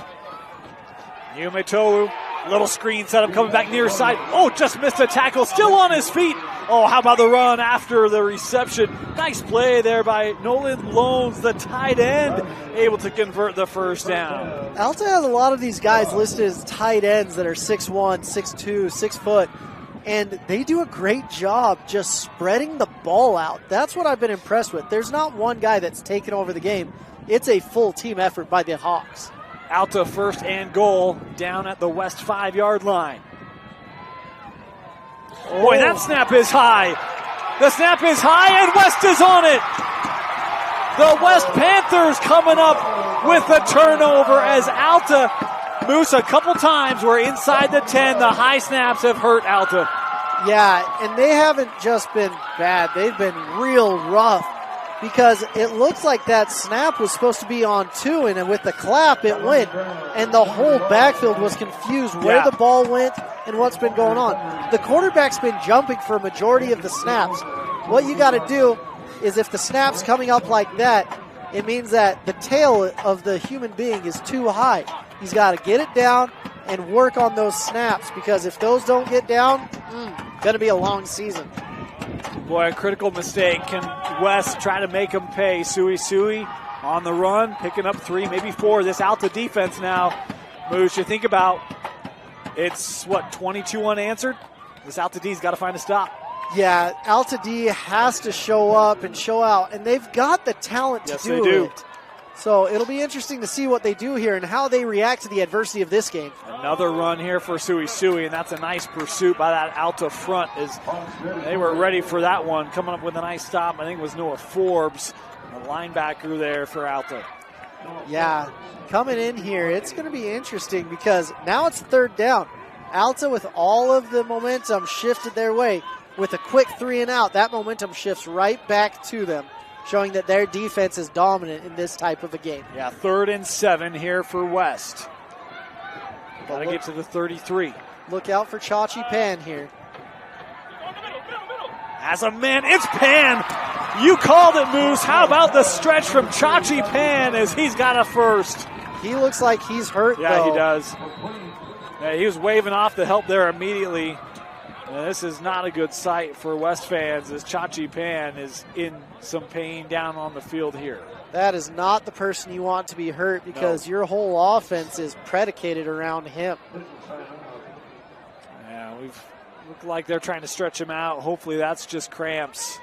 Niumetolu, little screen setup coming back near side. Oh, just missed a tackle, still on his feet. Oh, how about the run after the reception? Nice play there by Nolan Loans, the tight end, able to convert the first down. Alta has a lot of these guys listed as tight ends that are 6'1", 6'2", 6 foot, and they do a great job just spreading the ball out. That's what I've been impressed with. There's not one guy that's taken over the game. It's a full team effort by the Hawks. Alta first and goal down at the West 5-yard line. Oh. Boy, that snap is high. The snap is high and West is on it. The West Panthers coming up with the turnover as Alta moves a couple times. We're inside the 10. The high snaps have hurt Alta. Yeah, and they haven't just been bad. They've been real rough. Because it looks like that snap was supposed to be on 2, and with the clap, it went. And the whole backfield was confused where the ball went and what's been going on. The quarterback's been jumping for a majority of the snaps. What you got to do is if the snap's coming up like that, it means that the tail of the human being is too high. He's got to get it down and work on those snaps, because if those don't get down, going to be a long season. Boy, a critical mistake. Can West try to make him pay? Sui on the run, picking up 3, maybe 4. This Alta defense now, Moose, you think about, it's, 22 unanswered? This Alta D's got to find a stop. Yeah, Alta D has to show up and show out, and they've got the talent to do it. So it'll be interesting to see what they do here and how they react to the adversity of this game. Another run here for Sui, and that's a nice pursuit by that Alta front as they were ready for that one. Coming up with a nice stop, I think it was Noah Forbes, the linebacker there for Alta. Yeah, coming in here, it's going to be interesting because now it's third down. Alta, with all of the momentum shifted their way, with a quick 3 and out, that momentum shifts right back to them, showing that their defense is dominant in this type of a game. Yeah, 3rd and 7 here for West. Got to get to the 33. Look out for Chachi Pan here. As a man, it's Pan. You called it, Moose. How about the stretch from Chachi Pan as he's got a first? He looks like he's hurt, Yeah, though. he does. Yeah, he was waving off the help there immediately. This is not a good sight for West fans as Chachi Pan is in some pain down on the field here. That is not the person you want to be hurt because your whole offense is predicated around him. Yeah, we've looked like they're trying to stretch him out. Hopefully that's just cramps.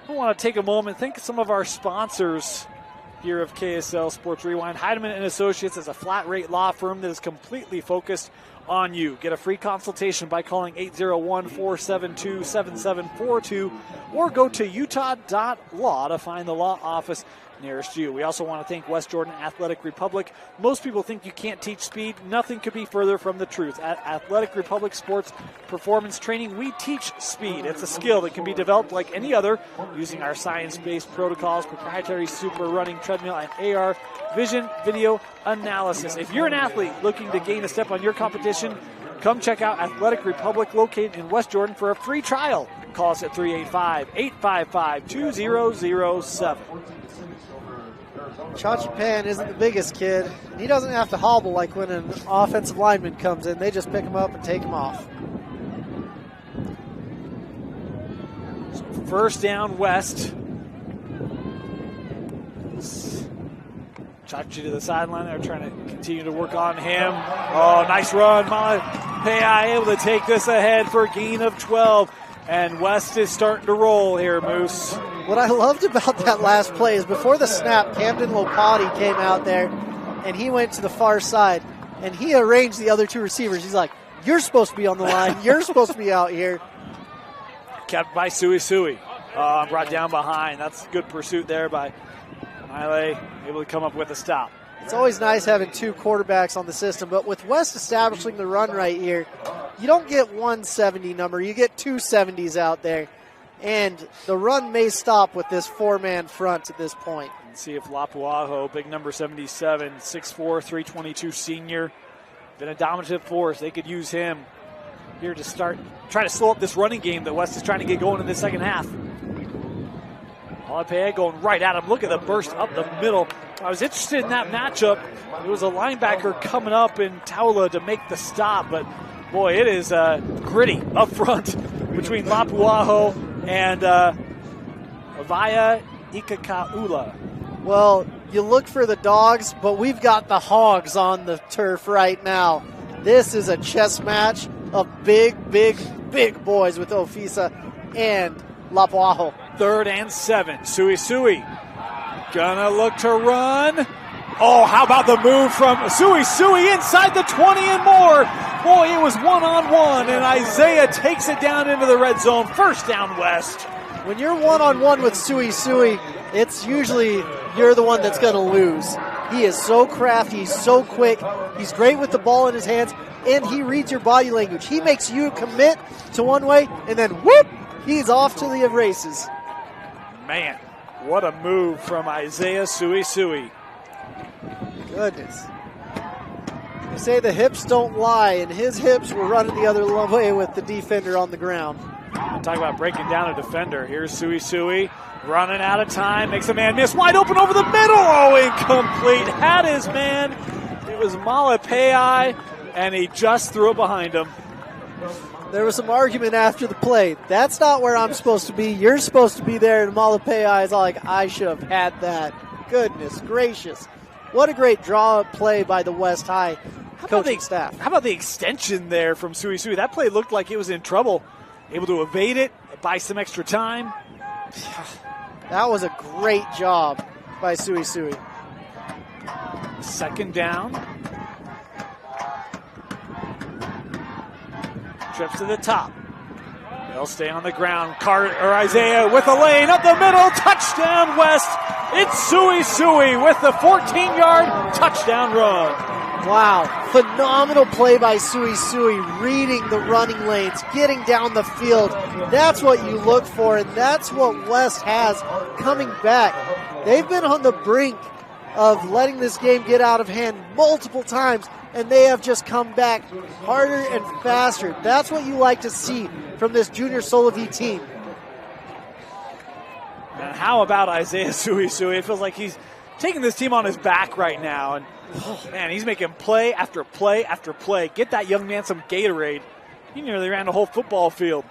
I want to take a moment, thank some of our sponsors here of KSL Sports Rewind. Heidemann & Associates is a flat-rate law firm that is completely focused on you. Get a free consultation by calling 801-472-7742 or go to utah.law to find the law office nearest you. We also want to thank West Jordan Athletic Republic. Most people think you can't teach speed. Nothing could be further from the truth. At Athletic Republic Sports Performance Training, we teach speed. It's a skill that can be developed like any other using our science-based protocols, proprietary super running treadmill, and AR vision video analysis. If you're an athlete looking to gain a step on your competition, Come check out Athletic Republic located in West Jordan for a free trial. Call us at 385-855-2007. Chachi Pan isn't the biggest kid, and he doesn't have to hobble like when an offensive lineman comes in. They just pick him up and take him off. First down, West. Chachi to the sideline. They're trying to continue to work on him. Oh, nice run. Malapai able to take this ahead for a gain of 12. And West is starting to roll here, Moose. What I loved about that last play is before the snap, Camden Lopati came out there, and he went to the far side, and he arranged the other two receivers. He's like, you're supposed to be on the line. You're supposed to be out here. Kept by Sui. Brought down behind. That's good pursuit there by Miley, able to come up with a stop. It's always nice having two quarterbacks on the system, but with West establishing the run right here, you don't get 170 number. You get 270s out there, and the run may stop with this four-man front at this point. Let's see if Lapuaho, big number 77, 6'4", 322 senior, been a dominant force. They could use him here to try to slow up this running game that West is trying to get going in the second half. Malapai going right at him. Look at the burst up the middle. I was interested in that matchup. It was a linebacker coming up in Taula to make the stop, but boy, it is gritty up front between Lapuaho and Avaya Ikakaula. Well, you look for the dogs, but we've got the hogs on the turf right now. This is a chess match of big boys with Ofisa and Lapuaho. 3rd and 7. Sui gonna look to run. Oh, how about the move from Sui inside the 20 and more. Boy, it was one-on-one, and Isaiah takes it down into the red zone. First down, West. When you're one-on-one with Sui, it's usually you're the one that's going to lose. He is so crafty, he's so quick, he's great with the ball in his hands, and he reads your body language. He makes you commit to one way, and then whoop, he's off to the races. Man, what a move from Isaiah Sui. Goodness. They say the hips don't lie, and his hips were running the other way with the defender on the ground. Talk about breaking down a defender. Here's Sui running out of time, makes a man miss, wide open over the middle. Oh, incomplete. Had his man. It was Malapai, and he just threw it behind him. There was some argument after the play. That's not where I'm supposed to be. You're supposed to be there. And Malapai is like, I should have had that. Goodness gracious. What a great draw play by the West High coaching staff. How about the extension there from Sui? That play looked like it was in trouble. Able to evade it, buy some extra time. That was a great job by Sui. Second down. Trips to the top. They'll stay on the ground. Isaiah with a lane up the middle. Touchdown, West. It's Sui with the 14-yard touchdown run. Wow. Phenomenal play by Sui, reading the running lanes, getting down the field. That's what you look for, and that's what West has coming back. They've been on the brink of letting this game get out of hand multiple times, and they have just come back harder and faster. That's what you like to see from this Junior Solovi team. And how about Isaiah Sui? It feels like he's taking this team on his back right now. And, man, he's making play after play after play. Get that young man some Gatorade. He nearly ran the whole football field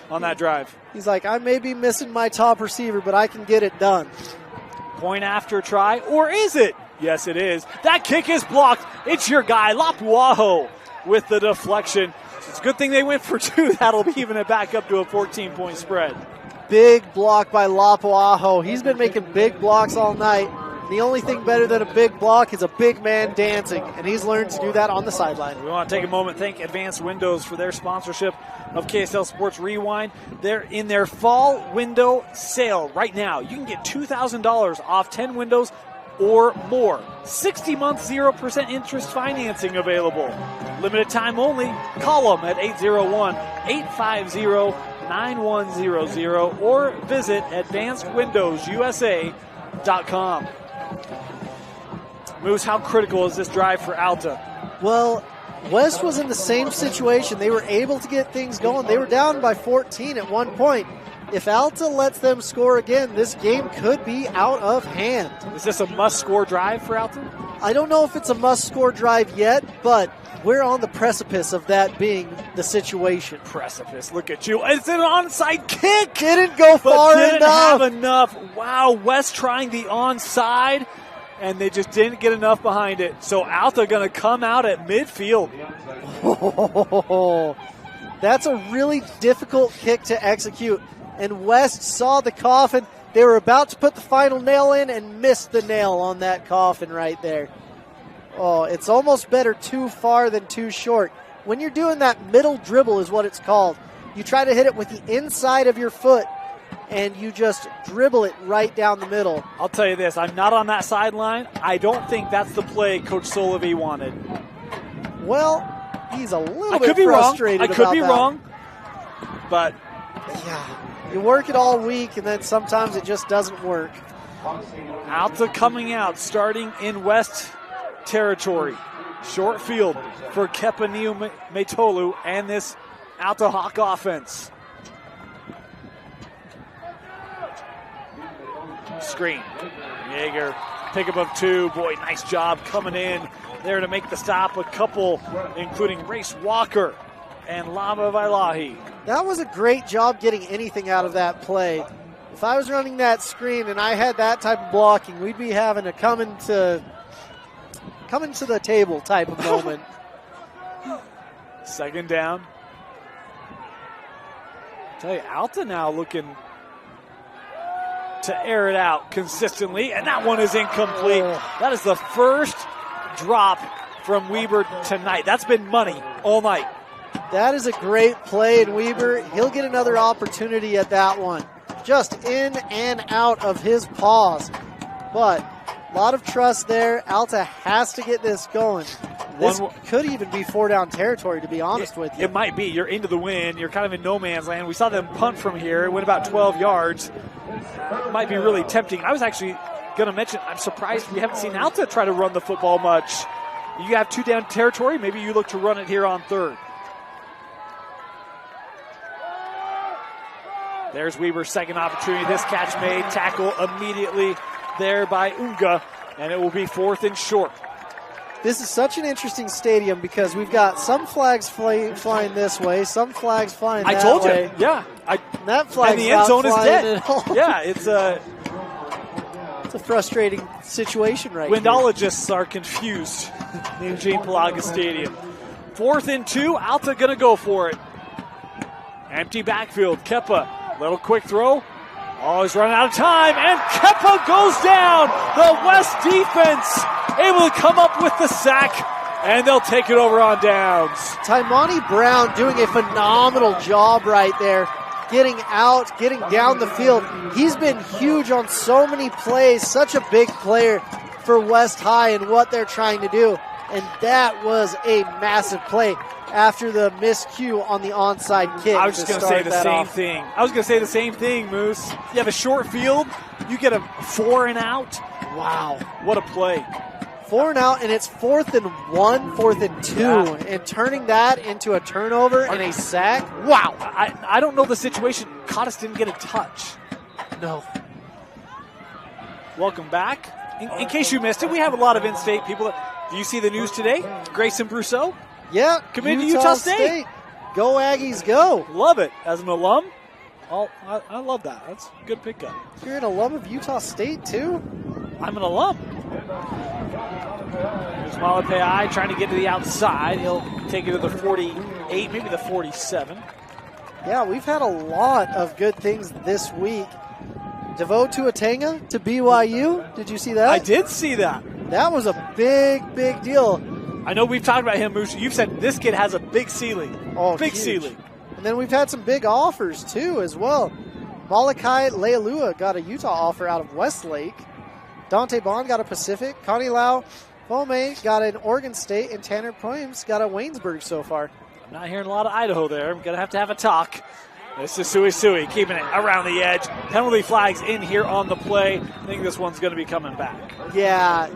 on that drive. He's like, I may be missing my top receiver, but I can get it done. Point after try, or is it? Yes, it is. That kick is blocked. It's your guy, Lapuaho, with the deflection. It's a good thing they went for two. That'll even it back up to a 14-point spread. Big block by Lapuaho. He's been making big blocks all night. The only thing better than a big block is a big man dancing, and he's learned to do that on the sideline. We want to take a moment and thank Advanced Windows for their sponsorship of KSL Sports Rewind. They're in their fall window sale right now. You can get $2,000 off 10 windows or more. 60 months, 0% interest financing available. Limited time only. Call them at 801-850-9100 or visit advancedwindowsusa.com. Moose, how critical is this drive for Alta? Well, West was in the same situation. They were able to get things going. They were down by 14 at one point. If Alta lets them score again, this game could be out of hand. Is this a must-score drive for Alta? I don't know if it's a must-score drive yet, but we're on the precipice of that being the situation. Precipice, look at you. It's an onside kick. Didn't go far enough. Didn't have enough. Wow, West trying the onside, and they just didn't get enough behind it. So Alta going to come out at midfield. That's a really difficult kick to execute. And West saw the coffin. They were about to put the final nail in and missed the nail on that coffin right there. Oh, it's almost better too far than too short. When you're doing that middle dribble is what it's called. You try to hit it with the inside of your foot, and you just dribble it right down the middle. I'll tell you this, I'm not on that sideline. I don't think that's the play Coach Solovey wanted. Well, he's a little bit frustrated about that. I could be wrong, but... yeah. You work it all week, and then sometimes it just doesn't work. Alta coming out, starting in West territory. Short field for Kepaniu Metolu and this Alta Hawk offense. Screen. Yeager, pick up of two. Boy, nice job coming in there to make the stop. A couple, including Race Walker and Lama Vailahi. That was a great job getting anything out of that play. If I was running that screen and I had that type of blocking, we'd be having a coming to the table type of moment. Second down. I tell you, Alta now looking to air it out consistently, and that one is incomplete. That is the first drop from Weber tonight. That's been money all night. That is a great play, and Weber, he'll get another opportunity at that one. Just in and out of his paws. But a lot of trust there. Alta has to get this going. This could even be 4-down territory, to be honest with you. It might be. You're into the wind. You're kind of in no man's land. We saw them punt from here. It went about 12 yards. It might be really tempting. I was actually going to mention, I'm surprised we haven't seen Alta try to run the football much. You have 2-down territory. Maybe you look to run it here on third. There's Weber's second opportunity. This catch made. Tackle immediately there by Unga, and it will be 4th and short. This is such an interesting stadium because we've got some flags flying this way, some flags flying that way. I told you, yeah. That flag's and the end zone is dead. Yeah, it's a frustrating situation right here. Windologists are confused in Jane Palaga Stadium. 4th and 2, Alta going to go for it. Empty backfield, Kepa. Little quick throw. Oh, he's running out of time, and Kepa goes down. The West defense able to come up with the sack, and they'll take it over on downs. Taimani Brown doing a phenomenal job right there, getting out, getting down the field. He's been huge on so many plays, such a big player for West High and what they're trying to do, and that was a massive play. After the miscue on the onside kick. I was just going to say the same thing. I was going to say the same thing, Moose. You have a short field. You get a 4 and out. Wow, what a play. 4 and out, and it's 4th and 1, 4th and 2. Yeah. And turning that into a turnover and a sack. Wow. I don't know the situation. Cottis didn't get a touch. No. Welcome back. In case you missed it, we have a lot of in-state people. Do you see the news today? Grayson Brousseau? Yeah, committed to Utah State. Go Aggies, go. Love it. As an alum, I love that. That's a good pickup. You're an alum of Utah State, too? I'm an alum. Here's Malapai trying to get to the outside. He'll take it to the 48, maybe the 47. Yeah, we've had a lot of good things this week. DeVoe Tuatanga to BYU. Did you see that? I did see that. That was a big, big deal. I know we've talked about him, Moose. You've said this kid has a big ceiling. Oh, big huge. Ceiling. And then we've had some big offers, too, as well. Malachi Lealua got a Utah offer out of Westlake. Dante Bond got a Pacific. Connie Lau Pome got an Oregon State. And Tanner Poems got a Waynesburg so far. I'm not hearing a lot of Idaho there. I'm going to have a talk. This is Sui keeping it around the edge. Penalty flags in here on the play. I think this one's going to be coming back. Yeah,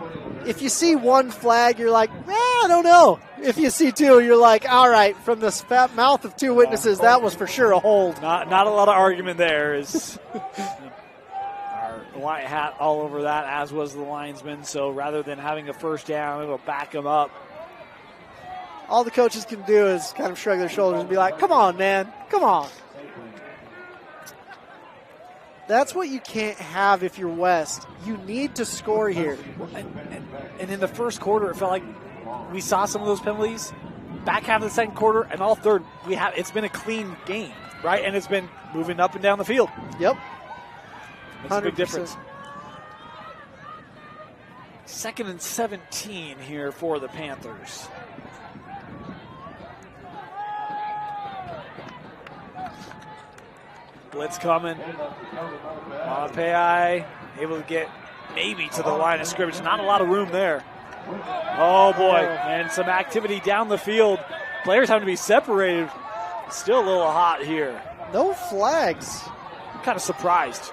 if you see one flag, you're like, I don't know. If you see two, you're like, all right, from the mouth of two witnesses, that was for sure a hold. Not a lot of argument there. Is our white hat all over that, as was the linesman. So rather than having a first down, it'll back him up. All the coaches can do is kind of shrug their shoulders and be like, come on, man, come on. That's what you can't have if you're West. You need to score here. And in the first quarter, it felt like we saw some of those penalties. Back half of the second quarter and all third, it's been a clean game, right? And it's been moving up and down the field. Yep. Makes a big difference. 2nd and 17 here for the Panthers. Blitz coming. Malapai able to get maybe to the line of scrimmage. Not a lot of room there. Oh, boy. And some activity down the field. Players having to be separated. Still a little hot here. No flags. I'm kind of surprised.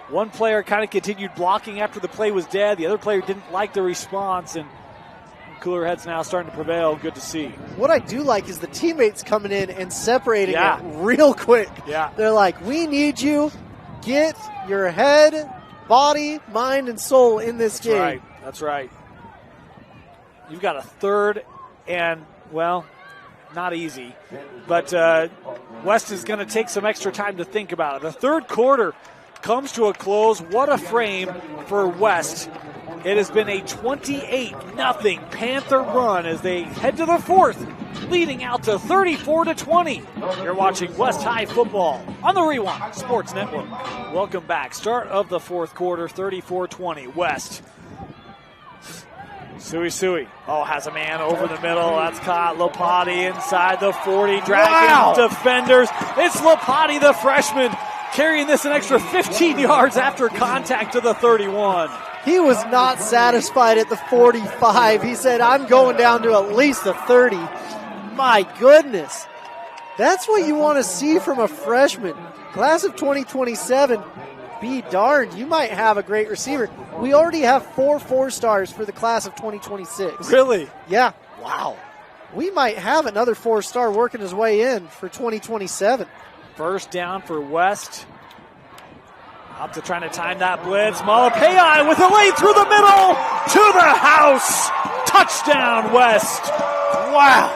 One player kind of continued blocking after the play was dead. The other player didn't like the response, and cooler heads now starting to prevail. Good to see. What I do like is the teammates coming in and separating it real quick. Yeah. They're like, we need you. Get your head, body, mind, and soul in this game. Right. That's right. You've got a third and, well, not easy. But West is going to take some extra time to think about it. The third quarter comes to a close. What a frame for West. It has been a 28-0 Panther run as they head to the fourth, leading out to 34-20. You're watching West High football on the Rewind Sports Network. Welcome back. Start of the fourth quarter, 34-20. West. Sui. Has a man over the middle. That's caught. Lopati inside the 40, dragging defenders. It's Lopati, the freshman, carrying this an extra 15 yards after contact to the 31. He was not satisfied at the 45. He said, I'm going down to at least the 30. My goodness. That's what you want to see from a freshman. Class of 2027, be darned. You might have a great receiver. We already have 4 4-stars for the class of 2026. Really? Yeah. Wow. We might have another 4-star working his way in for 2027. First down for West. Alta trying to time that blitz. Malapai with a lane through the middle to the house. Touchdown, West. Wow.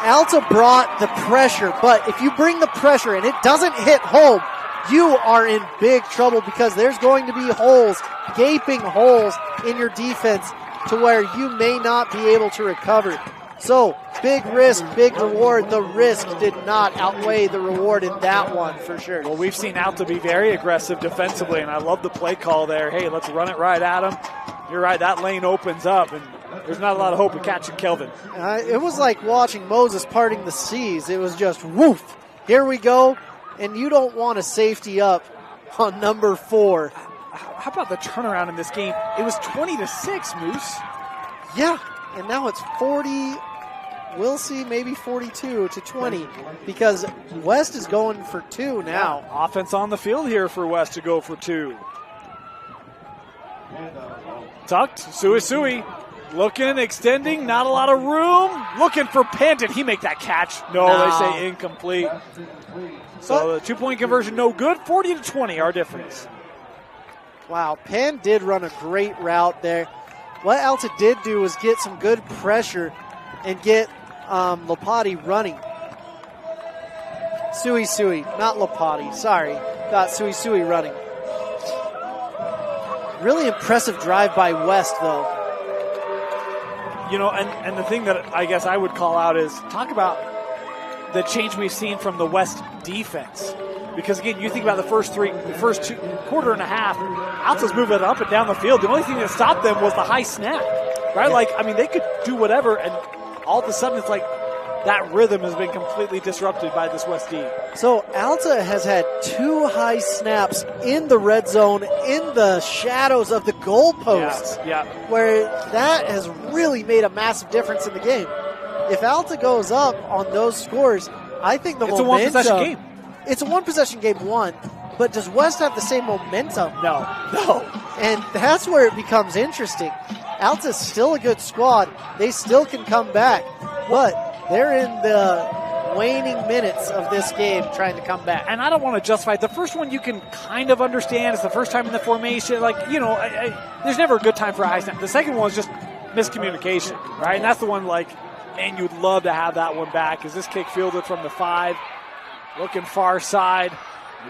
Alta brought the pressure, but if you bring the pressure and it doesn't hit home, you are in big trouble because there's going to be holes, gaping holes in your defense to where you may not be able to recover. So, big risk, big reward. The risk did not outweigh the reward in that one for sure. Well, we've seen Alta be very aggressive defensively, and I love the play call there. Hey, let's run it right at him. You're right, that lane opens up, and there's not a lot of hope of catching Kelvin. It was like watching Moses parting the seas. It was just, woof, here we go, and you don't want a safety up on number 4. How about the turnaround in this game? It was 20-6, Moose. Yeah, and now it's 40, we'll see, maybe 42-20 because West is going for 2 now. Yeah, offense on the field here for West to go for 2. Tucked, Sui. Looking, extending, not a lot of room. Looking for Penn. Did he make that catch? No, they say incomplete. So the 2-point conversion, no good. 40-20, our difference. Wow, Penn did run a great route there. What Alta did do was get some good pressure and get Lopati running. Sui, not Lopati. Sorry, got Sui running. Really impressive drive by West, though. You know, and the thing that I guess I would call out is talk about the change we've seen from the West defense. Because, again, you think about the first quarter and a half, Alta's moving up and down the field. The only thing that stopped them was the high snap, right? Like, I mean, they could do whatever, and all of a sudden it's like that rhythm has been completely disrupted by this West D. So Alta has had 2 high snaps in the red zone, in the shadows of the goalposts, where that has really made a massive difference in the game. If Alta goes up on those scores, I think it's a one-possession game. It's a one-possession game, but does West have the same momentum? No. And that's where it becomes interesting. Alta's still a good squad. They still can come back. But they're in the waning minutes of this game trying to come back. And I don't want to justify it. The first one you can kind of understand. It's the first time in the formation. Like, you know, there's never a good time for a high snap. The second one is just miscommunication, right? And that's the one, like, man, you'd love to have that one back. Is this kick fielded from the 5? Looking far side.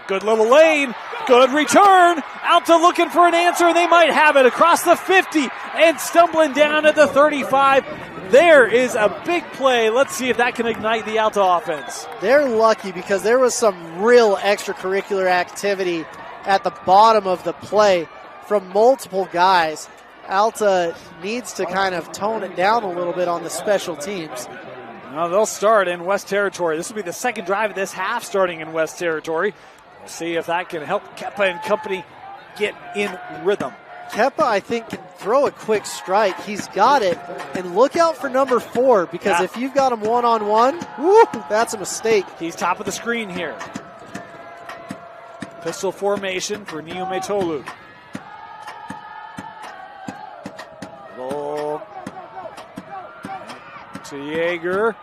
Good little lane. Good return. Alta looking for an answer, and they might have it across the 50 and stumbling down at the 35. There is a big play. Let's see if that can ignite the Alta offense. They're lucky because there was some real extracurricular activity at the bottom of the play from multiple guys. Alta needs to kind of tone it down a little bit on the special teams. Well, they'll start in West Territory. This will be the second drive of this half starting in West Territory. We'll see if that can help Kepa and company get in rhythm. Kepa, I think, can throw a quick strike. He's got it. And look out for number 4 because if you've got him one-on-one, that's a mistake. He's top of the screen here. Pistol formation for Niumetolu. To Yeager.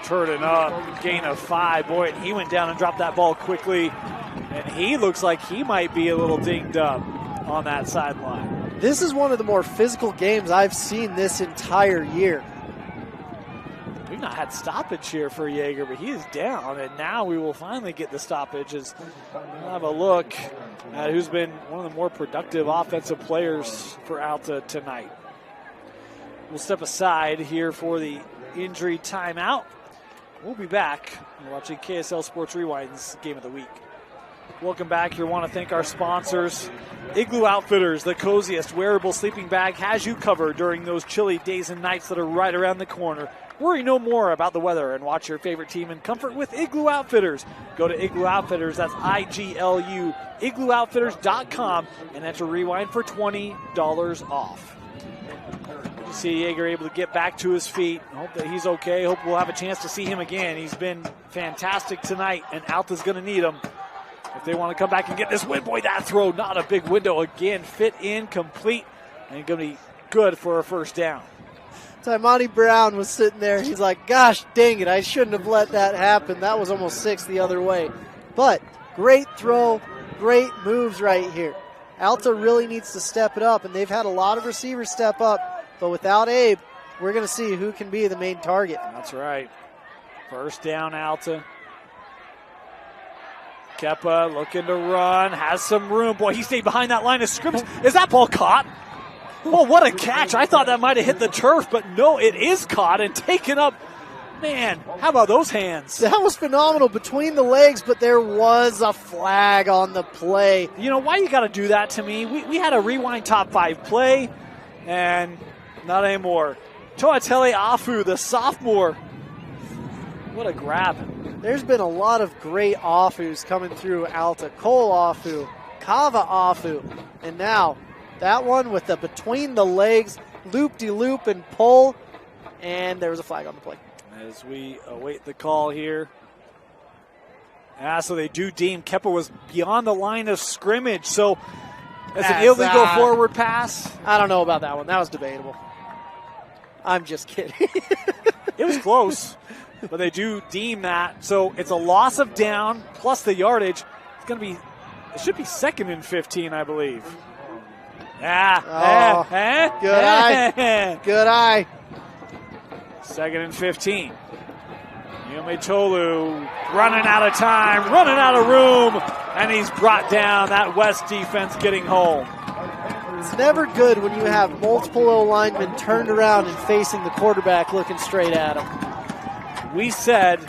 Turning up, gain of 5. Boy, and he went down and dropped that ball quickly. And he looks like he might be a little dinged up on that sideline. This is one of the more physical games I've seen this entire year. We've not had stoppage here for Yeager, but he is down. And now we will finally get the stoppage as we'll have a look at who's been one of the more productive offensive players for Alta tonight. We'll step aside here for the injury timeout. We'll be back. You're watching KSL Sports Rewind's Game of the Week. Welcome back. We want to thank our sponsors. Igloo Outfitters, the coziest wearable sleeping bag, has you covered during those chilly days and nights that are right around the corner. Worry no more about the weather and watch your favorite team in comfort with Igloo Outfitters. Go to Igloo Outfitters, that's IGLU, igloooutfitters.com, and enter Rewind for $20 off. You see Yeager able to get back to his feet. Hope that he's okay. Hope we'll have a chance to see him again. He's been fantastic tonight, and Alta's going to need him if they want to come back and get this win. Boy, that throw, not a big window again. Fit in, complete, and going to be good for a first down. Taimani Brown was sitting there. He's like, gosh dang it, I shouldn't have let that happen. That was almost 6 the other way. But great throw, great moves right here. Alta really needs to step it up, and they've had a lot of receivers step up. But without Abe, we're going to see who can be the main target. That's right. First down, Alta. Kepa looking to run, has some room. Boy, he stayed behind that line of scrimmage. Is that ball caught? Well, what a catch. I thought that might have hit the turf, but no, it is caught and taken up. Man, how about those hands? That was phenomenal between the legs, but there was a flag on the play. You know, why you got to do that to me? We had a Rewind top 5 play, and not anymore. Toatele Afu, the sophomore. What a grab. There's been a lot of great Afus coming through Alta. Cole Afu, Kava Afu, and now that one with the between the legs, loop-de-loop and pull, and there was a flag on the play. As we await the call here. So they do deem Kepa was beyond the line of scrimmage, so it's an illegal forward pass. I don't know about that one. That was debatable. I'm just kidding. It was close, but they do deem that. So it's a loss of down plus the yardage. It's going to be, it should be 2nd and 15, I believe. Good eye. Good eye. 2nd and 15. Niumetolu running out of time, running out of room, and he's brought down. That West defense getting home. It's never good when you have multiple O-linemen turned around and facing the quarterback looking straight at him. We said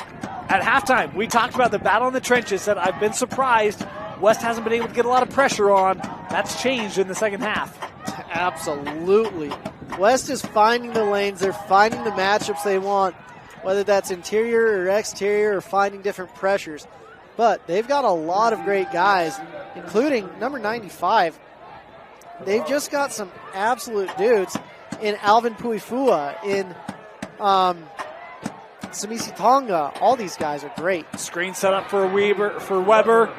at halftime, we talked about the battle in the trenches, said I've been surprised West hasn't been able to get a lot of pressure on. That's changed in the second half. Absolutely. West is finding the lanes. They're finding the matchups they want, whether that's interior or exterior or finding different pressures. But they've got a lot of great guys, including number 95. They've just got some absolute dudes in Alvin Puifua, in Samisi Tonga. All these guys are great. Screen set up for Weber.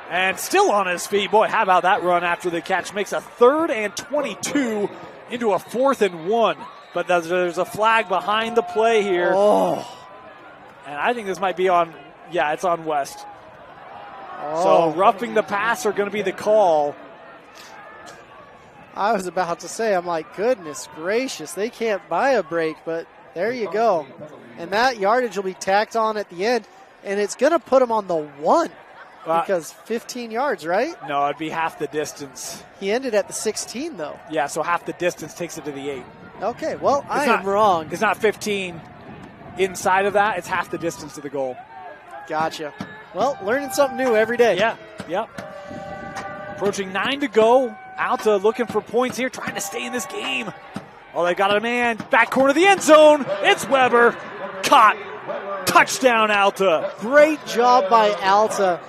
And still on his feet. Boy, how about that run after the catch? Makes a 3rd and 22 into a 4th and 1. But there's a flag behind the play here. Oh. And I think this might be on, yeah, it's on West. Oh. So roughing the passer going to be the call. I was about to say, I'm like, goodness gracious, they can't buy a break, but there you go. And that yardage will be tacked on at the end, and it's going to put him on the 1 because 15 yards, right? No, it'd be half the distance. He ended at the 16, though. Yeah, so half the distance takes it to the 8. Okay, well, I am wrong. It's not 15 inside of that. It's half the distance to the goal. Gotcha. Well, learning something new every day. Yeah, yep. Approaching 9 to go. Alta looking for points here, trying to stay in this game. Oh, they got a man. Back corner of the end zone. It's Weber. Caught. Touchdown, Alta. Great job by Alta.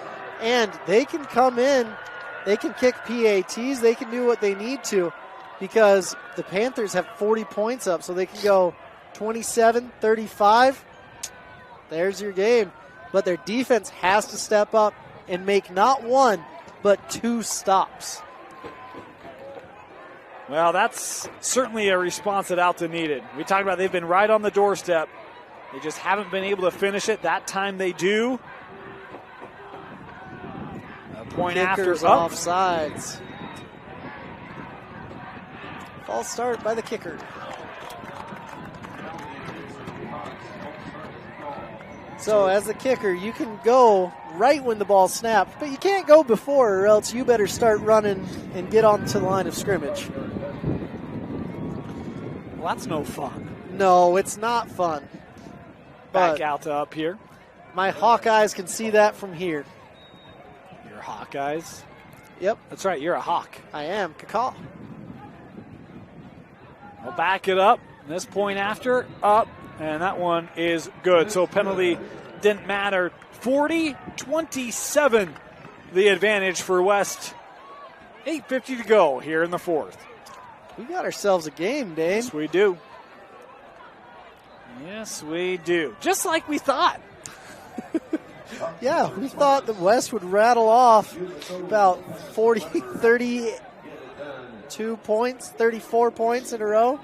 And they can come in. They can kick PATs. They can do what they need to because the Panthers have 40 points up, so they can go 27-35. There's your game. But their defense has to step up and make not 1, but 2 stops. Well, that's certainly a response that Alta needed. We talked about they've been right on the doorstep. They just haven't been able to finish it. That time they do. A point Kicker's after. Offsides. False start by the kicker. So as the kicker, you can go right when the ball snaps, but you can't go before or else you better start running and get onto the line of scrimmage. Well, that's no fun. No, it's not fun. Back Alta up here. My Hawkeyes can see that from here. Your Hawkeyes? Yep. That's right, you're a Hawk. I am. Cacaw. We'll back it up. This point after, up. And that one is good. So penalty didn't matter. 40-27, the advantage for West. 8:50 to go here in the 4th. We got ourselves a game, Dane. Yes, we do. Yes, we do. Just like we thought. Yeah, we thought that West would rattle off about 32 points, 34 points in a row.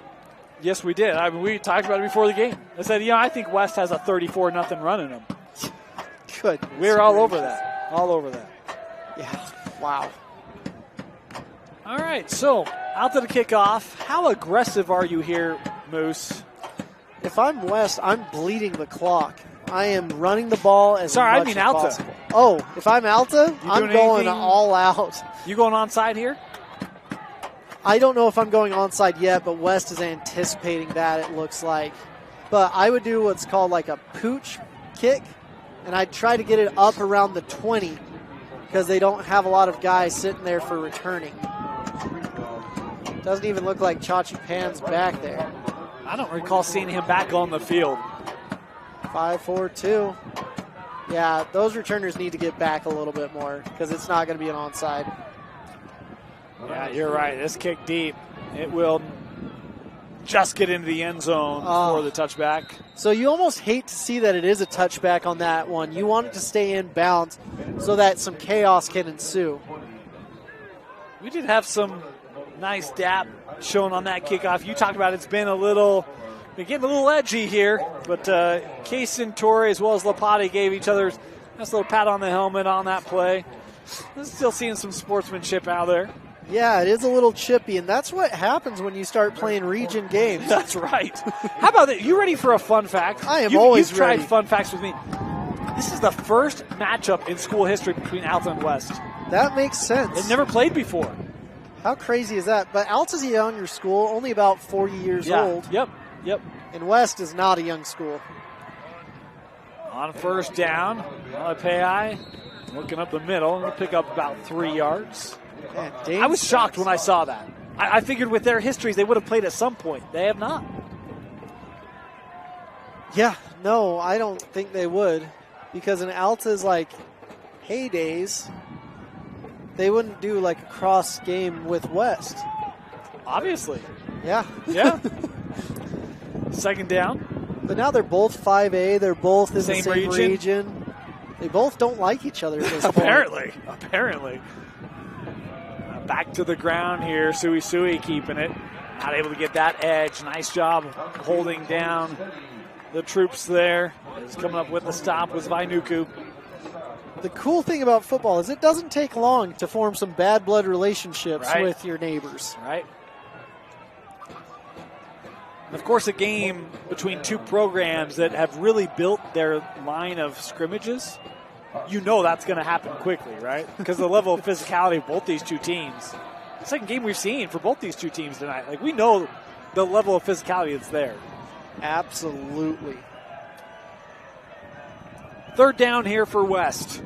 Yes, we did. I mean, we talked about it before the game. I said, I think West has a 34-0 run in them. Good. We're all over that. All over that. Yeah. Wow. All right, so Alta to kick off. How aggressive are you here, Moose? If I'm West, I'm bleeding the clock. I am running the ball as much as Alta. possible. Oh, if I'm Alta, I'm going all out. You going onside here? I don't know if I'm going onside yet, but West is anticipating that, it looks like. But I would do what's called like a pooch kick, and I'd try to get it up around the 20 because they don't have a lot of guys sitting there for returning. Doesn't even look like Chachi Pan's back there. I don't recall seeing him back on the field. 5-4-2. Yeah, those returners need to get back a little bit more because it's not going to be an onside. Yeah, you're right. This kick deep. It will just get into the end zone for the touchback. So you almost hate to see that it is a touchback on that one. You want it to stay in bounds so that some chaos can ensue. We did have some nice dap shown on that kickoff. You talked about it's been getting a little edgy here, but Case and Torre as well as Lapati gave each other a nice little pat on the helmet on that play. Still seeing some sportsmanship out there. Yeah, it is a little chippy, and that's what happens when you start playing region games. That's right. How about that? You ready for a fun fact? I am always you've ready. Tried fun facts with me. This is the first matchup in school history between Alta and West. That makes sense. They've never played before. How crazy is that? But Alta's a younger school, only about 40 years old. Yep. And West is not a young school. On first down, Alipei looking up the middle. He'll pick up about 3 yards. Man, I was shocked when I saw that. I figured with their histories they would have played at some point. They have not. Yeah, no, I don't think they would. Because in Alta's heydays, they wouldn't do like a cross game with West. Obviously. Yeah. Yeah. Second down. But now they're both 5A. They're both in the same region. They both don't like each other at this Apparently. Back to the ground here. Sui keeping it. Not able to get that edge. Nice job holding down the troops there. Is coming up with the stop was Vainuku. The cool thing about football is it doesn't take long to form some bad blood relationships with your neighbors. Right. And of course, a game between two programs that have really built their line of scrimmages. You know that's going to happen quickly, right? Because the level of physicality of both these two teams. The second game we've seen for both these two teams tonight. Like, we know the level of physicality that's there. Absolutely. Third down here for West.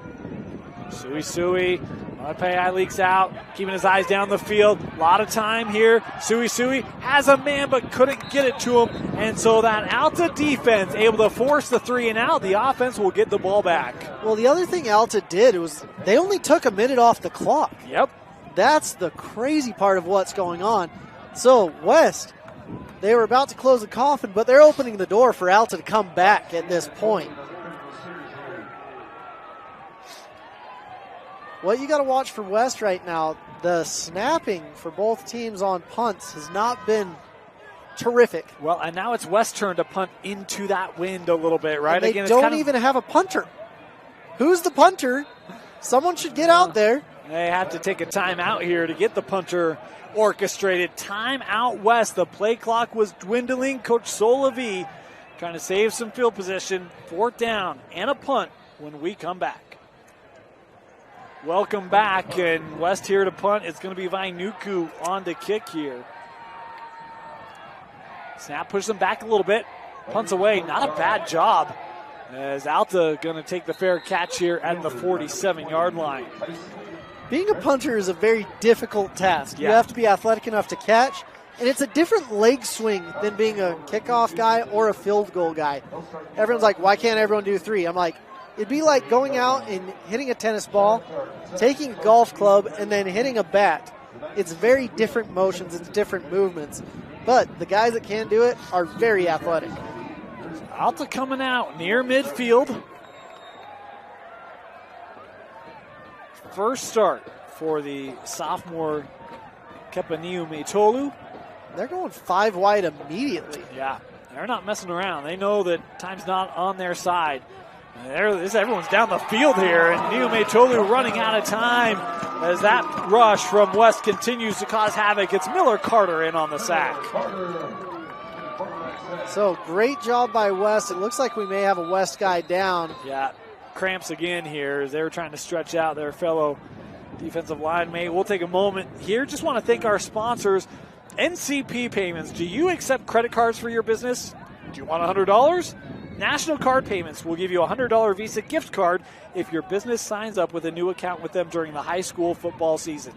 Sui. Monpei leaks out, keeping his eyes down the field. A lot of time here. Sui has a man but couldn't get it to him. And so that Alta defense able to force the 3 and out. The offense will get the ball back. Well, the other thing Alta did was they only took a minute off the clock. Yep. That's the crazy part of what's going on. So West, they were about to close the coffin, but they're opening the door for Alta to come back at this point. What you got to watch for West right now, the snapping for both teams on punts has not been terrific. Well, and now it's West's turn to punt into that wind a little bit, right? And they don't even have a punter. Who's the punter? Someone should get out there. They have to take a timeout here to get the punter orchestrated. Timeout West. The play clock was dwindling. Coach Solavi trying to save some field position. 4th down and a punt when we come back. Welcome back, and West here to punt. It's going to be Vainuku on the kick here. Snap pushes him back a little bit. Punts away. Not a bad job. As Alta going to take the fair catch here at the 47-yard line. Being a punter is a very difficult task. Yeah. You have to be athletic enough to catch, and it's a different leg swing than being a kickoff guy or a field goal guy. Everyone's like, why can't everyone do 3? I'm like, it'd be like going out and hitting a tennis ball, taking a golf club, and then hitting a bat. It's very different motions. It's different movements. But the guys that can do it are very athletic. Alta coming out near midfield. First start for the sophomore Kepaniu Metolu. They're going 5 wide immediately. Yeah, they're not messing around. They know that time's not on their side. Everyone's down the field here, and Niumetolu running out of time as that rush from West continues to cause havoc. It's Miller Carter in on the sack. So great job by West. It looks like we may have a West guy down. Yeah, cramps again here as they're trying to stretch out their fellow defensive line mate. We'll take a moment here. Just want to thank our sponsors, NCP Payments. Do you accept credit cards for your business? Do you want $100? National Card Payments will give you a $100 Visa gift card if your business signs up with a new account with them during the high school football season.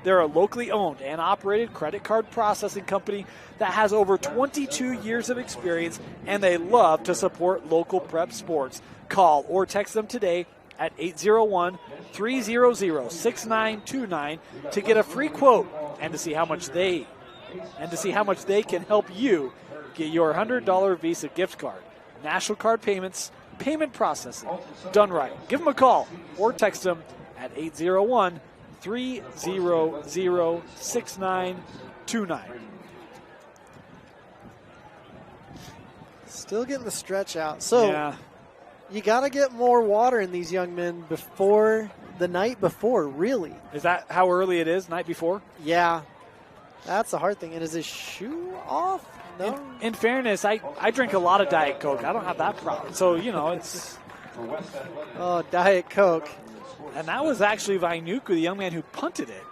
They're a locally owned and operated credit card processing company that has over 22 years of experience, and they love to support local prep sports. Call or text them today at 801-300-6929 to get a free quote and to see how much they can help you get your $100 Visa gift card. National Card Payments, payment processing, done right. Give them a call or text them at 801-300-6929. Still getting the stretch out. So you got to get more water in these young men before the night before, really. Is that how early it is, night before? Yeah. That's the hard thing. And is his shoe off? No. In fairness, I drink a lot of Diet Coke. I don't have that problem. So, it's... Oh, Diet Coke. And that was actually Vainuku, the young man who punted it.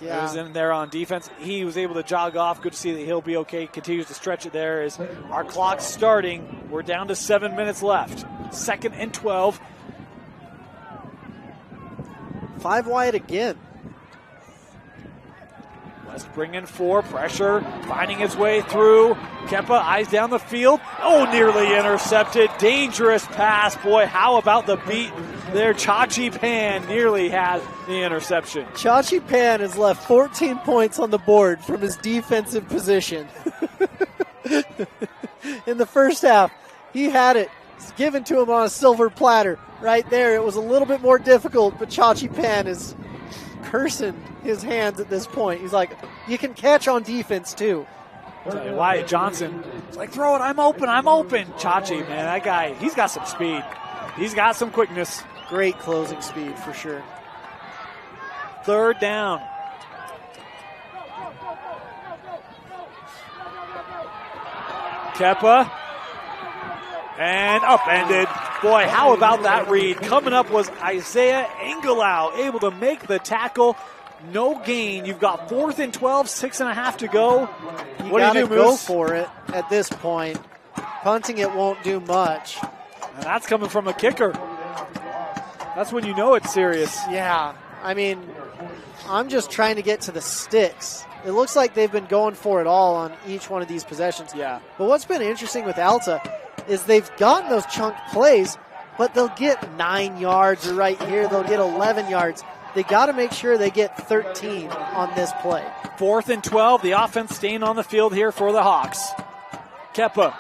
Yeah. He was in there on defense. He was able to jog off. Good to see that he'll be okay. Continues to stretch it there as our clock's starting. We're down to 7 minutes left. 2nd and 12. 5 wide again. West bringing 4, pressure, finding its way through. Kepa, eyes down the field. Oh, nearly intercepted. Dangerous pass. Boy, how about the beat there? Chachi Pan nearly has the interception. Chachi Pan has left 14 points on the board from his defensive position. In the first half, he had it. It's given to him on a silver platter. Right there, it was a little bit more difficult, but Chachi Pan is cursing his hands at this point. He's like, you can catch on defense too. Tell you, Wyatt Johnson is like, throw it, I'm open. Chachi, man, that guy, he's got some speed. He's got some quickness. Great closing speed for sure. Third down. Kepa. And upended. Boy, how about that read? Coming up was Isaiah Engelau, able to make the tackle. No gain. You've got 4th and 12, 6.5 to go. What do you do, go Moose? For it at this point. Punting it won't do much. And that's coming from a kicker. That's when you know it's serious. Yeah, I mean, I'm just trying to get to the sticks. It looks like they've been going for it all on each one of these possessions. Yeah. But what's been interesting with Alta is they've gotten those chunk plays, but they'll get 9 yards, or right here they'll get 11 yards. They got to make sure they get 13 on this play. 4th and 12, the offense staying on the field here for the Hawks. Kepa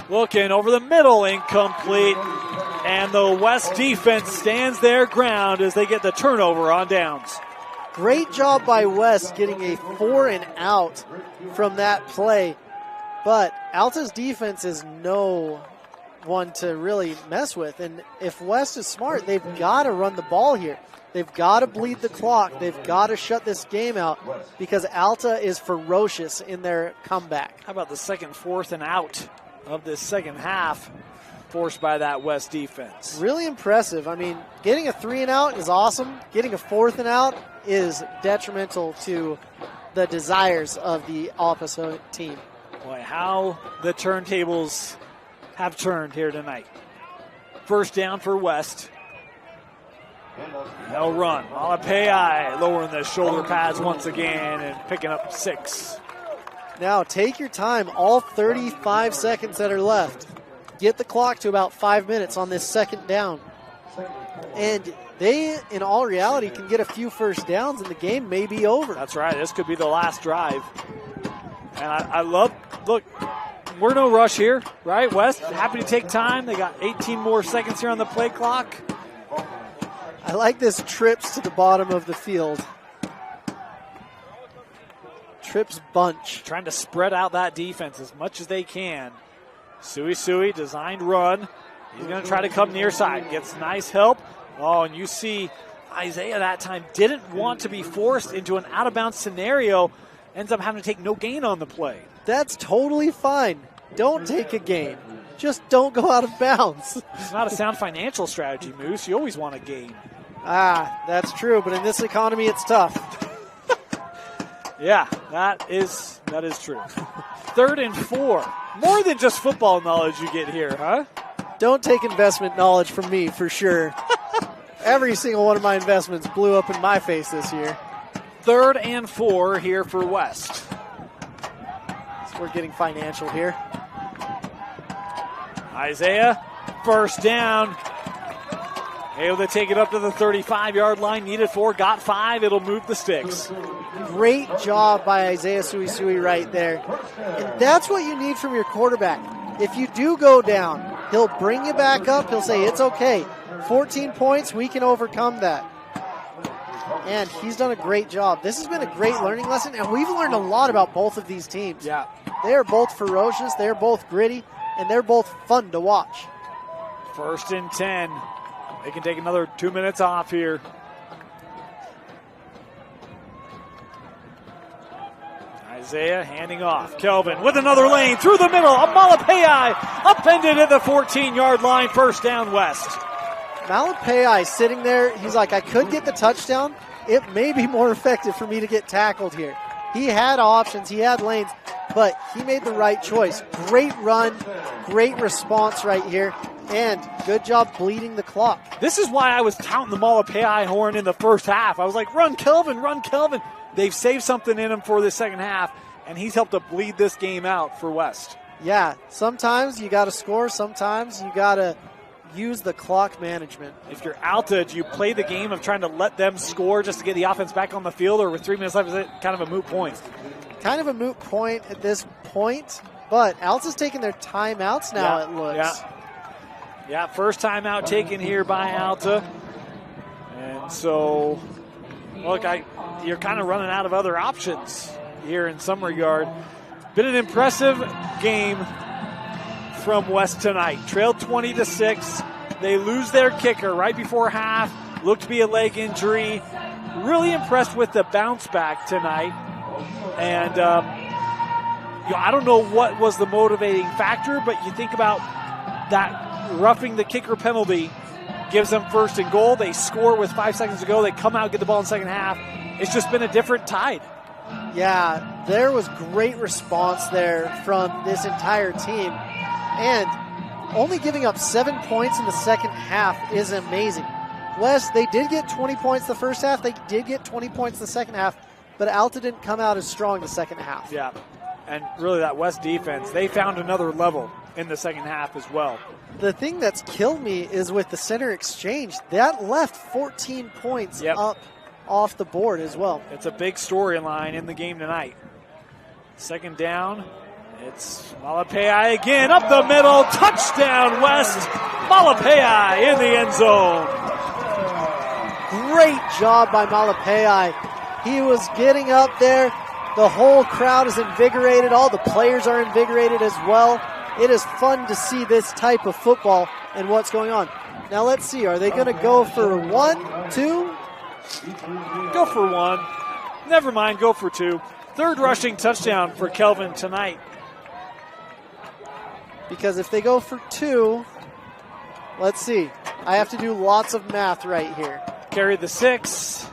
looking over the middle, incomplete. And the West defense stands their ground as they get the turnover on downs. Great job by West getting a 4 and out from that play. But Alta's defense is no one to really mess with. And if West is smart, they've got to run the ball here. They've got to bleed the clock. They've got to shut this game out because Alta is ferocious in their comeback. How about the second 4th and out of this second half forced by that West defense? Really impressive. I mean, getting a 3 and out is awesome. Getting a 4th and out is detrimental to the desires of the opposite team. Boy, how the turntables have turned here tonight. First down for West. They'll run. Malapai lowering the shoulder pads once again and picking up 6. Now take your time. All 35 seconds that are left. Get the clock to about 5 minutes on this second down. And they, in all reality, can get a few first downs and the game may be over. That's right. This could be the last drive. And I love, look, we're no rush here, right? West, happy to take time. They got 18 more seconds here on the play clock. I like this trips to the bottom of the field. Trips bunch. Trying to spread out that defense as much as they can. Sui, designed run. He's going to try to come near side. Gets nice help. Oh, and you see Isaiah that time didn't want to be forced into an out-of-bounds scenario. Ends up having to take no gain on the play. That's totally fine. Don't take a gain. Just don't go out of bounds. It's not a sound financial strategy, Moose. You always want a gain. Ah, that's true, but in this economy, it's tough. Yeah, that is true. 3rd and 4. More than just football knowledge you get here, huh? Don't take investment knowledge from me, for sure. Every single one of my investments blew up in my face this year. 3rd and 4 here for West. So we're getting financial here. Isaiah, first down. Able to take it up to the 35-yard line. Needed 4, got 5. It'll move the sticks. Great job by Isaiah Sui right there. And that's what you need from your quarterback. If you do go down, he'll bring you back up. He'll say, it's okay. 14 points, we can overcome that. And he's done a great job. This has been a great learning lesson, and we've learned a lot about both of these teams. Yeah. They are both ferocious, they're both gritty, and they're both fun to watch. 1st and 10. They can take another 2 minutes off here. Isaiah handing off. Kelvin with another lane through the middle. Malapai upended at the 14-yard line. First down West. Malapai sitting there. He's like, I could get the touchdown. It may be more effective for me to get tackled here. He had options. He had lanes, but he made the right choice. Great run. Great response right here. And good job bleeding the clock. This is why I was counting the Malapai horn in the first half. I was like, run, Kelvin, run, Kelvin. They've saved something in him for the second half, and he's helped to bleed this game out for West. Yeah, sometimes you got to score. Sometimes you got to use the clock management. If you're Alta, do you play the game of trying to let them score just to get the offense back on the field, or with 3 minutes left, is it kind of a moot point? Kind of a moot point at this point, but Alta's taking their timeouts now, it looks. Yeah. Yeah, first timeout taken here by Alta. And so, look, you're kind of running out of other options here in some regard. Been an impressive game from West tonight. Trailed 20-6. They lose their kicker right before half. Looked to be a leg injury. Really impressed with the bounce back tonight. And I don't know what was the motivating factor, but you think about that roughing the kicker penalty gives them first and goal. They score with 5 seconds to go. They come out, get the ball in the second half. It's just been a different tide. Yeah, there was great response there from this entire team. And only giving up 7 points in the second half is amazing. West, they did get 20 points the first half. They did get 20 points the second half. But Alta didn't come out as strong the second half. Yeah, and really that West defense, they found another level in the second half as well. The thing that's killed me is with the center exchange. That left 14 points up off the board as well. It's a big storyline in the game tonight. Second down, it's Malapei again, up the middle, touchdown West. Malapei in the end zone. Great job by Malapei. He was getting up there. The whole crowd is invigorated. All the players are invigorated as well. It is fun to see this type of football and what's going on. Now let's see. Are they going to go for 1, 2? Go for 1. Never mind, go for 2. Third rushing touchdown for Kelvin tonight. Because if they go for 2, let's see. I have to do lots of math right here. Carry the 6.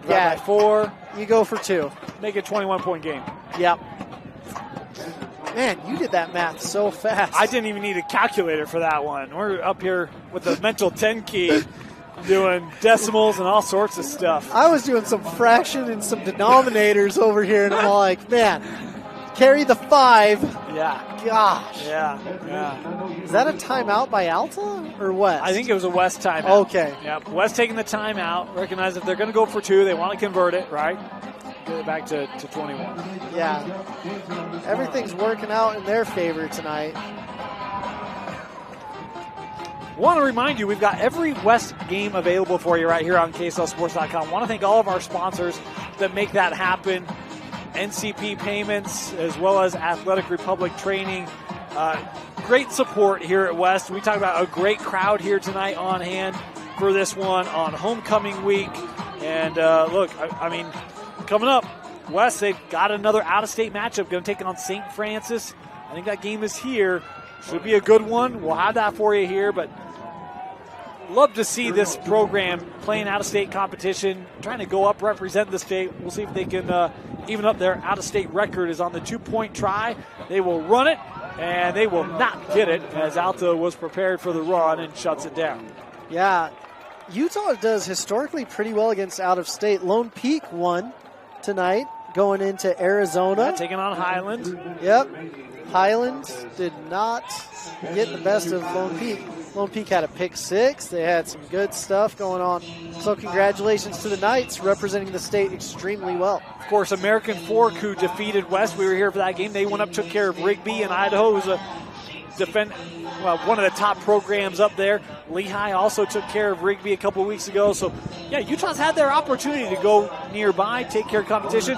Yeah, by 4. You go for 2. Make it a 21-point game. Yep. Man, you did that math so fast. I didn't even need a calculator for that one. We're up here with the mental 10 key doing decimals and all sorts of stuff. I was doing some fraction and some denominators over here, and I'm like, man, carry the 5. Yeah. Gosh. Yeah. Is that a timeout by Alta or West? I think it was a West timeout. Okay. Yep. West taking the timeout. Recognize if they're going to go for 2, they want to convert it, right? Get it back to 21. Yeah. Everything's working out in their favor tonight. Want to remind you, we've got every West game available for you right here on KSLSports.com. Want to thank all of our sponsors that make that happen. NCP Payments, as well as Athletic Republic Training. Great support here at West. We talk about a great crowd here tonight on hand for this one on homecoming week. And look, I mean, coming up, West, they've got another out-of-state matchup going to take it on St. Francis. I think that game is here. Should be a good one. We'll have that for you here, but love to see this program playing out-of-state competition, trying to go up, represent the state. We'll see if they can even up their out-of-state record is on the 2-point try. They will run it, and they will not get it as Alta was prepared for the run and shuts it down. Yeah, Utah does historically pretty well against out-of-state. Lone Peak won tonight going into Arizona. Yeah, taking on Highland. Yep. Highland did not get the best of Lone Peak. Lone Peak had a pick 6. They had some good stuff going on. So congratulations to the Knights representing the state extremely well. Of course, American Fork, who defeated West. We were here for that game. They went up, took care of Rigby in Idaho, who's one of the top programs up there. Lehigh also took care of Rigby a couple weeks ago. So, yeah, Utah's had their opportunity to go nearby, take care of competition.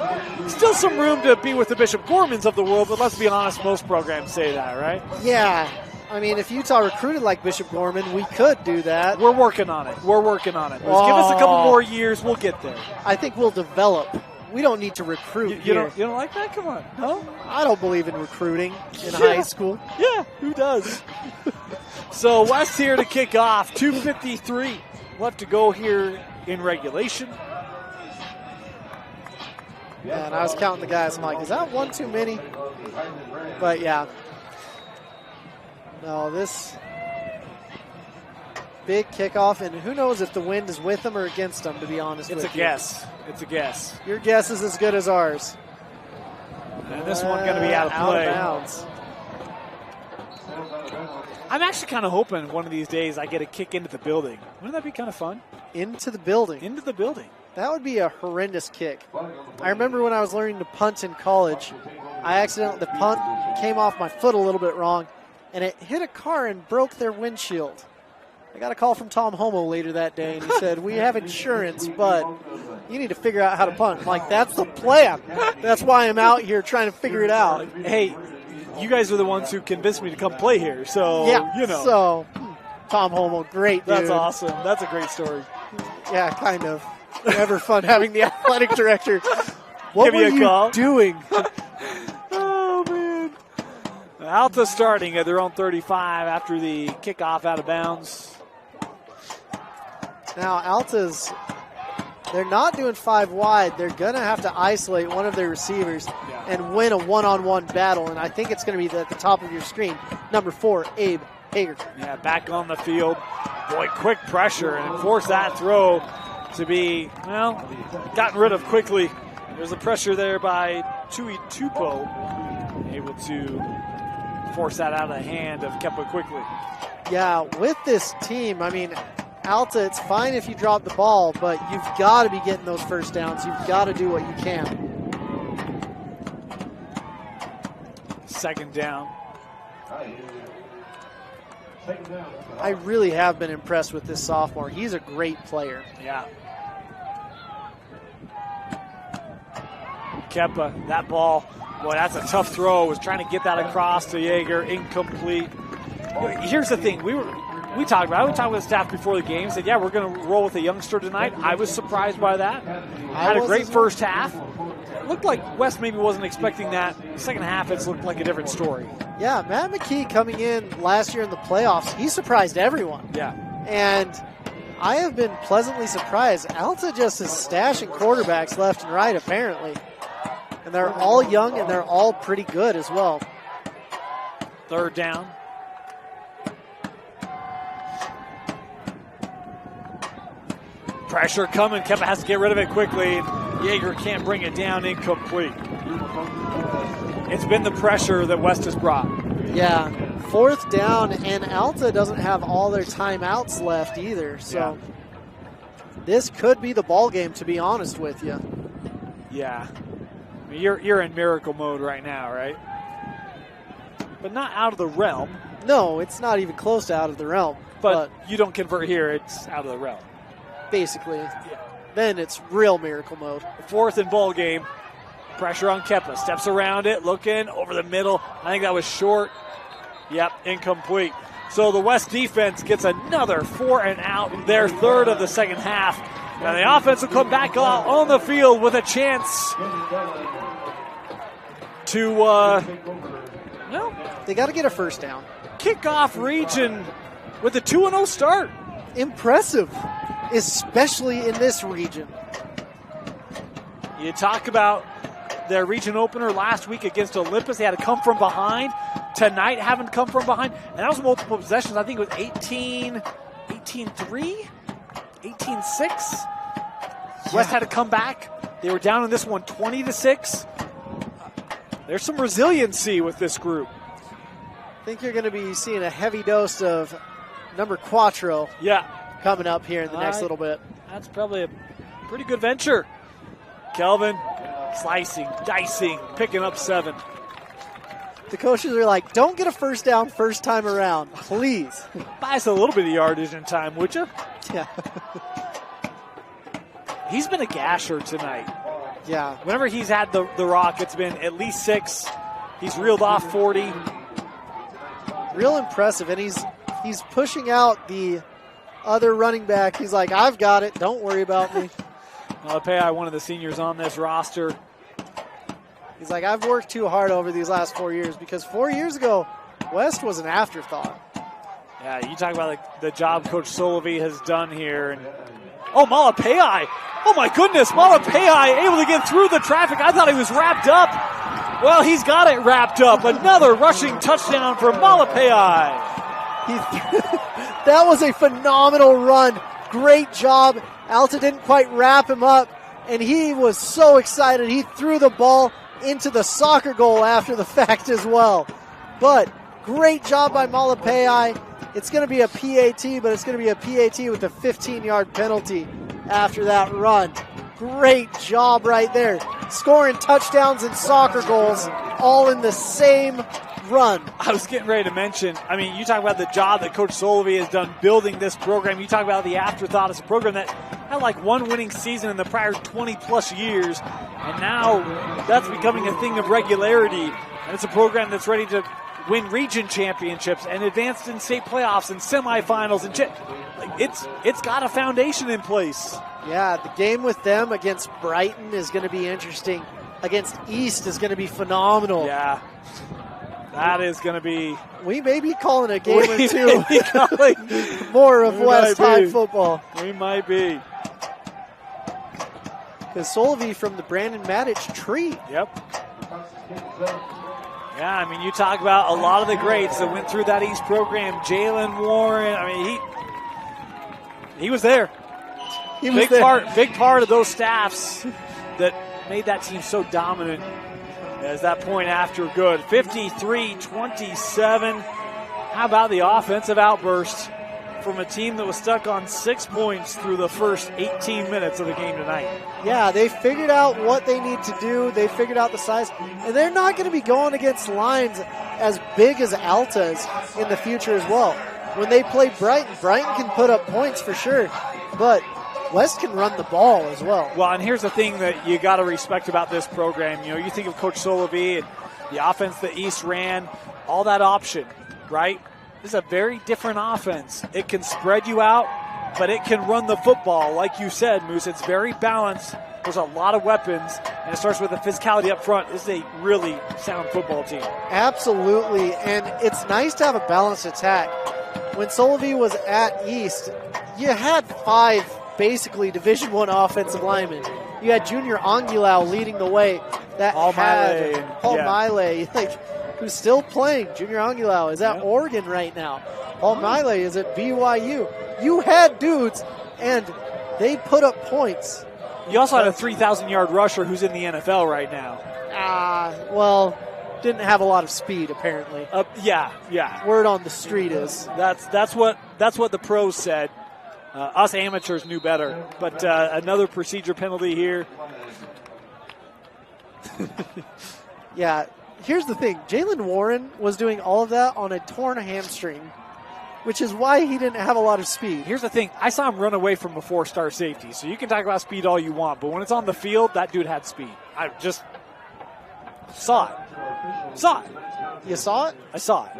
Still some room to be with the Bishop Gormans of the world, but let's be honest, most programs say that, right? Yeah. I mean, if Utah recruited like Bishop Gorman, we could do that. We're working on it. Just give us a couple more years. We'll get there. I think we'll develop. We don't need to recruit you don't like that? Come on. No? I don't believe in recruiting in high school. Yeah, who does? So West here to kick off. 2:53 left to go here in regulation. Yeah, and I was counting the guys. I'm like, is that one too many? But, yeah. No, this big kickoff, and who knows if the wind is with them or against them, to be honest with you. It's a guess. Your guess is as good as ours. And this one going to be out of play. Out of bounds. I'm actually kind of hoping one of these days I get a kick into the building. Wouldn't that be kind of fun? Into the building? Into the building. That would be a horrendous kick. I remember when I was learning to punt in college, the punt came off my foot a little bit wrong, and it hit a car and broke their windshield. I got a call from Tom Homo later that day, and he said, we have insurance, but you need to figure out how to punt. I'm like, that's the plan. That's why I'm out here trying to figure it out. Hey, you guys are the ones who convinced me to come play here, so, yeah, you know. So, Tom Homo, great dude. That's awesome. That's a great story. Yeah, kind of. Never fun having the athletic director. What were you doing? Oh, man. Alta starting at their own 35 after the kickoff out of bounds. Now, Alta's, they're not doing 5 wide. They're going to have to isolate one of their receivers and win a one-on-one battle, and I think it's going to be at the top of your screen. Number 4, Abe Hager. Yeah, back on the field. Boy, quick pressure and force that throw to be, well, gotten rid of quickly. There's a pressure there by Tui Tupo, able to force that out of the hand of Kepa quickly. Yeah, with this team, I mean, Alta, it's fine if you drop the ball, but you've got to be getting those first downs. You've got to do what you can. Second down. I really have been impressed with this sophomore. He's a great player. Yeah. Kepa, that ball, boy, that's a tough throw. Was trying to get that across to Yeager, incomplete. Here's the thing, I would talk with the staff before the game, said, yeah, we're going to roll with a youngster tonight. I was surprised by that. Had a great first half. It looked like West maybe wasn't expecting that. Second half, it's looked like a different story. Yeah, Matt McKee coming in last year in the playoffs, he surprised everyone. Yeah. And I have been pleasantly surprised. Alta just is stashing quarterbacks left and right, apparently. And they're all young, and they're all pretty good as well. Third down. Pressure coming. Kepa has to get rid of it quickly. Yeager can't bring it down. Incomplete. It's been the pressure that West has brought. Yeah. Fourth down, and Alta doesn't have all their timeouts left either. So this could be the ball game, to be honest with you. Yeah. I mean, you're in miracle mode right now, right? But not out of the realm. No, it's not even close to out of the realm. But you don't convert here, it's out of the realm. Basically. Yeah. Then it's real miracle mode. Fourth and ball game. Pressure on Kepa. Steps around it, looking over the middle. I think that was short. Yep, incomplete. So the West defense gets another 4 and out, their third of the second half. And the offense will come back on the field with a chance to, they got to get a first down. Kick off region with a 2-0 start. Impressive, especially in this region. You talk about their region opener last week against Olympus. They had to come from behind. Tonight, haven't come from behind. And that was multiple possessions. I think it was 18-3, 18-6. West had to come back. They were down in this one 20-6. There's some resiliency with this group. I think you're going to be seeing a heavy dose of number Quattro coming up here in the next little bit. That's probably a pretty good venture. Kelvin slicing, dicing, picking up 7. The coaches are like, don't get a first down first time around, please. Buy us a little bit of yardage in time, would you? Yeah. He's been a gasher tonight. Yeah. Whenever he's had the rock, it's been at least 6. He's reeled off 40. Real impressive, and he's pushing out the other running back. He's like, I've got it. Don't worry about me. Malapei, one of the seniors on this roster. He's like, I've worked too hard over these last 4 years, because 4 years ago, West was an afterthought. Yeah, you talk about the job Coach Solovey has done here. And Malapei. Oh, my goodness. Malapei able to get through the traffic. I thought he was wrapped up. Well, he's got it wrapped up. Another rushing touchdown for Malapei. That was a phenomenal run. Great job. Alta didn't quite wrap him up, and he was so excited. He threw the ball into the soccer goal after the fact as well. But great job by Malapei. It's going to be a PAT, but it's going to be a PAT with a 15-yard penalty after that run. Great job right there. Scoring touchdowns and soccer goals all in the same run. I was getting ready to mention, I mean, you talk about the job that Coach Solovey has done building this program. You talk about the afterthought. It's a program that had like one winning season in the prior 20-plus years, and now that's becoming a thing of regularity. And it's a program that's ready to win region championships and advanced in state playoffs and semifinals. And it's got a foundation in place. Yeah, the game with them against Brighton is going to be interesting. Against East is going to be phenomenal. Yeah, that is going to be. We may be calling a game or two more of West High football. We might be. Because Solovey from the Brandon Mattich tree. Yep. Yeah, I mean, you talk about a lot of the greats that went through that East program. Jalen Warren, I mean, he was there. Big part of those staffs that made that team so dominant as that point after good. 53-27. How about the offensive outburst from a team that was stuck on 6 points through the first 18 minutes of the game tonight? Yeah, they figured out what they need to do. They figured out the size. And they're not going to be going against lines as big as Alta's in the future as well. When they play Brighton, Brighton can put up points for sure. But West can run the ball as well. Well, and here's the thing that you got to respect about this program. You know, you think of Coach Solovey and the offense that East ran, all that option, right? This is a very different offense. It can spread you out, but it can run the football. Like you said, Moose, it's very balanced. There's a lot of weapons, and it starts with the physicality up front. This is a really sound football team. Absolutely, and it's nice to have a balanced attack. When Solovey was at East, you had 5 basically Division I offensive linemen. You had Junior Angulau leading the way. Paul Miley, who's still playing. Junior Angulau is at Oregon right now. Paul Miley is at BYU. You had dudes, and they put up points. You also had a 3,000-yard rusher who's in the NFL right now. Didn't have a lot of speed apparently. Yeah. Word on the street is that's what the pros said. Us amateurs knew better, but another procedure penalty here. Yeah, here's the thing. Jalen Warren was doing all of that on a torn hamstring, which is why he didn't have a lot of speed. Here's the thing. I saw him run away from a 4-star safety, so you can talk about speed all you want, but when it's on the field, that dude had speed. I just saw it. You saw it? I saw it.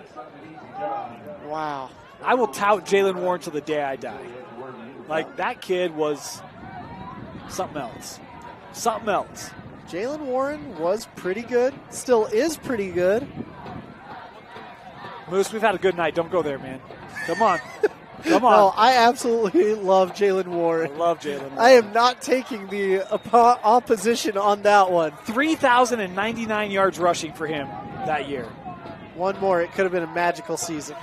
Wow. I will tout Jalen Warren till the day I die. Like, that kid was something else. Jalen Warren was pretty good. Still is pretty good. Moose, we've had a good night. Don't go there, man. Come on. No, I absolutely love Jalen Warren. I love Jalen Warren. I am not taking the opposition on that one. 3,099 yards rushing for him that year. One more. It could have been a magical season.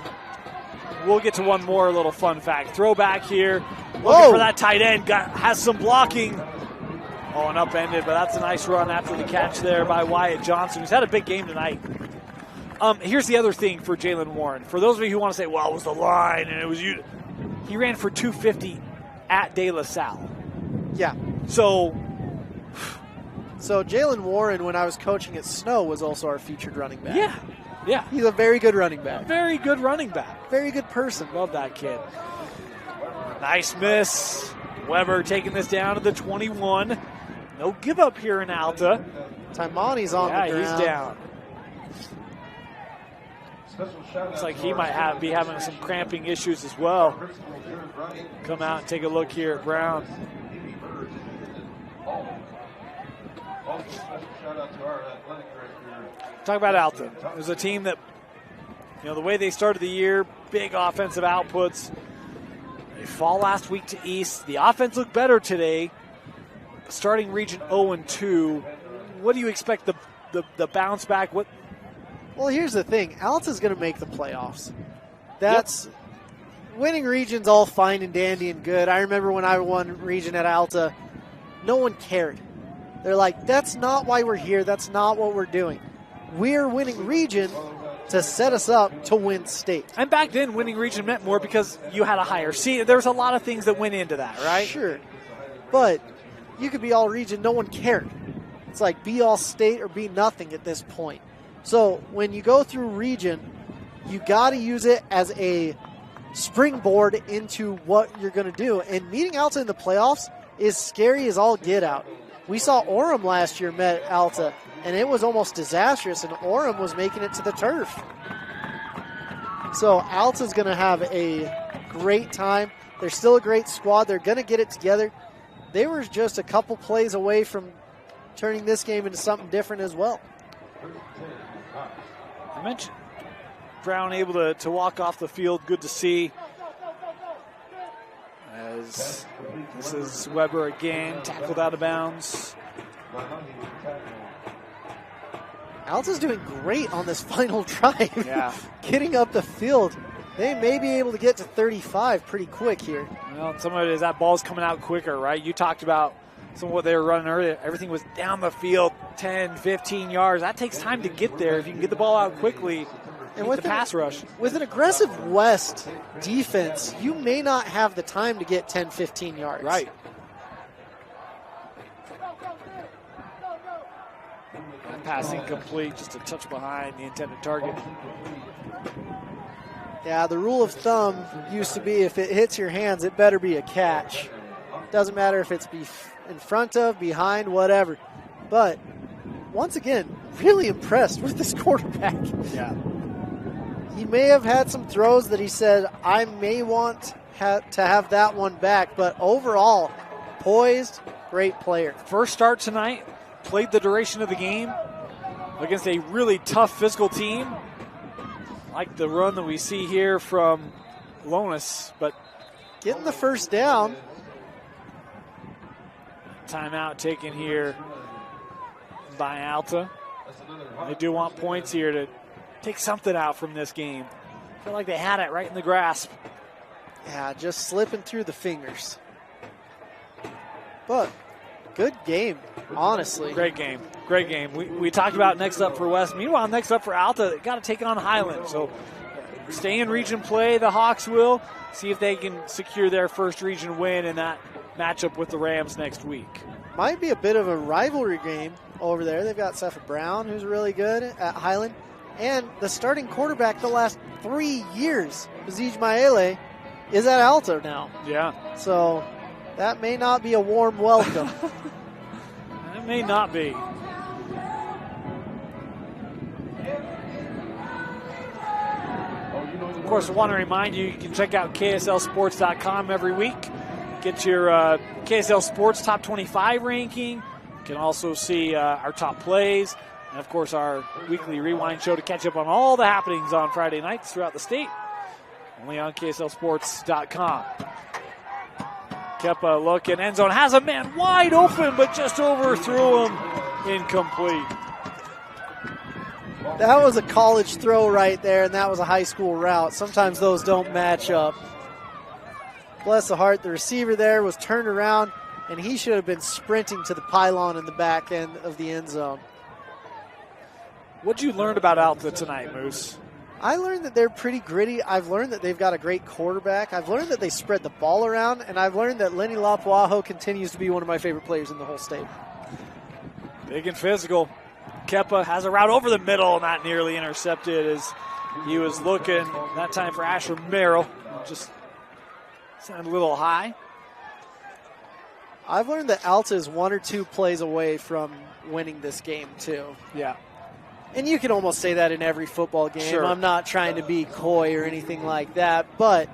We'll get to one more little fun fact. Throwback here. Looking for that tight end. Has some blocking. And upended, but that's a nice run after the catch there by Wyatt Johnson, who's had a big game tonight. Here's the other thing for Jalen Warren. For those of you who want to say, well, it was the line and it was you. He ran for 250 at De La Salle. Yeah. So Jalen Warren, when I was coaching at Snow, was also our featured running back. Yeah. He's a very good running back. Very good running back. Very good person. Love that kid. Nice miss. Weber taking this down to the 21. No give up here in Alta. Taimani's on the ground. Yeah, he's down. Looks like he might be having some cramping issues as well. Come out and take a look here at Brown. Talk about Alta. It was a team that, the way they started the year, big offensive outputs. They fall last week to East. The offense looked better today. Starting region 0-2. What do you expect the bounce back? Well, here's the thing. Alta's going to make the playoffs. Winning region's all fine and dandy and good. I remember when I won region at Alta, no one cared. They're like, that's not why we're here. That's not what we're doing. We're winning region to set us up to win state. And back then, winning region meant more because you had a higher seed. There's a lot of things that went into that, right? Sure. But you could be all region. No one cared. It's like be all state or be nothing at this point. So when you go through region, you got to use it as a springboard into what you're going to do. And meeting Alta in the playoffs is scary as all get out. We saw Orem last year met Alta, and it was almost disastrous, and Orem was making it to the turf. So Alta's going to have a great time. They're still a great squad. They're going to get it together. They were just a couple plays away from turning this game into something different as well. I mentioned Brown able to walk off the field. Good to see. As this is Weber again, tackled out of bounds. Alta's doing great on this final drive. Yeah. Getting up the field. They may be able to get to 35 pretty quick here. Well, some of it is that ball's coming out quicker, right? You talked about some of what they were running earlier. Everything was down the field, 10, 15 yards. That takes time to get there. If you can get the ball out quickly, and with the pass rush. With an aggressive West defense, you may not have the time to get 10, 15 yards. Right. That pass incomplete, just a touch behind the intended target. Yeah, the rule of thumb used to be if it hits your hands, it better be a catch. Doesn't matter if it's in front of, behind, whatever. But once again, really impressed with this quarterback. Yeah. He may have had some throws that he said, I may want to have that one back, but overall, poised, great player. First start tonight, played the duration of the game against a really tough physical team. Like the run that we see here from Lonis, but getting the first down. Timeout taken here by Alta. They do want points here to take something out from this game. I feel like they had it right in the grasp. Yeah, just slipping through the fingers. But good game, honestly. Great game. Great game. We talked about next up for West. Meanwhile, next up for Alta, they got to take on Highland. So stay in region play, the Hawks will. See if they can secure their first region win in that matchup with the Rams next week. Might be a bit of a rivalry game over there. They've got Seth Brown, who's really good at Highland. And the starting quarterback the last 3 years, Bazij Maele, is at Alta now. Yeah. So that may not be a warm welcome. It may not be. Of course, I want to remind you, you can check out KSLSports.com every week. Get your KSL Sports Top 25 ranking. You can also see our top plays. And, of course, our weekly rewind show to catch up on all the happenings on Friday nights throughout the state. Only on KSLSports.com. Kepa looking, end zone, has a man wide open, but just overthrew him. Incomplete. That was a college throw right there, and that was a high school route. Sometimes those don't match up. Bless the heart, the receiver there was turned around, and he should have been sprinting to the pylon in the back end of the end zone. What'd you learn about Alta tonight, Moose? I learned that they're pretty gritty. I've learned that they've got a great quarterback. I've learned that they spread the ball around, and I've learned that Lenny Lapuaho continues to be one of my favorite players in the whole state. Big and physical. Kepa has a route over the middle, not nearly intercepted as he was looking that time for Asher Merrill. Just sounded a little high. I've learned that Alta is 1 or 2 plays away from winning this game, too. Yeah. And you can almost say that in every football game. Sure. I'm not trying to be coy or anything like that, but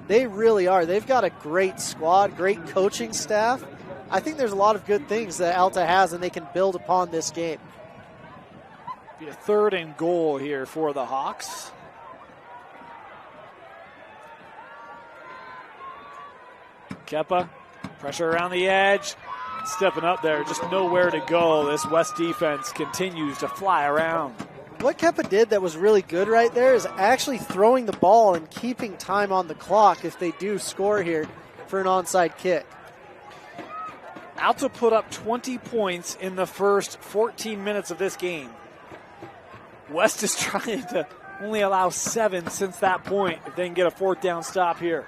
they really are. They've got a great squad, great coaching staff. I think there's a lot of good things that Alta has, and they can build upon this game. Be a 3rd and goal here for the Hawks. Kepa, pressure around the edge. Stepping up there, just nowhere to go. This West defense continues to fly around. What Kepa did that was really good right there is actually throwing the ball and keeping time on the clock if they do score here for an onside kick. Alta put up 20 points in the first 14 minutes of this game. West is trying to only allow 7 since that point if they can get a 4th down stop here.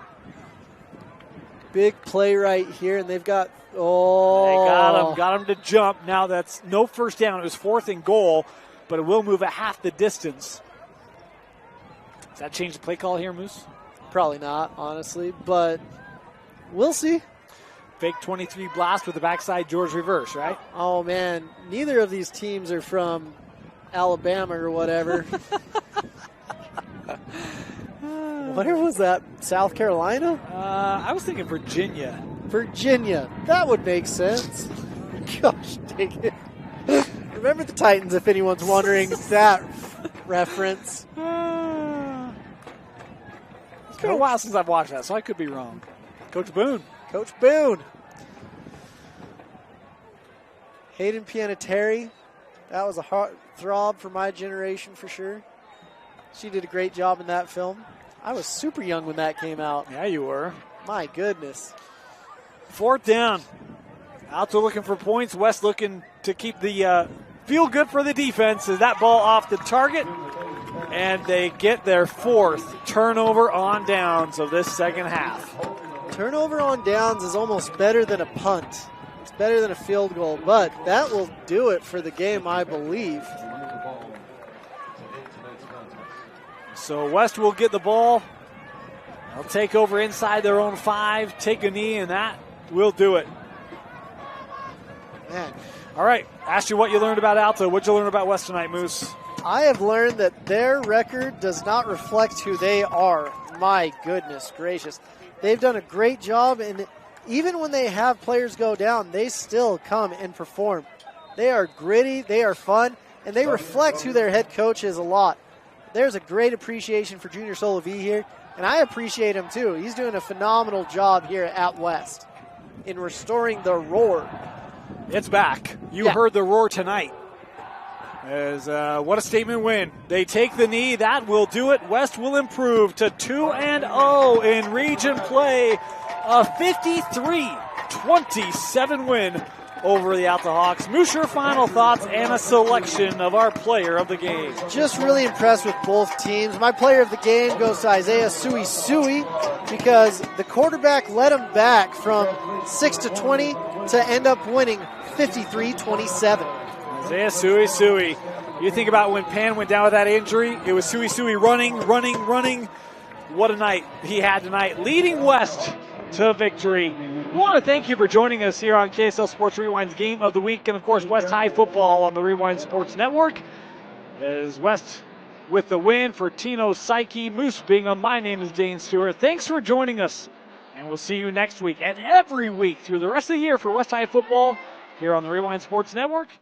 Big play right here, and they've got, oh. They got him to jump. Now that's no first down. It was 4th and goal. but it will move at half the distance. Does that change the play call here, Moose? Probably not, honestly, but we'll see. Fake 23 blast with the backside George reverse, right? Oh, man, neither of these teams are from Alabama or whatever. Where was that? South Carolina? I was thinking Virginia. Virginia. That would make sense. Gosh dang it. Remember the Titans, if anyone's wondering that reference. It's been a while since I've watched that, so I could be wrong. Coach Boone. Coach Boone. Hayden Panettiere. That was a heart throb for my generation for sure. She did a great job in that film. I was super young when that came out. Yeah, you were. My goodness. 4th down. Alta looking for points. West looking to keep the feel good for the defense. Is that ball off the target? And they get their 4th turnover on downs of this second half. Turnover on downs is almost better than a punt. It's better than a field goal, but that will do it for the game, I believe. So West will get the ball. They'll take over inside their own 5, take a knee, and that will do it. Man. All right, ask you what you learned about Alta. What'd you learn about West tonight, Moose? I have learned that their record does not reflect who they are. My goodness gracious. They've done a great job, and even when they have players go down, they still come and perform. They are gritty, they are fun, and they reflect who their head coach is a lot. There's a great appreciation for Junior Solovey here, and I appreciate him too. He's doing a phenomenal job here at West in restoring the roar. It's back. You heard the roar tonight. What a statement win. They take the knee. That will do it. West will improve to 2-0 in region play. A 53-27 win over the Alta Hawks. Moose, your final thoughts and a selection of our player of the game. Just really impressed with both teams. My player of the game goes to Isaiah Sui because the quarterback led him back from 6-20 to end up winning 53-27. Isaiah Sui. You think about when Pan went down with that injury, it was Sui running. What a night he had tonight, leading West to victory. We want to thank you for joining us here on KSL Sports Rewind's Game of the Week, and of course West High Football on the Rewind Sports Network. As West with the win for Tino Psyche, Moose Bingham. My name is Dane Stewart. Thanks for joining us, and we'll see you next week and every week through the rest of the year for West High Football here on the Rewind Sports Network.